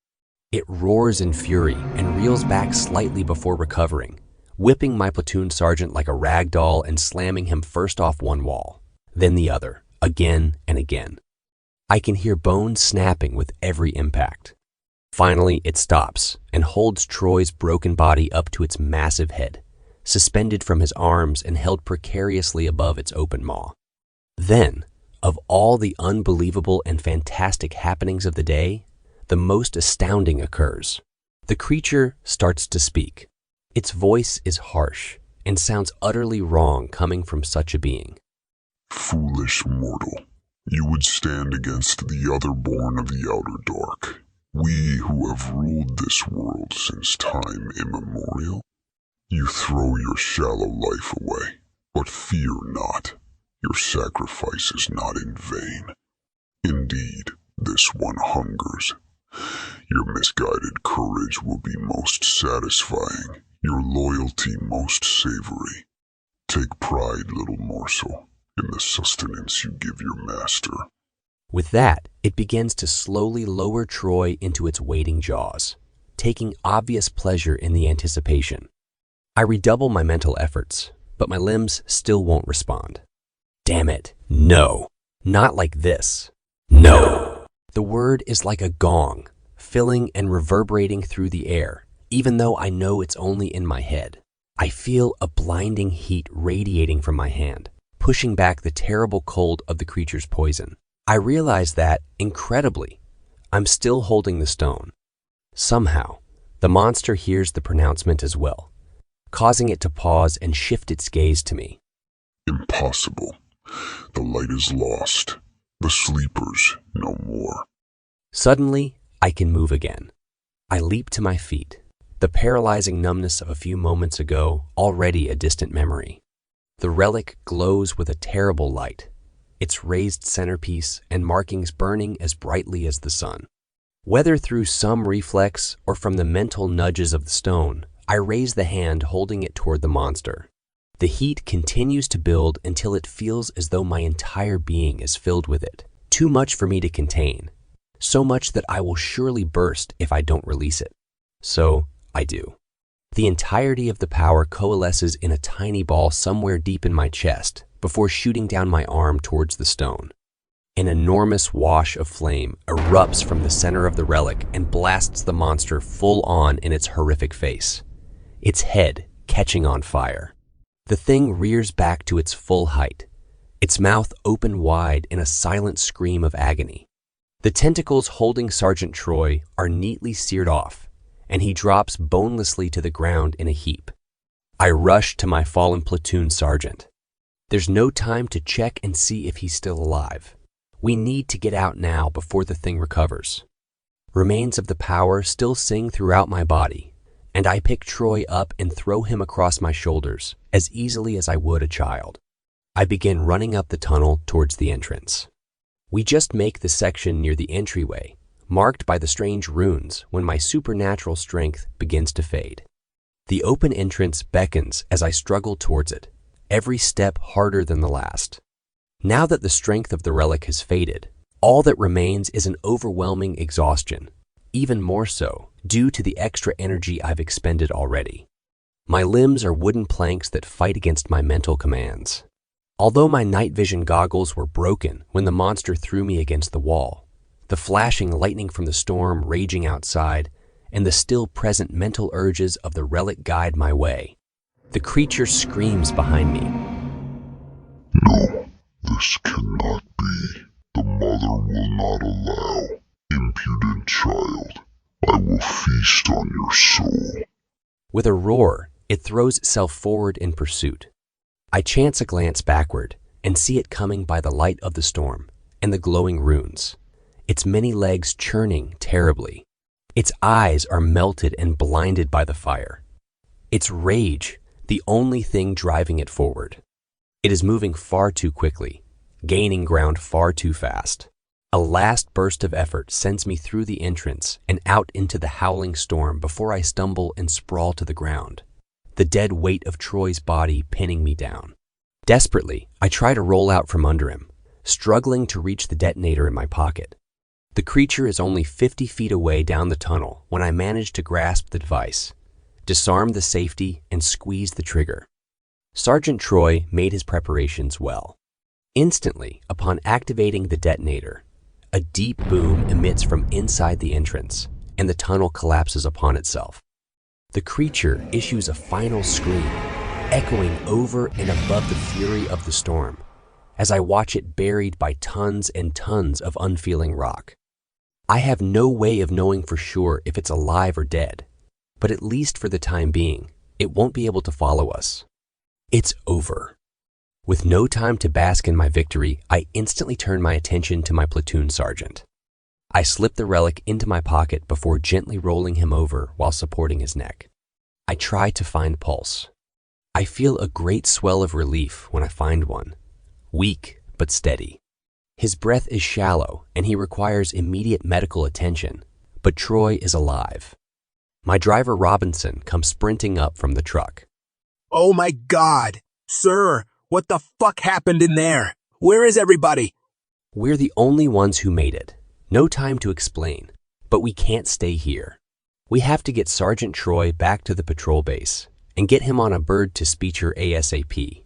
It roars in fury and reels back slightly before recovering, whipping my platoon sergeant like a rag doll and slamming him first off one wall, then the other, again and again. I can hear bones snapping with every impact. Finally, it stops and holds Troy's broken body up to its massive head, suspended from his arms and held precariously above its open maw. Then, of all the unbelievable and fantastic happenings of the day, the most astounding occurs. The creature starts to speak. Its voice is harsh and sounds utterly wrong coming from such a being. Foolish mortal, you would stand against the other born of the outer dark, we who have ruled this world since time immemorial. You throw your shallow life away, but fear not, your sacrifice is not in vain. Indeed, this one hungers. Your misguided courage will be most satisfying, your loyalty most savory. Take pride, little morsel, in the sustenance you give your master. With that, it begins to slowly lower Troy into its waiting jaws, taking obvious pleasure in the anticipation. I redouble my mental efforts, but my limbs still won't respond. Damn it, no, not like this. No. The word is like a gong, filling and reverberating through the air, even though I know it's only in my head. I feel a blinding heat radiating from my hand, pushing back the terrible cold of the creature's poison. I realize that, incredibly, I'm still holding the stone. Somehow, the monster hears the pronouncement as well, causing it to pause and shift its gaze to me. Impossible. The light is lost. The sleepers no more. Suddenly, I can move again. I leap to my feet, the paralyzing numbness of a few moments ago already a distant memory. The relic glows with a terrible light, its raised centerpiece and markings burning as brightly as the sun. Whether through some reflex or from the mental nudges of the stone, I raise the hand holding it toward the monster. The heat continues to build until it feels as though my entire being is filled with it, too much for me to contain, so much that I will surely burst if I don't release it. So I do. The entirety of the power coalesces in a tiny ball somewhere deep in my chest before shooting down my arm towards the stone. An enormous wash of flame erupts from the center of the relic and blasts the monster full on in its horrific face, its head catching on fire. The thing rears back to its full height, its mouth open wide in a silent scream of agony. The tentacles holding Sergeant Troy are neatly seared off, and he drops bonelessly to the ground in a heap. I rush to my fallen platoon sergeant. There's no time to check and see if he's still alive. We need to get out now before the thing recovers. Remains of the power still sing throughout my body, and I pick Troy up and throw him across my shoulders as easily as I would a child. I begin running up the tunnel towards the entrance. We just make the section near the entryway, marked by the strange runes, when my supernatural strength begins to fade. The open entrance beckons as I struggle towards it, every step harder than the last. Now that the strength of the relic has faded, all that remains is an overwhelming exhaustion, even more so due to the extra energy I've expended already. My limbs are wooden planks that fight against my mental commands. Although my night vision goggles were broken when the monster threw me against the wall, the flashing lightning from the storm raging outside, and the still-present mental urges of the relic guide my way, the creature screams behind me. No, this cannot be. The mother will not allow. Impudent child, I will feast on your soul. With a roar, it throws itself forward in pursuit. I chance a glance backward and see it coming by the light of the storm and the glowing runes, its many legs churning terribly. Its eyes are melted and blinded by the fire. Its rage, the only thing driving it forward. It is moving far too quickly, gaining ground far too fast. A last burst of effort sends me through the entrance and out into the howling storm before I stumble and sprawl to the ground, the dead weight of Troy's body pinning me down. Desperately, I try to roll out from under him, struggling to reach the detonator in my pocket. The creature is only 50 feet away down the tunnel when I manage to grasp the device, disarm the safety, and squeeze the trigger. Sergeant Troy made his preparations well. Instantly, upon activating the detonator, a deep boom emits from inside the entrance, and the tunnel collapses upon itself. The creature issues a final scream, echoing over and above the fury of the storm, as I watch it buried by tons and tons of unfeeling rock. I have no way of knowing for sure if it's alive or dead, but at least for the time being, it won't be able to follow us. It's over. With no time to bask in my victory, I instantly turn my attention to my platoon sergeant. I slip the relic into my pocket before gently rolling him over while supporting his neck. I try to find pulse. I feel a great swell of relief when I find one, weak but steady. His breath is shallow and he requires immediate medical attention, but Troy is alive. My driver Robinson comes sprinting up from the truck. Oh my God! Sir, what the fuck happened in there? Where is everybody? We're the only ones who made it. No time to explain, but we can't stay here. We have to get Sergeant Troy back to the patrol base and get him on a bird-to-speecher ASAP.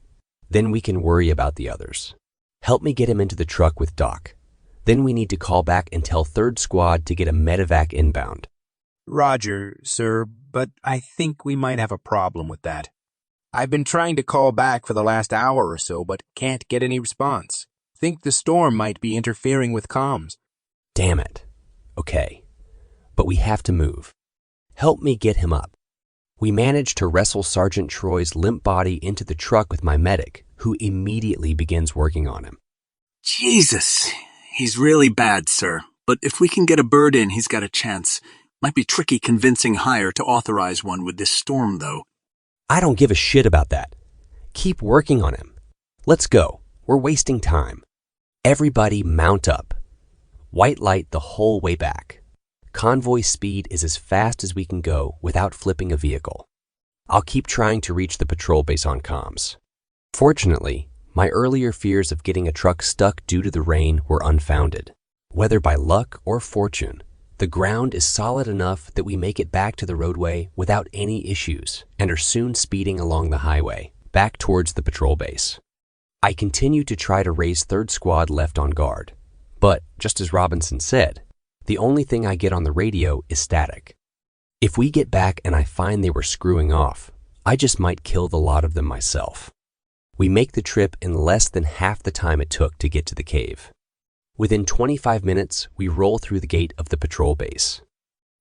Then we can worry about the others. Help me get him into the truck with Doc. Then we need to call back and tell 3rd Squad to get a medevac inbound. Roger, sir, but I think we might have a problem with that. I've been trying to call back for the last hour or so, but can't get any response. Think the storm might be interfering with comms. Damn it. Okay, but we have to move. Help me get him up. We managed to wrestle Sergeant Troy's limp body into the truck with my medic, who immediately begins working on him. Jesus, he's really bad, sir. But if we can get a bird in, he's got a chance. Might be tricky convincing Hire to authorize one with this storm, though. I don't give a shit about that. Keep working on him. Let's go. We're wasting time. Everybody mount up. White light the whole way back. Convoy speed is as fast as we can go without flipping a vehicle. I'll keep trying to reach the patrol base on comms. Fortunately, my earlier fears of getting a truck stuck due to the rain were unfounded. Whether by luck or fortune, the ground is solid enough that we make it back to the roadway without any issues and are soon speeding along the highway, back towards the patrol base. I continue to try to raise 3rd Squad left on guard, but just as Robinson said, the only thing I get on the radio is static. If we get back and I find they were screwing off, I just might kill the lot of them myself. We make the trip in less than half the time it took to get to the cave. Within 25 minutes, we roll through the gate of the patrol base.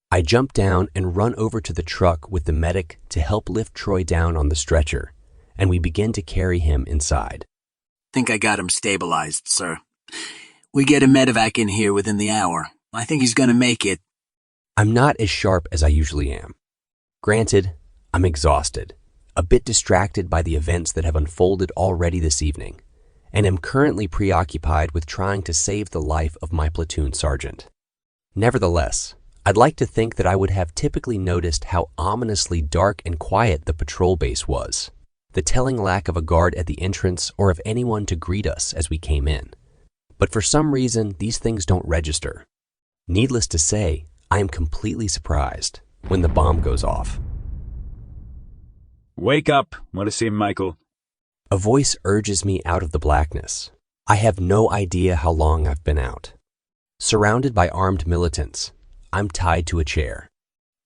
I jump down and run over to the truck with the medic to help lift Troy down on the stretcher, and we begin to carry him inside. Think I got him stabilized, sir. We get a medevac in here within the hour. I think he's gonna make it. I'm not as sharp as I usually am. Granted, I'm exhausted, a bit distracted by the events that have unfolded already this evening, and am currently preoccupied with trying to save the life of my platoon sergeant. Nevertheless, I'd like to think that I would have typically noticed how ominously dark and quiet the patrol base was, the telling lack of a guard at the entrance or of anyone to greet us as we came in. But for some reason, these things don't register. Needless to say, I am completely surprised when the bomb goes off. Wake up, Monseem Michael. A voice urges me out of the blackness. I have no idea how long I've been out. Surrounded by armed militants, I'm tied to a chair.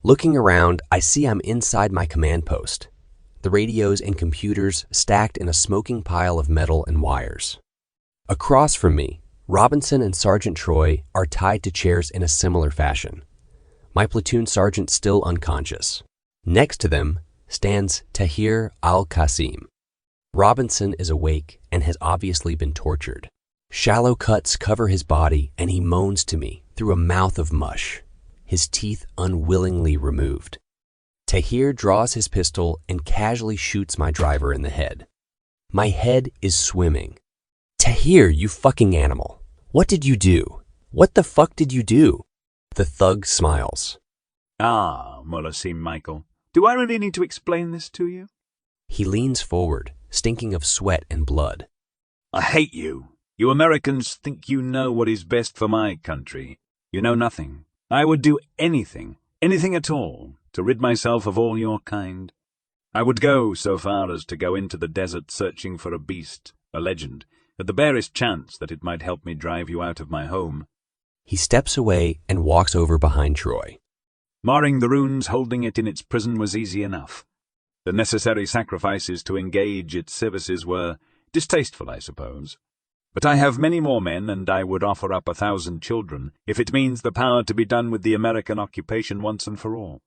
Looking around, I see I'm inside my command post, the radios and computers stacked in a smoking pile of metal and wires. Across from me, Robinson and Sergeant Troy are tied to chairs in a similar fashion. My platoon sergeant still unconscious. Next to them stands Tahir al-Qasim. Robinson is awake and has obviously been tortured. Shallow cuts cover his body and he moans to me through a mouth of mush, his teeth unwillingly removed. Tahir draws his pistol and casually shoots my driver in the head. My head is swimming. Tahir, you fucking animal. What did you do? What the fuck did you do? The thug smiles. Ah, Monseem Michael. Do I really need to explain this to you? He leans forward, stinking of sweat and blood. I hate you. You Americans think you know what is best for my country. You know nothing. I would do anything at all, to rid myself of all your kind. I would go so far as to go into the desert searching for a beast, a legend, at the barest chance that it might help me drive you out of my home. He steps away and walks over behind Troy. Marring the runes, holding it in its prison was easy enough. The necessary sacrifices to engage its services were distasteful, I suppose. But I have many more men, and I would offer up 1,000 children if it means the power to be done with the American occupation once and for all.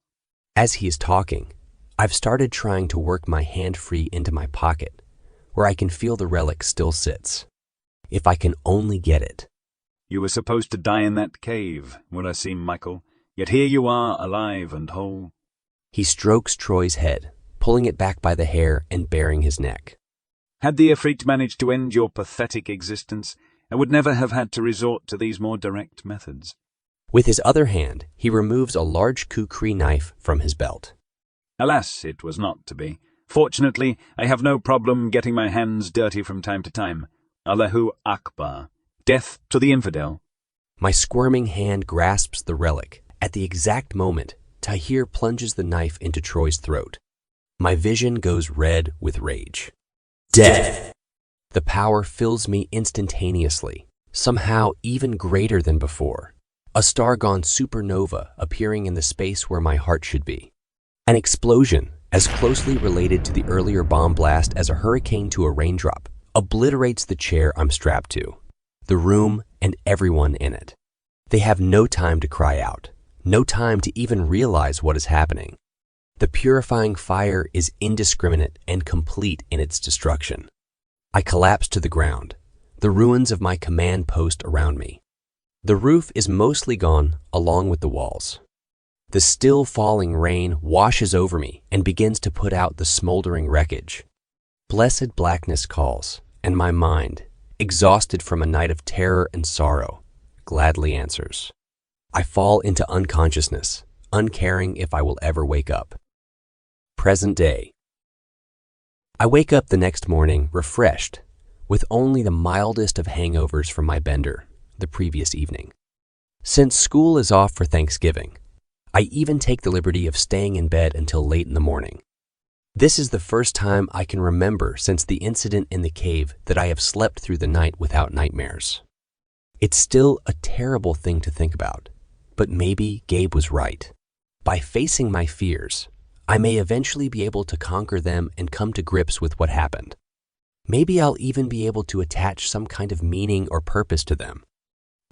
As he is talking, I've started trying to work my hand free into my pocket, where I can feel the relic still sits. If I can only get it. You were supposed to die in that cave, Monseem Michael, yet here you are, alive and whole. He strokes Troy's head, pulling it back by the hair and baring his neck. Had the Ifrit managed to end your pathetic existence, I would never have had to resort to these more direct methods. With his other hand, he removes a large kukri knife from his belt. Alas, it was not to be. Fortunately, I have no problem getting my hands dirty from time to time. Allahu Akbar. Death to the infidel. My squirming hand grasps the relic. At the exact moment, Tahir plunges the knife into Troy's throat. My vision goes red with rage. Death! The power fills me instantaneously, somehow even greater than before. A star-gone supernova appearing in the space where my heart should be. An explosion, as closely related to the earlier bomb blast as a hurricane to a raindrop, obliterates the chair I'm strapped to, the room, and everyone in it. They have no time to cry out, no time to even realize what is happening. The purifying fire is indiscriminate and complete in its destruction. I collapse to the ground, the ruins of my command post around me. The roof is mostly gone along with the walls. The still falling rain washes over me and begins to put out the smoldering wreckage. Blessed blackness calls, and my mind, exhausted from a night of terror and sorrow, gladly answers. I fall into unconsciousness, uncaring if I will ever wake up. Present day. I wake up the next morning refreshed, with only the mildest of hangovers from my bender the previous evening. Since school is off for Thanksgiving, I even take the liberty of staying in bed until late in the morning. This is the first time I can remember since the incident in the cave that I have slept through the night without nightmares. It's still a terrible thing to think about, but maybe Gabe was right. By facing my fears, I may eventually be able to conquer them and come to grips with what happened. Maybe I'll even be able to attach some kind of meaning or purpose to them.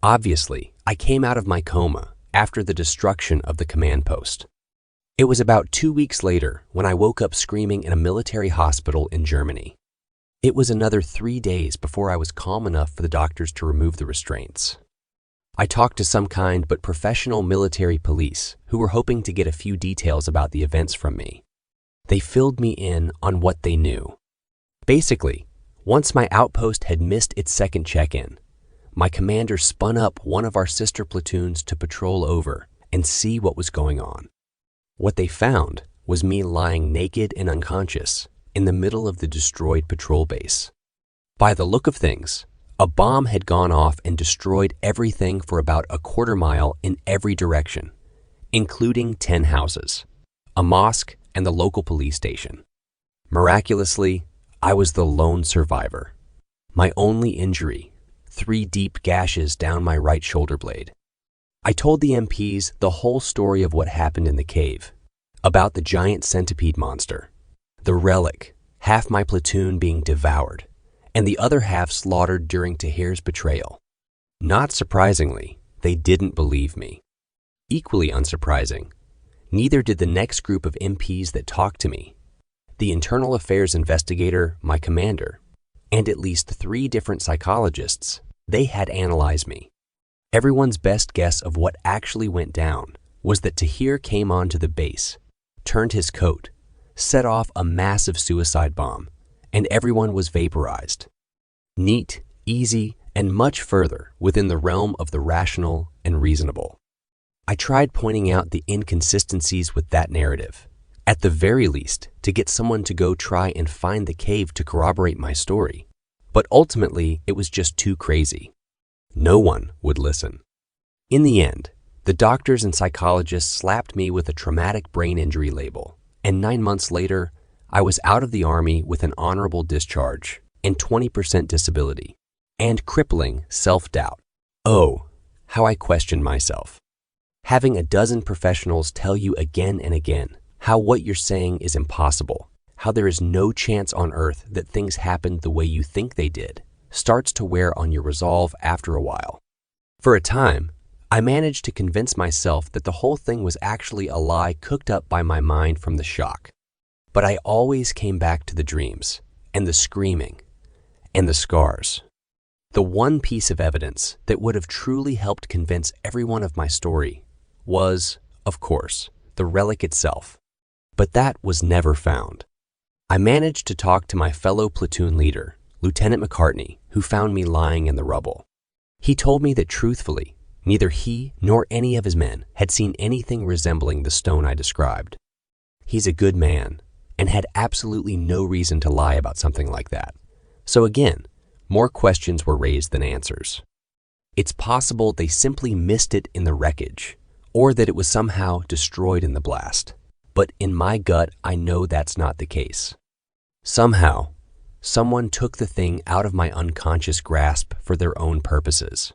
Obviously, I came out of my coma after the destruction of the command post. It was about 2 weeks later when I woke up screaming in a military hospital in Germany. It was another 3 days before I was calm enough for the doctors to remove the restraints. I talked to some kind but professional military police who were hoping to get a few details about the events from me. They filled me in on what they knew. Basically, once my outpost had missed its second check-in, my commander spun up one of our sister platoons to patrol over and see what was going on. What they found was me lying naked and unconscious in the middle of the destroyed patrol base. By the look of things, a bomb had gone off and destroyed everything for about a quarter mile in every direction, including 10 houses, a mosque, and the local police station. Miraculously, I was the lone survivor. My only injury, 3 deep gashes down my right shoulder blade. I told the MPs the whole story of what happened in the cave, about the giant centipede monster, the relic, half my platoon being devoured, and the other half slaughtered during Tahir's betrayal. Not surprisingly, they didn't believe me. Equally unsurprising, neither did the next group of MPs that talked to me. The internal affairs investigator, my commander, and at least 3 different psychologists, they had analyzed me. Everyone's best guess of what actually went down was that Tahir came onto the base, turned his coat, set off a massive suicide bomb, and everyone was vaporized. Neat, easy, and much further within the realm of the rational and reasonable. I tried pointing out the inconsistencies with that narrative, at the very least to get someone to go try and find the cave to corroborate my story, but ultimately it was just too crazy. No one would listen. In the end, the doctors and psychologists slapped me with a traumatic brain injury label, and 9 months later, I was out of the Army with an honorable discharge and 20% disability, and crippling self-doubt. Oh, how I questioned myself. Having a dozen professionals tell you again and again how what you're saying is impossible, how there is no chance on earth that things happened the way you think they did, starts to wear on your resolve after a while. For a time, I managed to convince myself that the whole thing was actually a lie cooked up by my mind from the shock. But I always came back to the dreams, and the screaming, and the scars. The one piece of evidence that would have truly helped convince everyone of my story was, of course, the relic itself. But that was never found. I managed to talk to my fellow platoon leader, Lieutenant McCartney, who found me lying in the rubble. He told me that truthfully, neither he nor any of his men had seen anything resembling the stone I described. He's a good man, and had absolutely no reason to lie about something like that. So again, more questions were raised than answers. It's possible they simply missed it in the wreckage, or that it was somehow destroyed in the blast. But in my gut, I know that's not the case. Somehow, someone took the thing out of my unconscious grasp for their own purposes.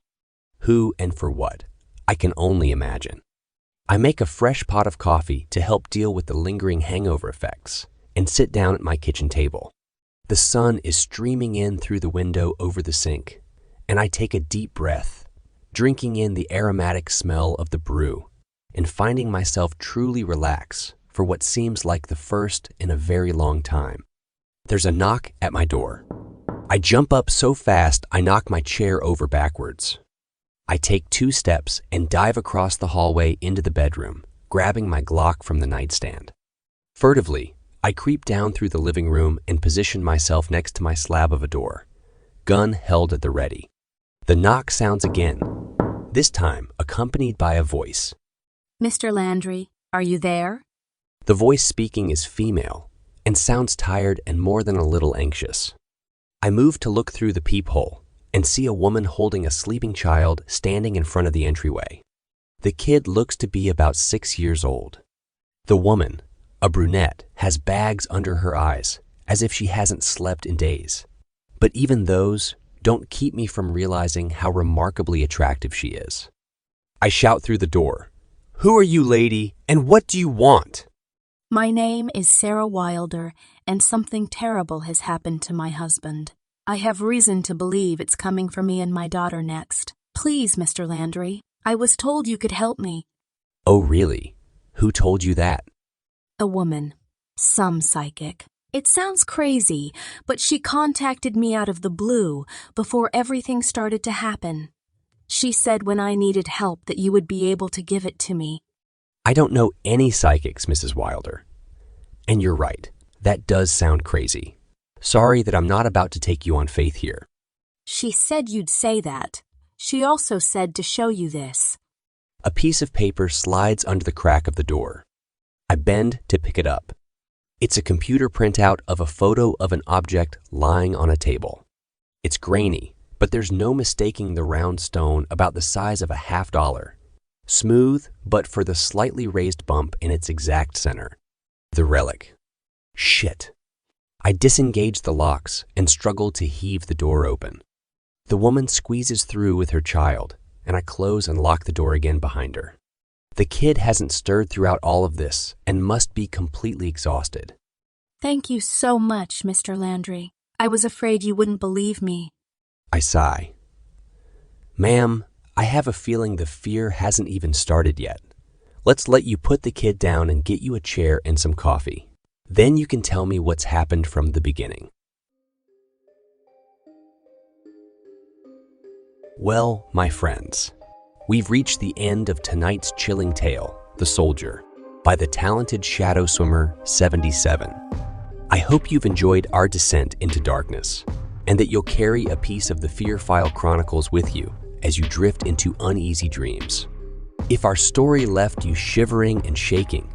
Who and for what? I can only imagine. I make a fresh pot of coffee to help deal with the lingering hangover effects and sit down at my kitchen table. The sun is streaming in through the window over the sink, and I take a deep breath, drinking in the aromatic smell of the brew and finding myself truly relax for what seems like the first in a very long time. There's a knock at my door. I jump up so fast I knock my chair over backwards. I take 2 steps and dive across the hallway into the bedroom, grabbing my Glock from the nightstand. Furtively, I creep down through the living room and position myself next to my slab of a door, gun held at the ready. The knock sounds again, this time accompanied by a voice. Mr. Landry, are you there? The voice speaking is female and sounds tired and more than a little anxious. I move to look through the peephole and see a woman holding a sleeping child standing in front of the entryway. The kid looks to be about 6 years old. The woman, a brunette, has bags under her eyes, as if she hasn't slept in days. But even those don't keep me from realizing how remarkably attractive she is. I shout through the door, "Who are you, lady, and what do you want?" My name is Sarah Wilder, and something terrible has happened to my husband. I have reason to believe it's coming for me and my daughter next. Please, Mr. Landry, I was told you could help me. Oh, really? Who told you that? A woman. Some psychic. It sounds crazy, but she contacted me out of the blue before everything started to happen. She said when I needed help that you would be able to give it to me. I don't know any psychics, Mrs. Wilder. And you're right, that does sound crazy. Sorry that I'm not about to take you on faith here. She said you'd say that. She also said to show you this. A piece of paper slides under the crack of the door. I bend to pick it up. It's a computer printout of a photo of an object lying on a table. It's grainy, but there's no mistaking the round stone about the size of a $50. Smooth, but for the slightly raised bump in its exact center. The relic. Shit. I disengage the locks and struggle to heave the door open. The woman squeezes through with her child, and I close and lock the door again behind her. The kid hasn't stirred throughout all of this and must be completely exhausted. Thank you so much, Mr. Landry. I was afraid you wouldn't believe me. I sigh. Ma'am, I have a feeling the fear hasn't even started yet. Let's let you put the kid down and get you a chair and some coffee. Then you can tell me what's happened from the beginning. Well, my friends, we've reached the end of tonight's chilling tale, The Soldier, by the talented shadow swimmer 77. I hope you've enjoyed our descent into darkness, and that you'll carry a piece of the Fear File Chronicles with you as you drift into uneasy dreams. If our story left you shivering and shaking,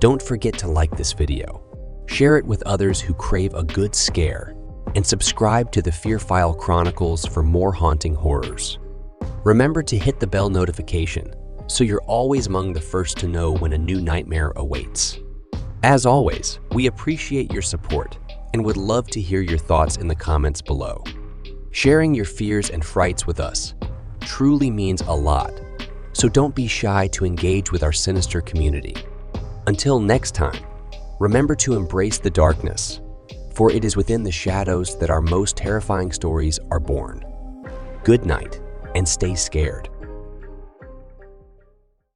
don't forget to like this video, share it with others who crave a good scare, and subscribe to the Fear File Chronicles for more haunting horrors. Remember to hit the bell notification so you're always among the first to know when a new nightmare awaits. As always, we appreciate your support and would love to hear your thoughts in the comments below. Sharing your fears and frights with us truly means a lot, so don't be shy to engage with our sinister community. Until next time, remember to embrace the darkness, for it is within the shadows that our most terrifying stories are born. Good night, and stay scared.